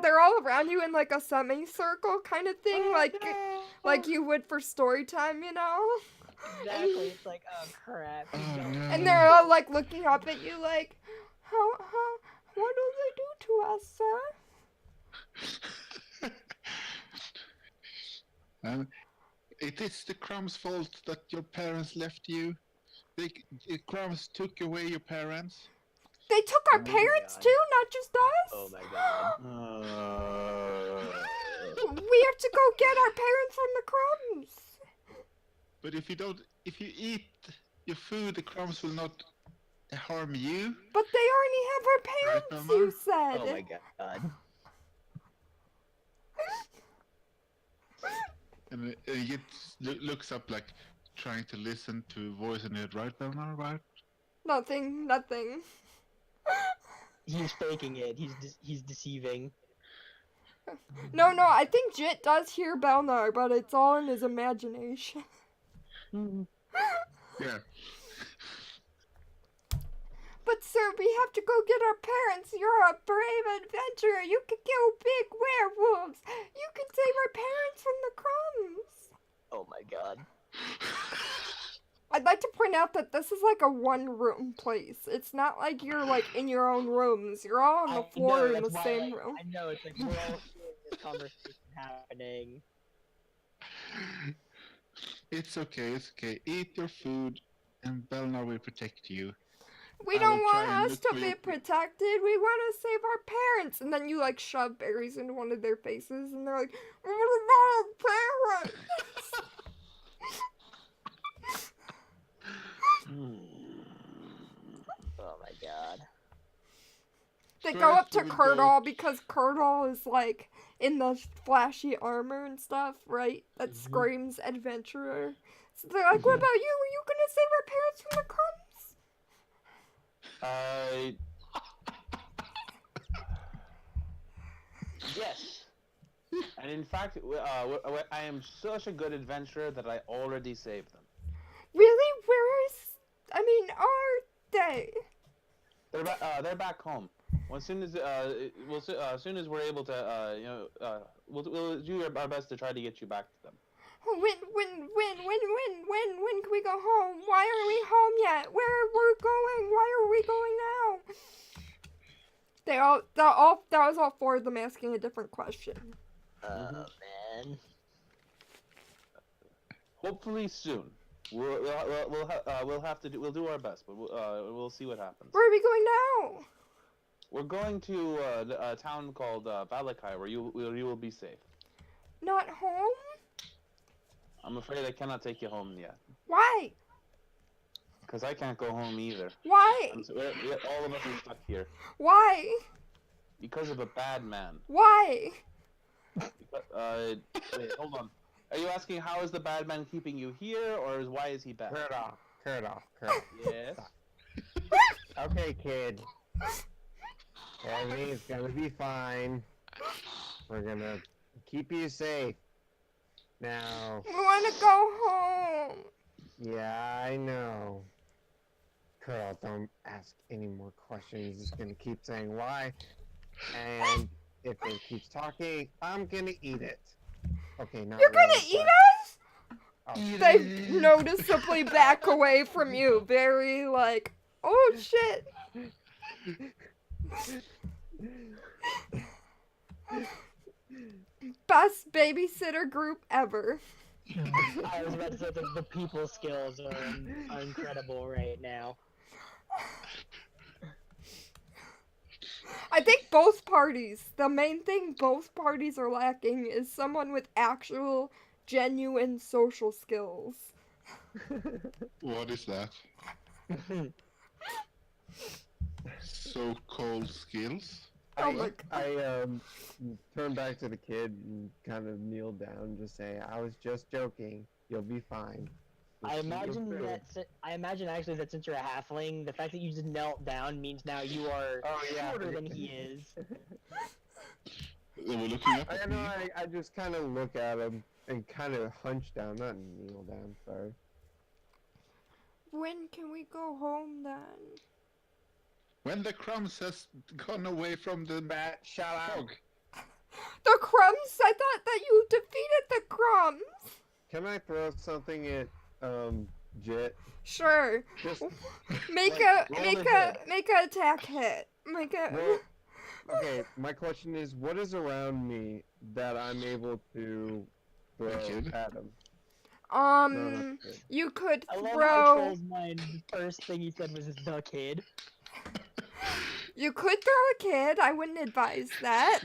they're all around you in like a semicircle kind of thing, like you would for story time, you know? Exactly. It's like, oh crap. Oh, no. And they're all like looking up at you like, how what will they do to us, sir? It is the crumbs' fault that your parents left you. The crumbs took away your parents. They took our Oh my parents God. too, not just us. Oh my god. We have to go get our parents from the crumbs. But if you eat your food, the crumbs will not harm you. But they already have our Right, parents, Mama? you said. Oh my god. And it looks up like trying to listen to a voice in it, right, Bernard? Right? Nothing. He's faking it. He's deceiving. No, I think Jit does hear Belnar, but it's all in his imagination. Yeah. But sir, we have to go get our parents. You're a brave adventurer. You can kill big werewolves. You can save our parents from the crumbs. Oh my god. I'd like to point out that this is like a one-room place. It's not like you're like in your own rooms. You're all on the floor in the same room. I know, it's like we're all hearing this conversation happening. It's okay. Eat your food, and Belnar will protect you. We I don't will try want and us look to for be your- protected. We want to save our parents. And then you like shove berries into one of their faces, and they're like, "What about our parents?" Oh my god. They So go up to after we go- Curdle because Curdle is like in the flashy armor and stuff, right? That screams adventurer. So they're like, "What about you? Are you gonna save our parents from the crumbs?" Yes. And in fact, I am such a good adventurer that I already saved them. Really? Where is? I mean, are they? They're back home. Well, as soon as as soon as we're able to, we'll do our best to try to get you back to them. When can we go home? Why aren't we home yet? Where we're going? Why are we going now? That was all four of them asking a different question. Oh man. Hopefully soon. We'll do our best, but we'll see what happens. Where are we going now? We're going to a town called Valakai, where you will be safe. Not home? I'm afraid I cannot take you home yet, Why? because I can't go home either. Why? All of us are stuck here Why? because of a bad man. Why? Wait, hold on. Are you asking how is the bad man keeping you here, or why is he bad? Curdle. Yes. Okay, kid. Everything's gonna be fine. We're gonna keep you safe. Now, We want to go home. yeah, I know. Curdle, don't ask any more questions. He's just gonna keep saying why. And if it keeps talking, I'm gonna eat it. Okay, not You're gonna really, eat but- us? Oh, They noticeably back away from you, very like, oh shit. Best babysitter group ever. I was about to say the people skills are incredible right now. I think both parties, the main thing both parties are lacking is someone with actual, genuine social skills. What is that? So-called skills? Oh my I turn back to the kid and kind of kneel down and just say, I was just joking. You'll be fine. I Just imagine kneel that. I imagine actually that since you're a halfling, the fact that you just knelt down means now you are shorter than he is. They were looking up I at know. me. I just kind of look at him and kind of hunch down, not kneel down. Sorry. When can we go home then? When the crumbs has gone away from the Matt, shut up. dog. The crumbs? I thought that you defeated the crumbs. Can I throw something at Jet? Sure. Just Make Like, a roll make the a hit. make a attack hit. Make a well, okay. My question is, what is around me that I'm able to throw kid? at him? No, not um the kid. you could I love how throw Troll's mind, the first thing he said was the kid. you could throw a kid. I wouldn't advise that.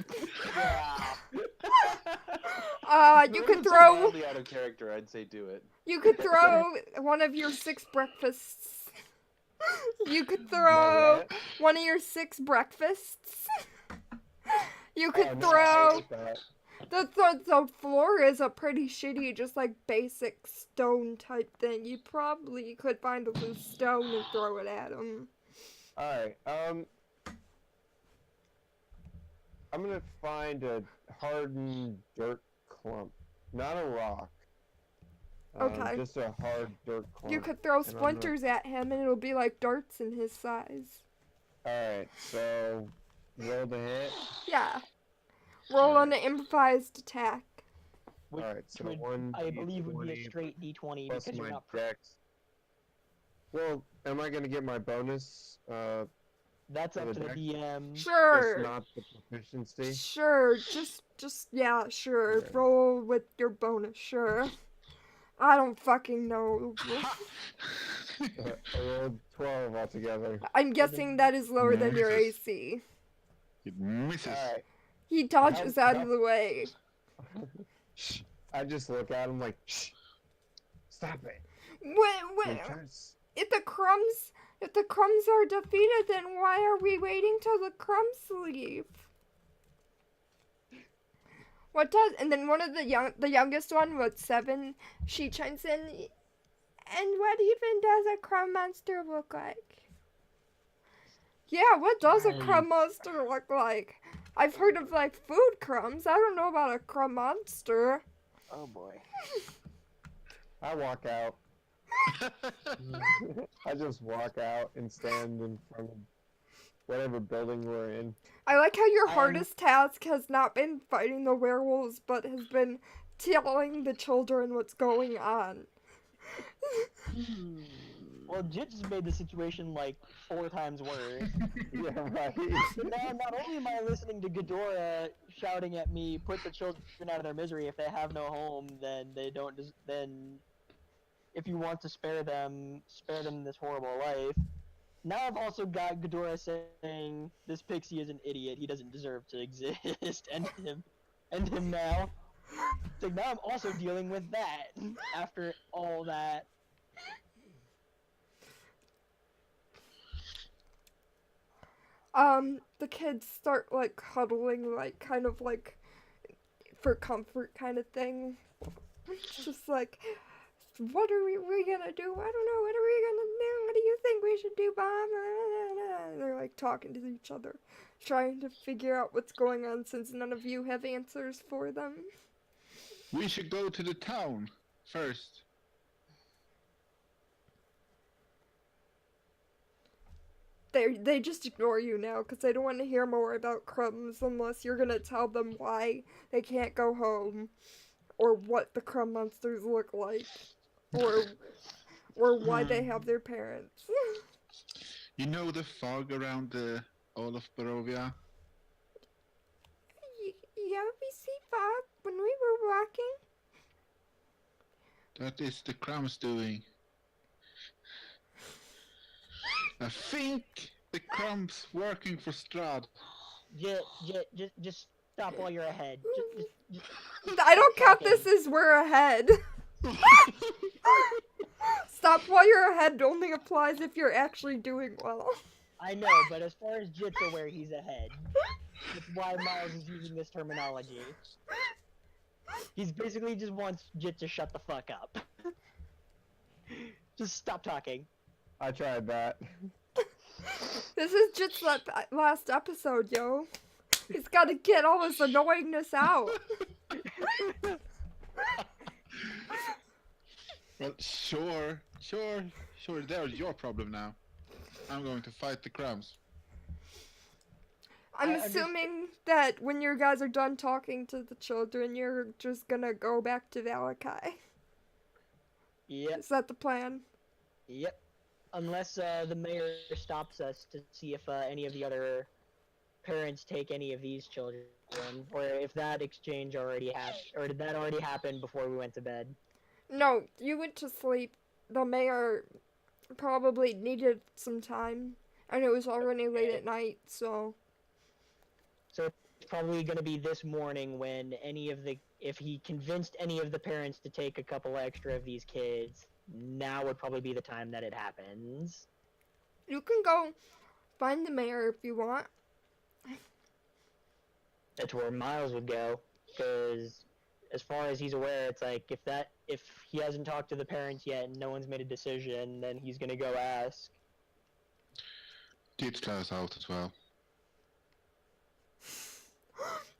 Yeah. You If could it wasn't so throw. wildly out of character, I'd say do it. You could throw one of your 6 breakfasts. You could My throw what? one of your 6 breakfasts. You Oh, could no, I throw. like that. The floor is a pretty shitty, just like basic stone type thing. You probably could find a loose stone and throw it at him. Alright, I'm gonna find a hardened dirt clump. Not a rock. Okay. Just a hard dirt clump. You could throw and I'm gonna- splinters at him and it'll be like darts in his size. Alright, so roll the hit. Yeah. Roll on an improvised attack. Which Alright, so would, 1 I believe, would be a D20 straight D20 plus because you're my not. dex. Well, am I gonna get my bonus? That's for up the to the dex? DM. Just Sure. not the proficiency? Sure. Yeah, sure. Okay. Roll with your bonus, sure. I don't fucking know. I rolled 12 altogether. I'm guessing that is lower than your Misses. AC. It misses. Alright. He dodges How- out of the way. Shh. I just look at him like, shh. Stop it. Wait, You're wait. trying to s- If the crumbs are defeated, then why are we waiting till the crumbs leave? What does? And then one of the youngest one, what, 7? She chimes in. And what even does a crumb monster look like? Yeah, what does a crumb monster look like? I've heard of like food crumbs. I don't know about a crumb monster. Oh boy. I walk out. I just walk out and stand in front of whatever building we're in. I like how your I'm- hardest task has not been fighting the werewolves, but has been telling the children what's going on. Well, Jit just made the situation like 4 times worse. Yeah, right. Now, not only am I listening to Ghidorah shouting at me, "Put the children out of their misery. If they have no home, then they don't. Then, if you want to spare them this horrible life." Now I've also got Ghidorah saying, "This pixie is an idiot. He doesn't deserve to exist." End him now. So now I'm also dealing with that after all that. The kids start like cuddling, like kind of like for comfort kind of thing. It's just like, what are we gonna do? I don't know. What are we gonna do? What do you think we should do, Bob? They're like talking to each other, trying to figure out what's going on since none of you have answers for them. We should go to the town first. They just ignore you now because they don't want to hear more about crumbs unless you're gonna tell them why they can't go home, or what the crumb monsters look like, or why they have their parents. You know the fog around all of Barovia? Yeah, we see fog when we were walking. That is the crumbs doing. I think the crumbs working for Strahd. Just stop while you're ahead. Just I don't count this as we're ahead. Stop while you're ahead only applies if you're actually doing well. I know, but as far as Jit's aware, he's ahead. That's why Miles is using this terminology. He's basically just wants Jit to shut the fuck up. Just stop talking. I tried that. This is just last episode, yo. He's gotta get all his annoyingness out. Well, sure. There's your problem now. I'm going to fight the crumbs. I'm I just- assuming that when you guys are done talking to the children, you're just gonna go back to Valakai. Yep, Is that the plan? yep. Unless the mayor stops us to see if any of the other parents take any of these children, or if that exchange already happened, or did that already happen before we went to bed? No, you went to sleep. The mayor probably needed some time, and it was already late at night, so... So if probably going to be this morning when if he convinced any of the parents to take a couple extra of these kids, now would probably be the time that it happens. You can go find the mayor if you want. That's where Miles would go, because as far as he's aware, it's like if he hasn't talked to the parents yet and no one's made a decision, then he's gonna go ask. Dijksla's out as well.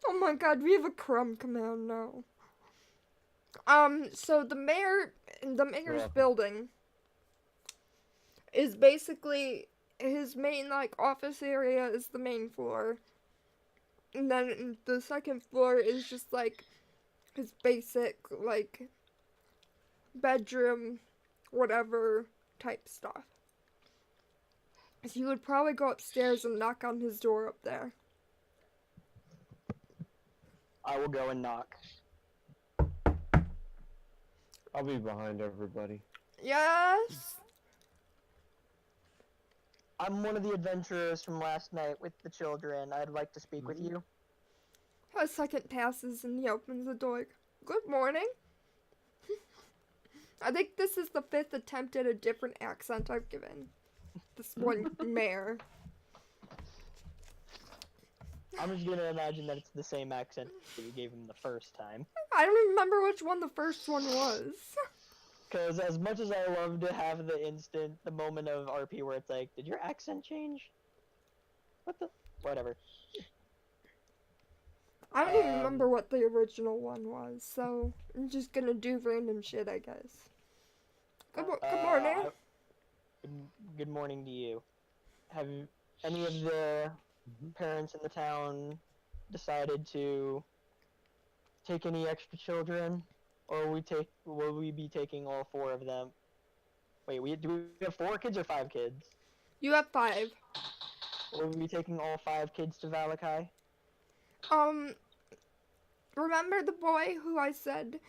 Oh my god, we have a crumb command now. So the mayor's Yeah. building is basically his main, like, office area is the main floor. And then the second floor is just, like, his basic, like, bedroom, whatever type stuff. So you would probably go upstairs and knock on his door up there. I will go and knock. I'll be behind everybody. Yes? I'm one of the adventurers from last night with the children. I'd like to speak with you. A second passes and he opens the door. Good morning. I think this is the 5th attempt at a different accent I've given this one mayor. I'm just gonna imagine that it's the same accent that you gave him the first time. I don't even remember which one the first one was. Because as much as I love to have the moment of RP where it's like, did your accent change? Whatever. I don't even remember what the original one was, so I'm just gonna do random shit, I guess. Good morning. Good morning to you. Have any of the parents in the town decided to take any extra children? Or will we be taking all 4 of them? Wait, do we have 4 kids or 5 kids? You have 5. Will we be taking all 5 kids to Valakai? Remember the boy who I said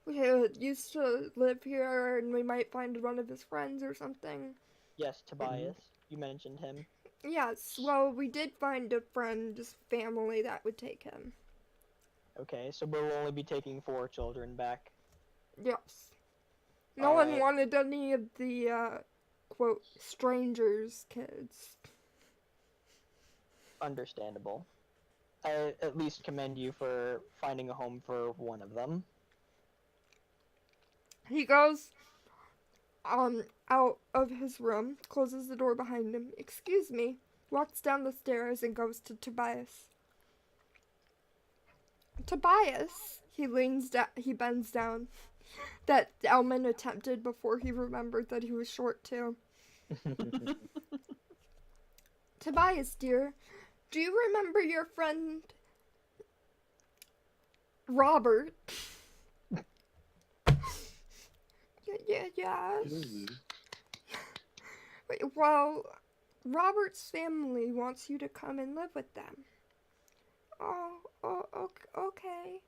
used to live here and we might find one of his friends or something? Yes, Tobias. You mentioned him. Yes, well, we did find a friend's family that would take him. Okay, so we'll only be taking 4 children back. Yes. No one Alright. wanted any of the, quote, strangers' kids. Understandable. I at least commend you for finding a home for one of them. He goes, out of his room, closes the door behind him. Excuse me. Walks down the stairs and goes to Tobias. Tobias! He bends down. That Elman attempted before he remembered that he was short too. Tobias, dear, do you remember your friend Robert? Yes. Well, Robert's family wants you to come and live with them. Okay.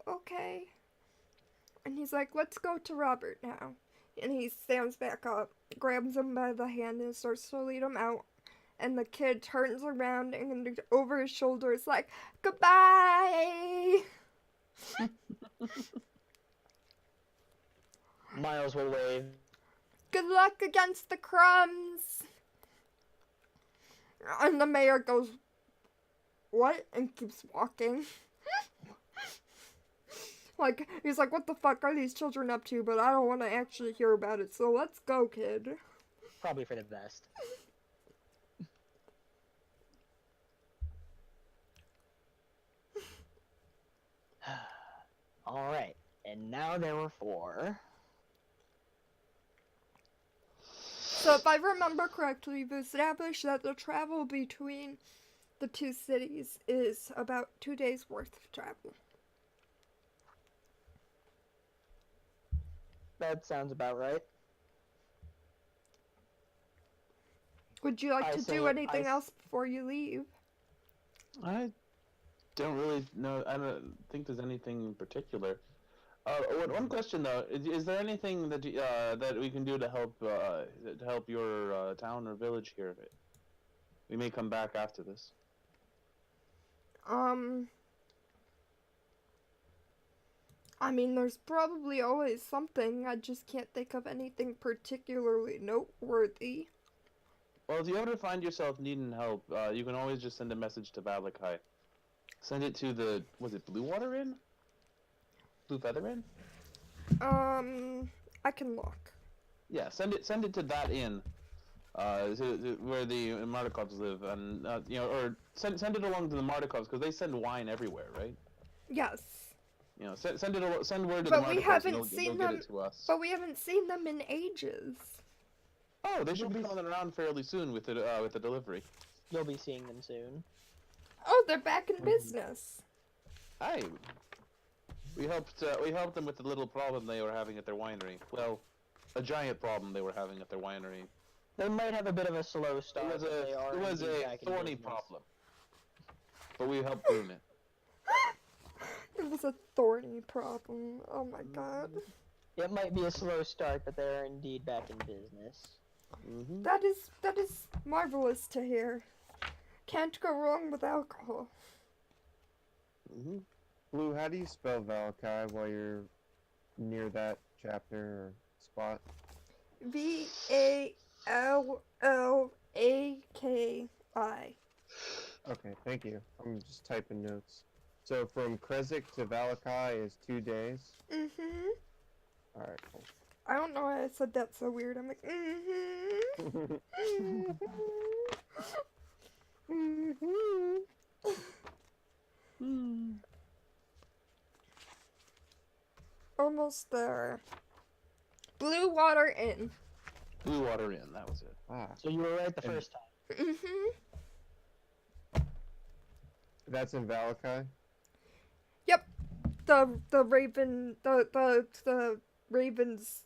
Okay. And he's like, let's go to Robert now. And he stands back up, grabs him by the hand, and starts to lead him out. And the kid turns around and over his shoulder is like, goodbye! Miles will wave. Good luck against the crumbs! And the mayor goes, what? And keeps walking. Like, he's like, what the fuck are these children up to? But I don't want to actually hear about it, so let's go, kid. Probably for the best. Alright, and now there were 4. So if I remember correctly, we've established that the travel between the 2 cities is about 2 days worth of travel. That sounds about right. Would you like I to say- do anything I- else before you leave? I don't really know. I don't think there's anything in particular. One question though: is there anything that that we can do to help your town or village here? We may come back after this. Um, I mean, there's probably always something. I just can't think of anything particularly noteworthy. Well, if you ever find yourself needing help, you can always just send a message to Valakai. Send it to the, was it Blue Water Inn? Blue Feather Inn? I can look. Yeah, send it to that inn, where the Mardikovs live, and or send it along to the Mardikovs because they send wine everywhere, right? Yes. Send word to But the we Mardikovs, and haven't they'll seen get them. it to us. But we haven't seen them in ages. Oh, they should be coming around fairly soon with the delivery. You'll be seeing them soon. Oh, they're back in business. Hi. We helped them with the little problem they were having at their winery. Well, a giant problem they were having at their winery. They might have a bit of a slow start. It was indeed a back in thorny business. problem, but we helped ruin it. It was a thorny problem. Oh my god. It might be a slow start, but they're indeed back in business. Mm-hmm. That is marvelous to hear. Can't go wrong with alcohol. Mm-hmm. Blue, how do you spell Valakai while you're near that chapter or spot? Vallaki. Okay, thank you. I'm just typing notes. So from Krezk to Valakai is 2 days. Mm-hmm. Alright, cool. I don't know why I said that so weird. I'm like, mm-hmm. Almost there. Blue Water Inn. Blue Water Inn, that was it. Ah, So you were right the first time. Mm-hmm. that's in Valakai? The raven, the ravens.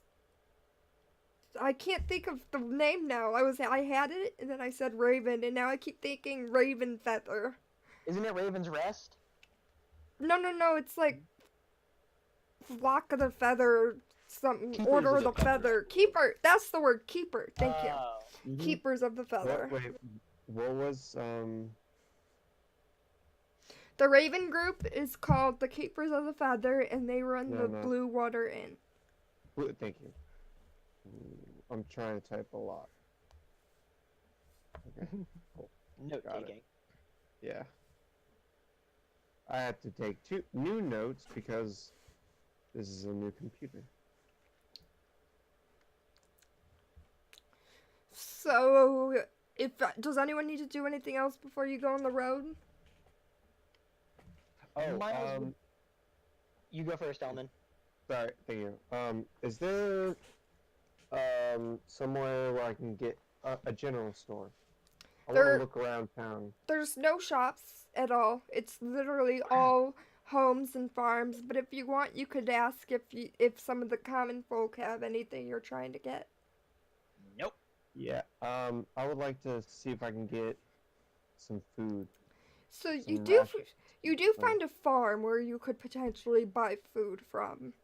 I can't think of the name now. I had it, and then I said raven, and now I keep thinking raven feather. Isn't it Raven's Rest? No, it's like flock of the feather, something. Keepers Order of of the the feather. Keeper. That's the word. Keeper. Thank you. Oh. Mm-hmm. Keepers of the feather. Wait, what was, The Raven group is called the Keepers of the Feather, and they run No, the no. Blue Water Inn. Thank you. I'm trying to type a lot. Okay, cool. Note Got it. taking. Yeah. I have to take 2 new notes because this is a new computer. So, does anyone need to do anything else before you go on the road? Oh, Miles, you go first, Elman. sorry, thank you. Is there, somewhere where I can get a general store? I want There- to look around town. There's no shops at all. It's literally all homes and farms. But if you want, you could ask if some of the common folk have anything you're trying to get. Nope. Yeah, I would like to see if I can get some food. So you Some do rations. you do find a farm where you could potentially buy food from.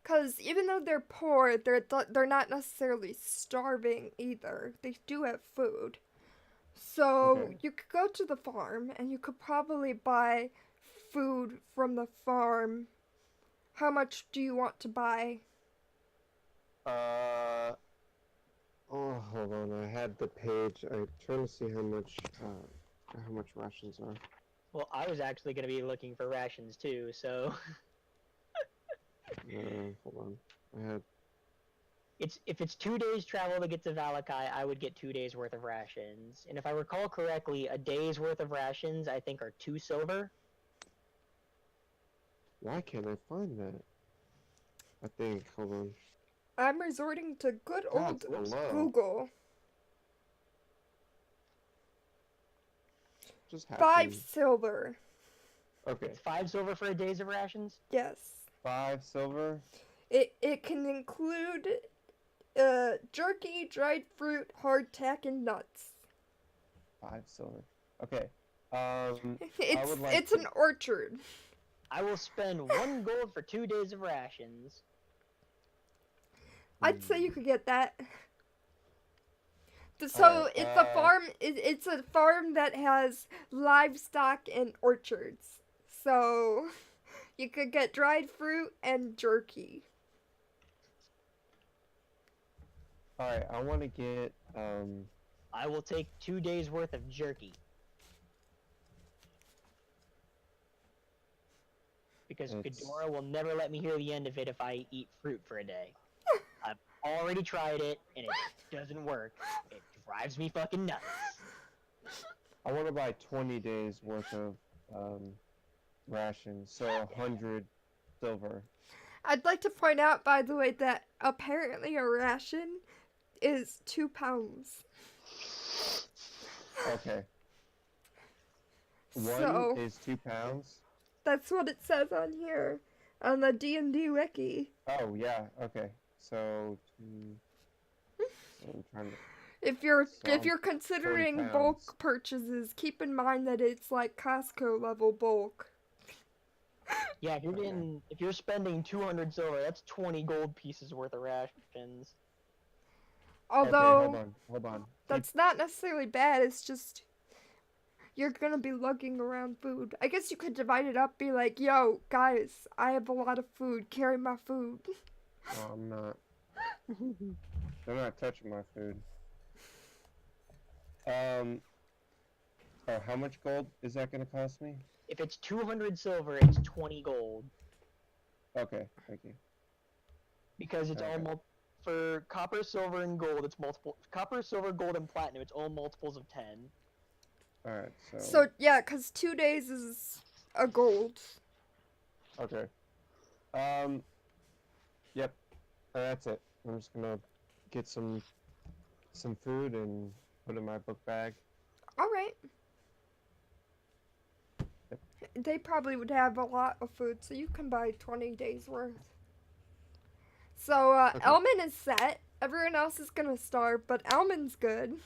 Cause even though they're poor, they're not necessarily starving either. They do have food. So Okay. you could go to the farm and you could probably buy food from the farm. How much do you want to buy? Oh, hold on. I had the page. I'm trying to see how much rations are. Well, I was actually going to be looking for rations too, so Hold on. I had. if it's 2 days travel to get to Valakai, I would get 2 days worth of rations. And if I recall correctly, a day's worth of rations I think are 2 silver. Why can't I find that? I think. Hold on. I'm resorting to good old That's low. Google. Just 5 happened. silver. Okay. It's 5 silver for a day's of rations. Yes. 5 silver. It can include jerky, dried fruit, hardtack, and nuts. 5 silver. Okay. would It's like it's to- an orchard. I will spend 1 gold for 2 days of rations. I'd say you could get that. So Alright, it's a farm. It's a farm that has livestock and orchards. So you could get dried fruit and jerky. Alright, I want to get I will take 2 days worth of jerky. Because It's- Ghidorah will never let me hear the end of it if I eat fruit for a day. I've already tried it, and it doesn't work. It drives me fucking nuts. I want to buy 20 days worth of rations, so 100 silver. I'd like to point out, by the way, that apparently a ration is 2 pounds. Okay. One So is 2 pounds. that's what it says on here, on the D&D wiki. Oh yeah. Okay. So, I'm trying to. If So, you're considering 40 bulk pounds. purchases, keep in mind that it's like Costco level bulk. Yeah, if you're Okay. if you're spending 200 silver, that's 20 gold pieces worth of rations. Although Okay, hold on. that's not necessarily bad. It's just you're gonna be lugging around food. I guess you could divide it up. Be like, yo, guys, I have a lot of food. Carry my food. Oh, I'm not. They're not touching my food. How much gold is that gonna cost me? If it's 200 silver, it's 20 gold. Okay, thank you. Because it's Okay. all for copper, silver, and gold, it's multiple. Copper, silver, gold, and platinum, it's all multiples of 10. Alright, So yeah, 'cause 2 days is a gold. Okay. Yep. That's it. I'm just gonna get some food and put it in my book bag. All right. They probably would have a lot of food, so you can buy 20 days worth. So Okay. Elman is set. Everyone else is gonna starve, but Elman's good.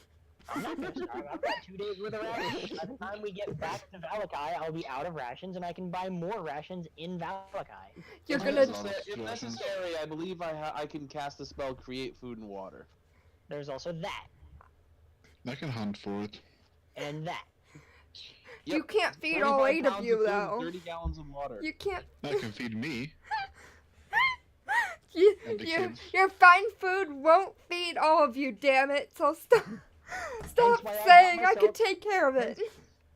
I'm not gonna starve. I've got 2 days worth of rations. By the time we get back to Valakai, I'll be out of rations, and I can buy more rations in Valakai. You're If gonna. If necessary, I believe I can cast the spell Create Food and Water. There's also that, I can hunt for it. and that. You can't feed all 8 of pounds you food, though. 30 gallons of water. You can't. That can feed me. And the kids. Your fine food won't feed all of you, damn it. So stop why I saying got I can myself- take care of it.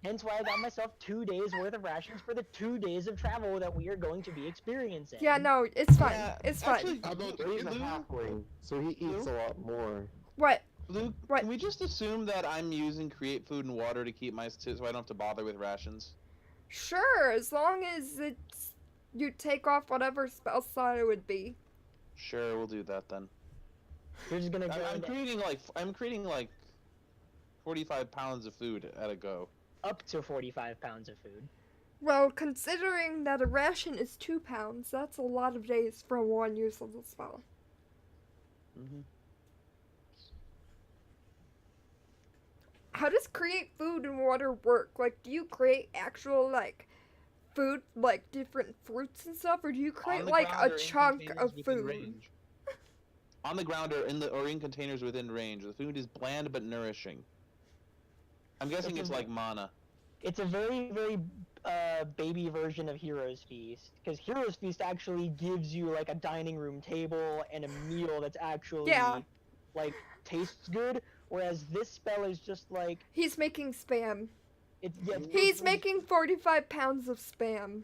Hence why I got myself 2 days worth of rations for the 2 days of travel that we are going to be experiencing. Yeah, no, it's fine. Yeah, It's fine. actually, How about He's a Lou? halfling, so he eats a lot more. What? Luke, What? can we just assume that I'm using Create Food and Water to keep so I don't have to bother with rations? Sure, as long as it's you take off whatever spell slot it would be. Sure, we'll do that then. We're just gonna go I'm into creating like 45 pounds of food at a go. up to 45 pounds of food. Well, considering that a ration is 2 pounds, that's a lot of days for one use of the spell. Mm-hmm. How does create food and water work? Like, do you create actual, like, food, like different fruits and stuff, or do you create, like, a chunk of food? On the ground or in containers within range. The food is bland but nourishing. I'm guessing it's like mana. It's a very, very baby version of Hero's Feast, because Hero's Feast actually gives you like a dining room table and a meal that's actually like tastes good, whereas this spell is just like He's making spam. it's He's making 45 pounds of spam.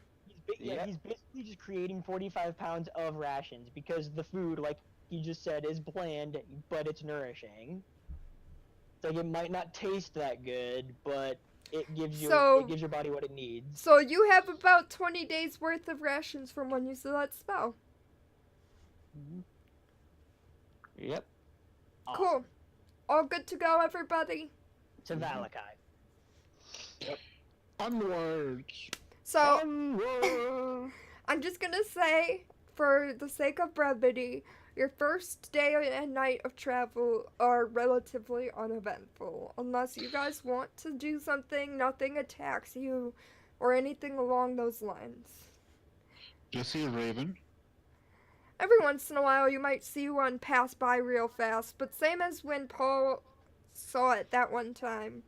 he's basically just creating 45 pounds of rations because the food, like he just said, is bland, but it's nourishing. Like it might not taste that good, but it gives you it gives your body what it needs. So you have about 20 days worth of rations from when you saw that spell. Yep. Awesome. Cool. All good to go, everybody? To Valakai. Onwards! So, Onward! I'm just gonna say, for the sake of brevity, your first day and night of travel are relatively uneventful. Unless you guys want to do something, nothing attacks you, or anything along those lines. Do I see a raven? Every once in a while, you might see one pass by real fast, but same as when Paul saw it that one time,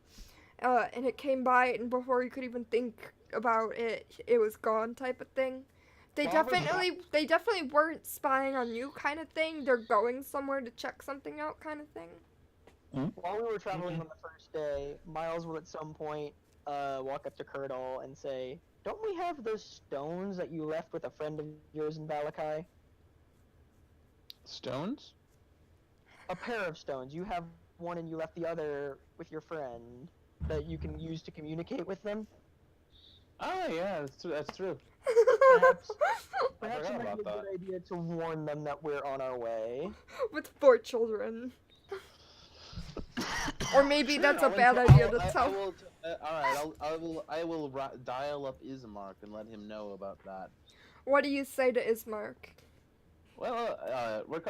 and it came by, and before you could even think about it, it was gone, type of thing. They Well, I was definitely weren't spying on you, kind of thing. They're going somewhere to check something out, kind of thing. While we were traveling on the first day, Miles will at some point walk up to Curdle and say, "Don't we have those stones that you left with a friend of yours in Valakai? Stones? A pair of stones. You have one and you left the other with your friend that you can use to communicate with them. Oh yeah, that's true. Perhaps I it forgot might about be a that. good idea to warn them that we're on our way." With 4 children. Or maybe Sure, that's a I'll bad inf- idea I'll- to I tell. will. All right, I will dial up Ismark and let him know about that. What do you say to Ismark? Well,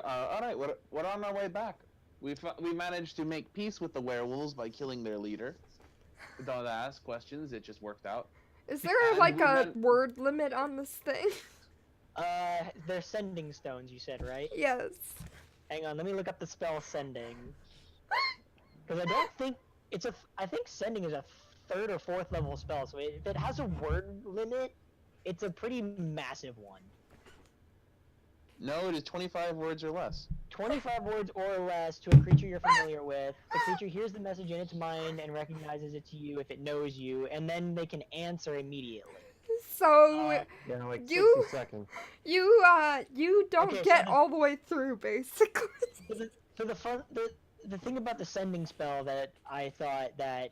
all right. We're on our way back. We managed to make peace with the werewolves by killing their leader. We don't ask questions. It just worked out. Is there And like we a word limit on this thing? They're sending stones, you said, right? Yes. Hang on, let me look up the spell sending. Because I don't think I think sending is a 3rd or 4th level spell, so if it has a word limit, it's a pretty massive one. No, it is 25 words or less. 25 words or less to a creature you're familiar with. The creature hears the message in its mind and recognizes it to you if it knows you, and then they can answer immediately. So Yeah, like You- 60 seconds. you don't Okay, so get the- all the way through, basically. So the thing about the sending spell that I thought that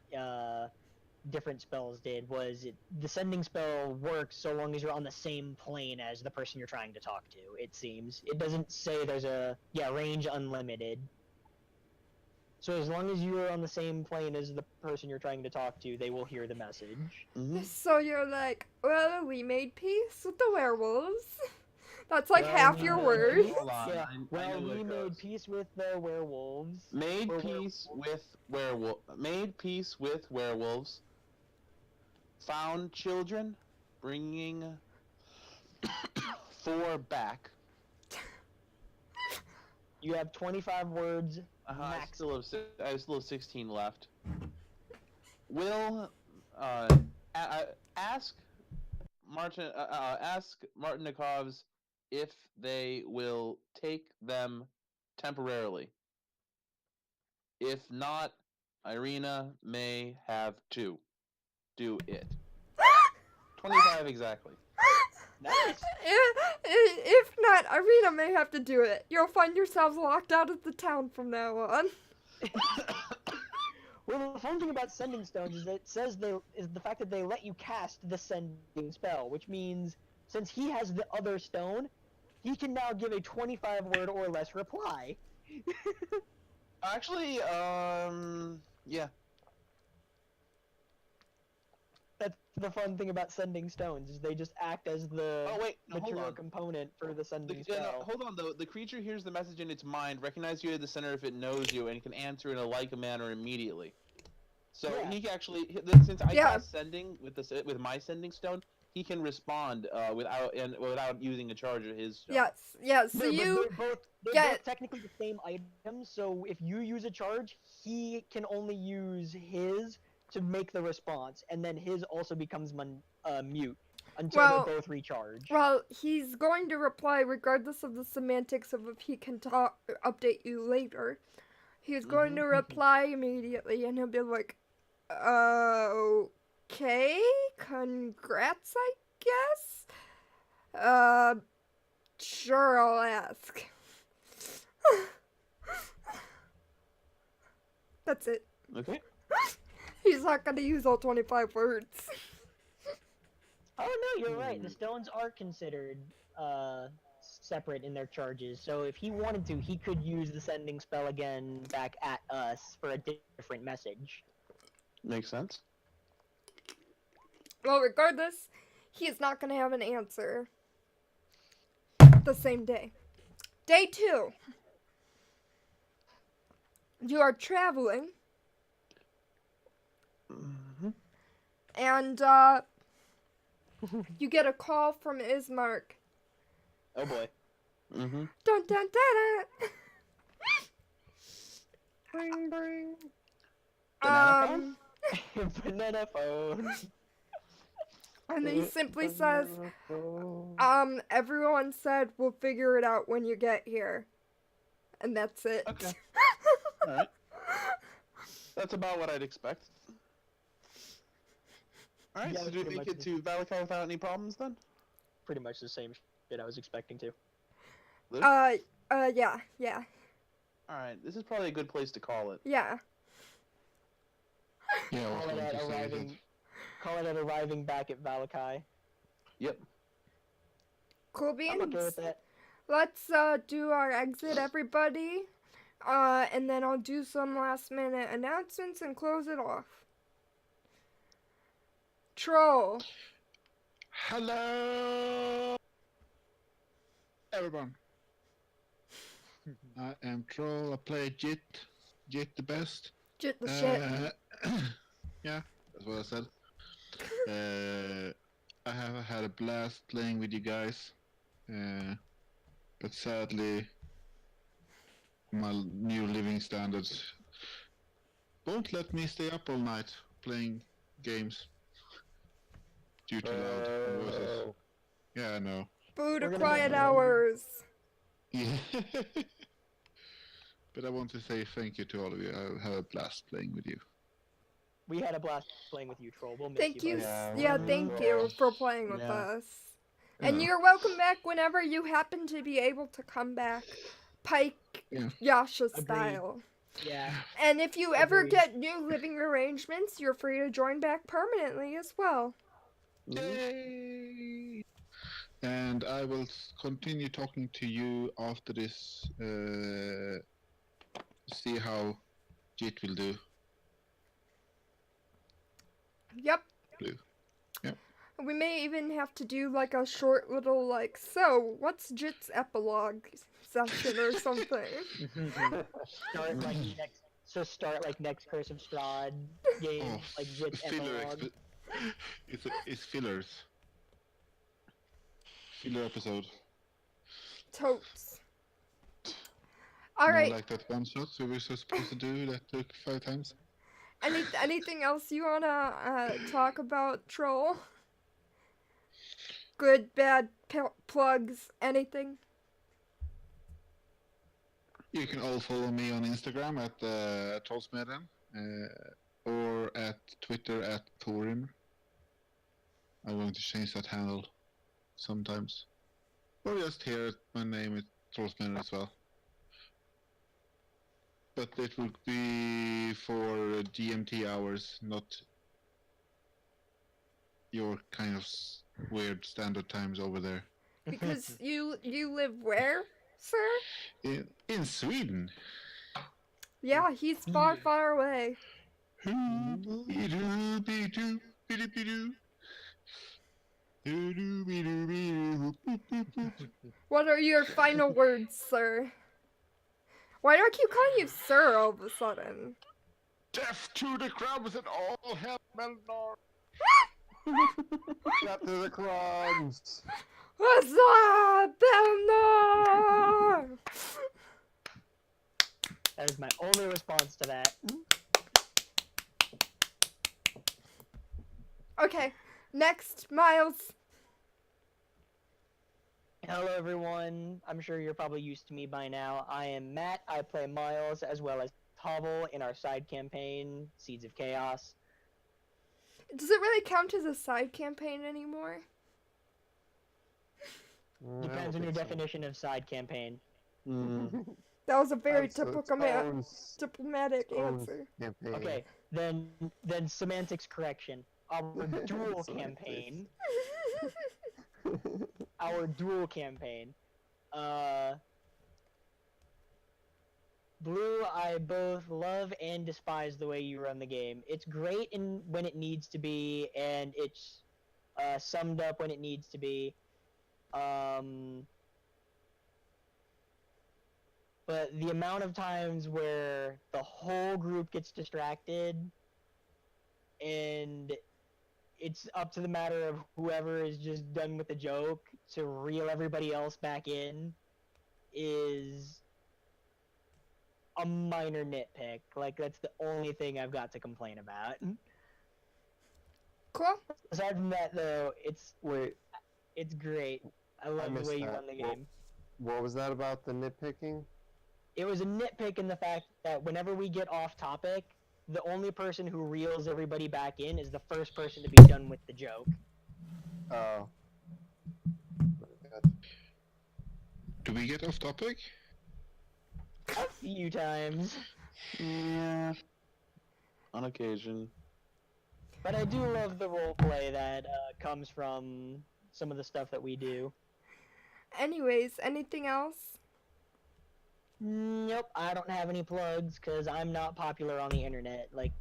different spells did was the sending spell works so long as you're on the same plane as the person you're trying to talk to. It seems it doesn't say there's a range unlimited. So as long as you are on the same plane as the person you're trying to talk to, they will hear the message. Mm-hmm. So you're like, well, we made peace with the werewolves. That's like Well, half we your made word. peace- Hold on, Yeah. I Well, know we it made goes. peace with the werewolves. Made Or peace with werewolves. Found children, bringing 4 back. You have 25 words I max. still have 16 left. Will ask Martinikovs if they will take them temporarily. If not, Irina may have to do it. 25 exactly. Nice. If not, Irina may have to do it. You'll find yourselves locked out of the town from now on. Well, the fun thing about sending stones is that it says is the fact that they let you cast the sending spell, which means since he has the other stone, he can now give a 25 word or less reply. Actually, yeah. That's the fun thing about sending stones is they just act as the Oh wait, no, hold material on. component for the sending No, spell. hold on though. The creature hears the message in its mind, recognizes you at the center if it knows you, and can answer in a like manner immediately. So Yeah. he actually, since I Yeah. cast sending with my sending stone, he can respond without using a charge of his stone. Yes. So But you they're get- both technically the same item, so if you use a charge, he can only use his to make the response, and then his also becomes mute until Well- they both recharge. well, he's going to reply regardless of the semantics of if he can update you later. He's going to reply immediately, and he'll be like, okay, congrats, I guess? Sure, I'll ask. That's it. Okay. He's not gonna use all 25 words. Oh no, you're right. The stones are considered separate in their charges. So if he wanted to, he could use the sending spell again back at us for a different message. Makes sense. Well, regardless, he is not gonna have an answer the same day. Day 2. You are traveling, Mm-hmm. and you get a call from Ismark. Oh boy. Mm-hmm. Dun dun dun dun. Bring, bring. Banana phone? Banana phone. And he simply says, phone. everyone said we'll figure it out when you get here. And that's it. Okay. Alright. That's about what I'd expect. Alright, Yeah, so do we pretty make much it to Valakai without any problems then? Pretty much the same shit I was expecting to. Luke? Yeah. Alright, this is probably a good place to call it. Yeah. Yeah, I was Call it going at to say that. arriving. Call it at arriving back at Valakai. Yep. Cool I'm beans. okay with that. Let's do our exit, everybody. And then I'll do some last minute announcements and close it off. Troll. Hello, everyone. I am Troll. I play Jit. Jit the best. Jit the shit. Yeah, that's what I said. I have had a blast playing with you guys, but sadly, my new living standards won't let me stay up all night playing games due to loud voices. Yeah, I know. Boo to We're gonna quiet get- hours. Yeah. But I want to say thank you to all of you. I had a blast playing with you. We had a blast playing with you, Troll. We'll miss Thank you. buddy. Yeah, Thank you for playing with Yeah. us. And Yeah. you're welcome back whenever you happen to be able to come back. Pike Yeah. Yasha Agreed. style. Yeah. And if you ever Agreed. get new living arrangements, you're free to join back permanently as well. Yay! And I will continue talking to you after this. See how Jit will do. Yep. Blue. Yep. We may even have to do like a short little like, so what's Jit's epilogue session or something. Start like next. So start like next Curse of Strahd game, Oh, like Jit's filler. epilogue. It's fillers. Filler episode. Totes. More Alright, like that one shot we were supposed to do that took 5 times. anything else you wanna talk about, Troll? Good, bad, plugs, anything? You can all follow me on Instagram at Trollsmeden, or at Twitter at Thorim. I'm going to change that handle sometimes. Or just here, my name is Trollsmeden as well. But it will be for GMT hours, not your kind of weird standard times over there. Because you live where, sir? In Sweden. Yeah, he's far, far away. What are your final words, sir? Why do I keep calling you sir all of a sudden? Death to the crabs and all hell Melnor. Got to the crumbs. What's up, Belnor? That is my only response to that. Okay, next, Miles. Hello everyone, I'm sure you're probably used to me by now. I am Matt, I play Miles as well as Tobble in our side campaign, Seeds of Chaos. Does it really count as a side campaign anymore? Depends on your definition of side campaign. That was a very That's its diplomatic own answer. campaign. Okay, then semantics correction. Our dual campaign. Our dual campaign. Blue, I both love and despise the way you run the game. It's great when it needs to be, and it's summed up when it needs to be. But the amount of times where the whole group gets distracted, and it's up to the matter of whoever is just done with the joke to reel everybody else back in, is a minor nitpick. Like, that's the only thing I've got to complain about. Cool. Aside from that, though, Wait, it's great. I love the missed way you that. run the Well- game. what was that about the nitpicking? It was a nitpick in the fact that whenever we get off topic, the only person who reels everybody back in is the first person to be done with the joke. Oh. Do we get off topic? A few times. Yeah. On occasion. But I do love the roleplay that comes from some of the stuff that we do. Anyways, anything else? Nope, I don't have any plugs because I'm not popular on the internet like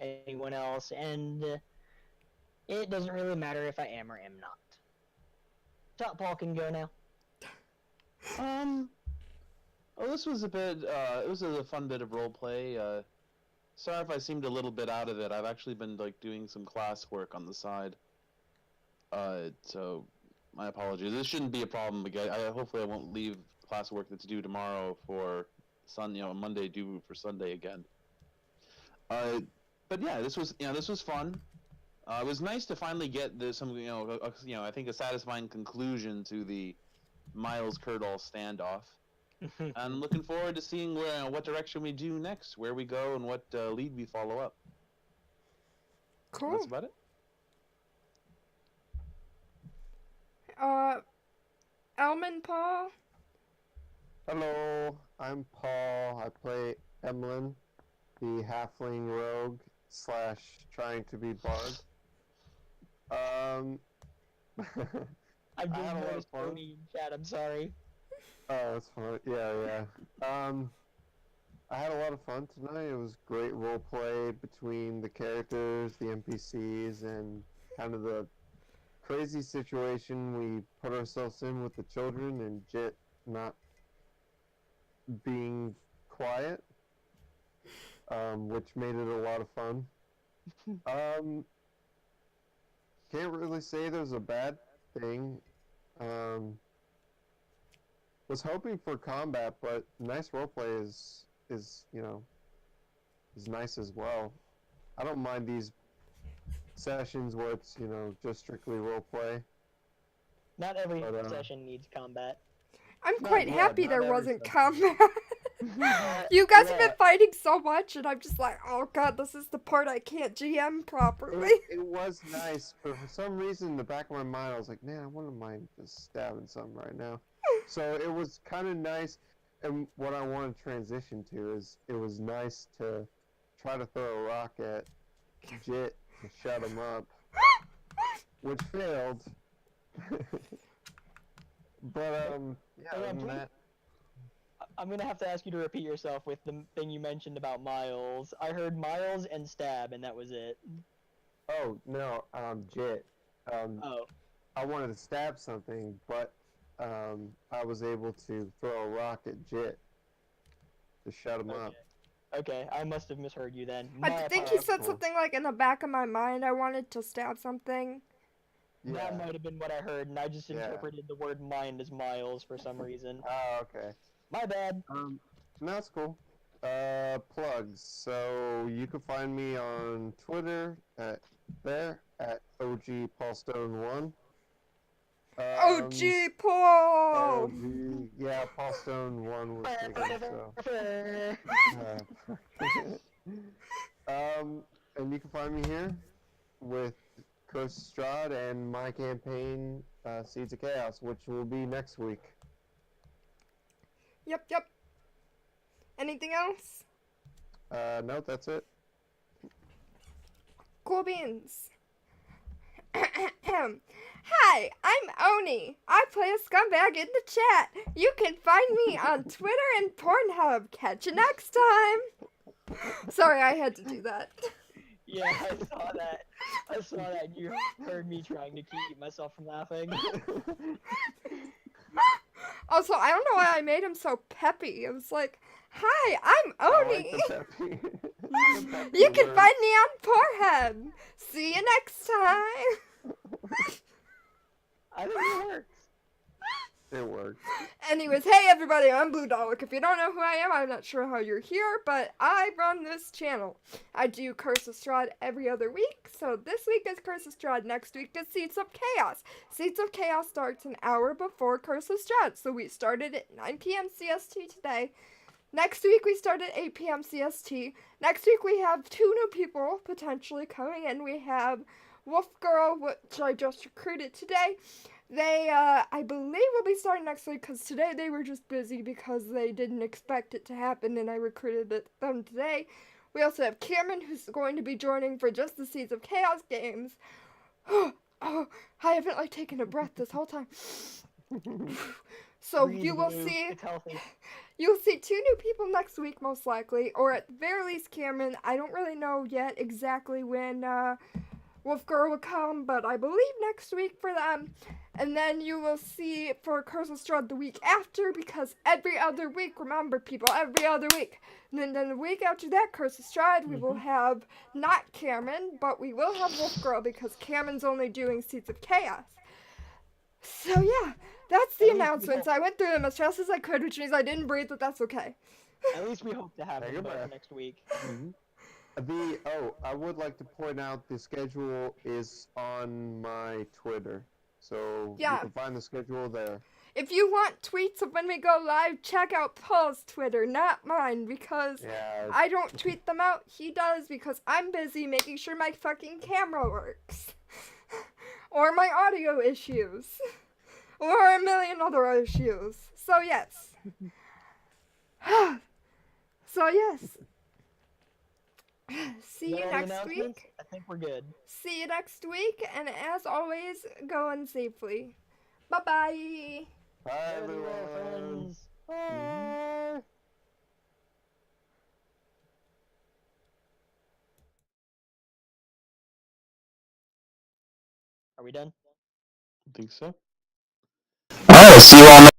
anyone else, and it doesn't really matter if I am or am not. Top Paul can go now. Well, this was a bit. It was a fun bit of roleplay. Sorry if I seemed a little bit out of it. I've actually been like doing some classwork on the side. So my apologies. This shouldn't be a problem again. Hopefully I won't leave classwork that's due tomorrow for Monday due for Sunday again. But yeah, this was fun. It was nice to finally get I think a satisfying conclusion to the Miles Kurdall standoff. I'm looking forward to seeing what direction we do next, where we go, and what lead we follow up. Cool. That's about it. Elman Paul. Hello, I'm Paul. I play Emlyn, the halfling rogue / trying to be bard. I'm I doing had a lot notice of fun. Tony in chat, I'm sorry. Oh, that's fun. Yeah. I had a lot of fun tonight. It was great role play between the characters, the NPCs, and kind of the crazy situation we put ourselves in with the children and Jit not being quiet, which made it a lot of fun. Can't really say there's a bad thing. Was hoping for combat, but nice roleplay is nice as well. I don't mind these sessions where it's just strictly roleplay. Not every But, session needs combat. I'm Not- quite yeah, happy not there every wasn't session. combat. You guys have Yeah. been fighting so much, and I'm just like, oh god, this is the part I can't GM properly. It was nice, but for some reason in the back of my mind I was like, man, I wouldn't mind just stabbing something right now. So it was kind of nice, and what I want to transition to is it was nice to try to throw a rock at Jit to shut him up, which failed. But yeah, Hang other on, than please. that, I'm gonna have to ask you to repeat yourself with the thing you mentioned about Miles. I heard Miles and stab, and that was it. oh no, Jit. Oh, I wanted to stab something, but I was able to throw a rock at Jit to shut him up. okay. I must have misheard you then. I My think he apologies. said something like in the back of my mind I wanted to stab something. Yeah. That might have been what I heard, and I just Yeah. interpreted the word mind as Miles for some reason. Oh, okay. My bad. No, that's cool. Plugs. So you can find me on Twitter at OG Paulstone1. Oh gee, Paul! OG, yeah, Paulstone1 was taken, so. And you can find me here with Chris Strahd and my campaign, Seeds of Chaos, which will be next week. Yep. Anything else? No, that's it. Cool beans. Hi, I'm Oni. I play a scumbag in the chat. You can find me on Twitter and Pornhub. Catch you next time. Sorry, I had to do that. Yeah, I saw that. I saw that. And you heard me trying to keep myself from laughing. Also, I don't know why I made him so peppy. It was like, hi, I'm I Oni. like the peppy. The peppy You can word. find me on Pornhub. See you next time. I think it works. It works. Anyways, hey everybody, I'm Blue Dalek. If you don't know who I am, I'm not sure how you're here, but I run this channel. I do Curse of Strahd every other week, so this week is Curse of Strahd, next week is Seeds of Chaos. Seeds of Chaos starts an hour before Curse of Strahd, so we started at 9 p.m. CST today. Next week we start at 8 p.m. CST. Next week we have 2 new people potentially coming in. We have Wolf Girl, which I just recruited today. They, I believe will be starting next week because today they were just busy because they didn't expect it to happen and I recruited them today. We also have Cameron who's going to be joining for just the Seeds of Chaos games. Oh, I haven't like taken a breath this whole time. So Breathe, you will Blue. see, It's healthy. you'll see 2 new people next week most likely, or at the very least Cameron. I don't really know yet exactly when Wolf Girl will come, but I believe next week for them. And then you will see for Curse of Strahd the week after, because every other week, remember people, every other week. And then the week after that, Curse of Strahd, we will have not Cameron, but we will have Wolf Girl because Cameron's only doing Seeds of Chaos. So yeah, that's the At least we announcements. hope- I went through them as fast as I could, which means I didn't breathe, but that's okay. At least we hope to have Take them a both breath. next week. I would like to point out the schedule is on my Twitter, so Yeah. you can find the schedule there. If you want tweets of when we go live, check out Paul's Twitter, not mine, because Yeah. I don't tweet them out. He does because I'm busy making sure my fucking camera works. Or my audio issues. Or a million other issues. So yes. So yes. See Is you that all the next announcements? week. I think we're good. See you next week, and as always, go in safely. Bye-bye. Bye, Everywhere, everyone. friends. Bye. Are we done? I think so. Alright, see you all next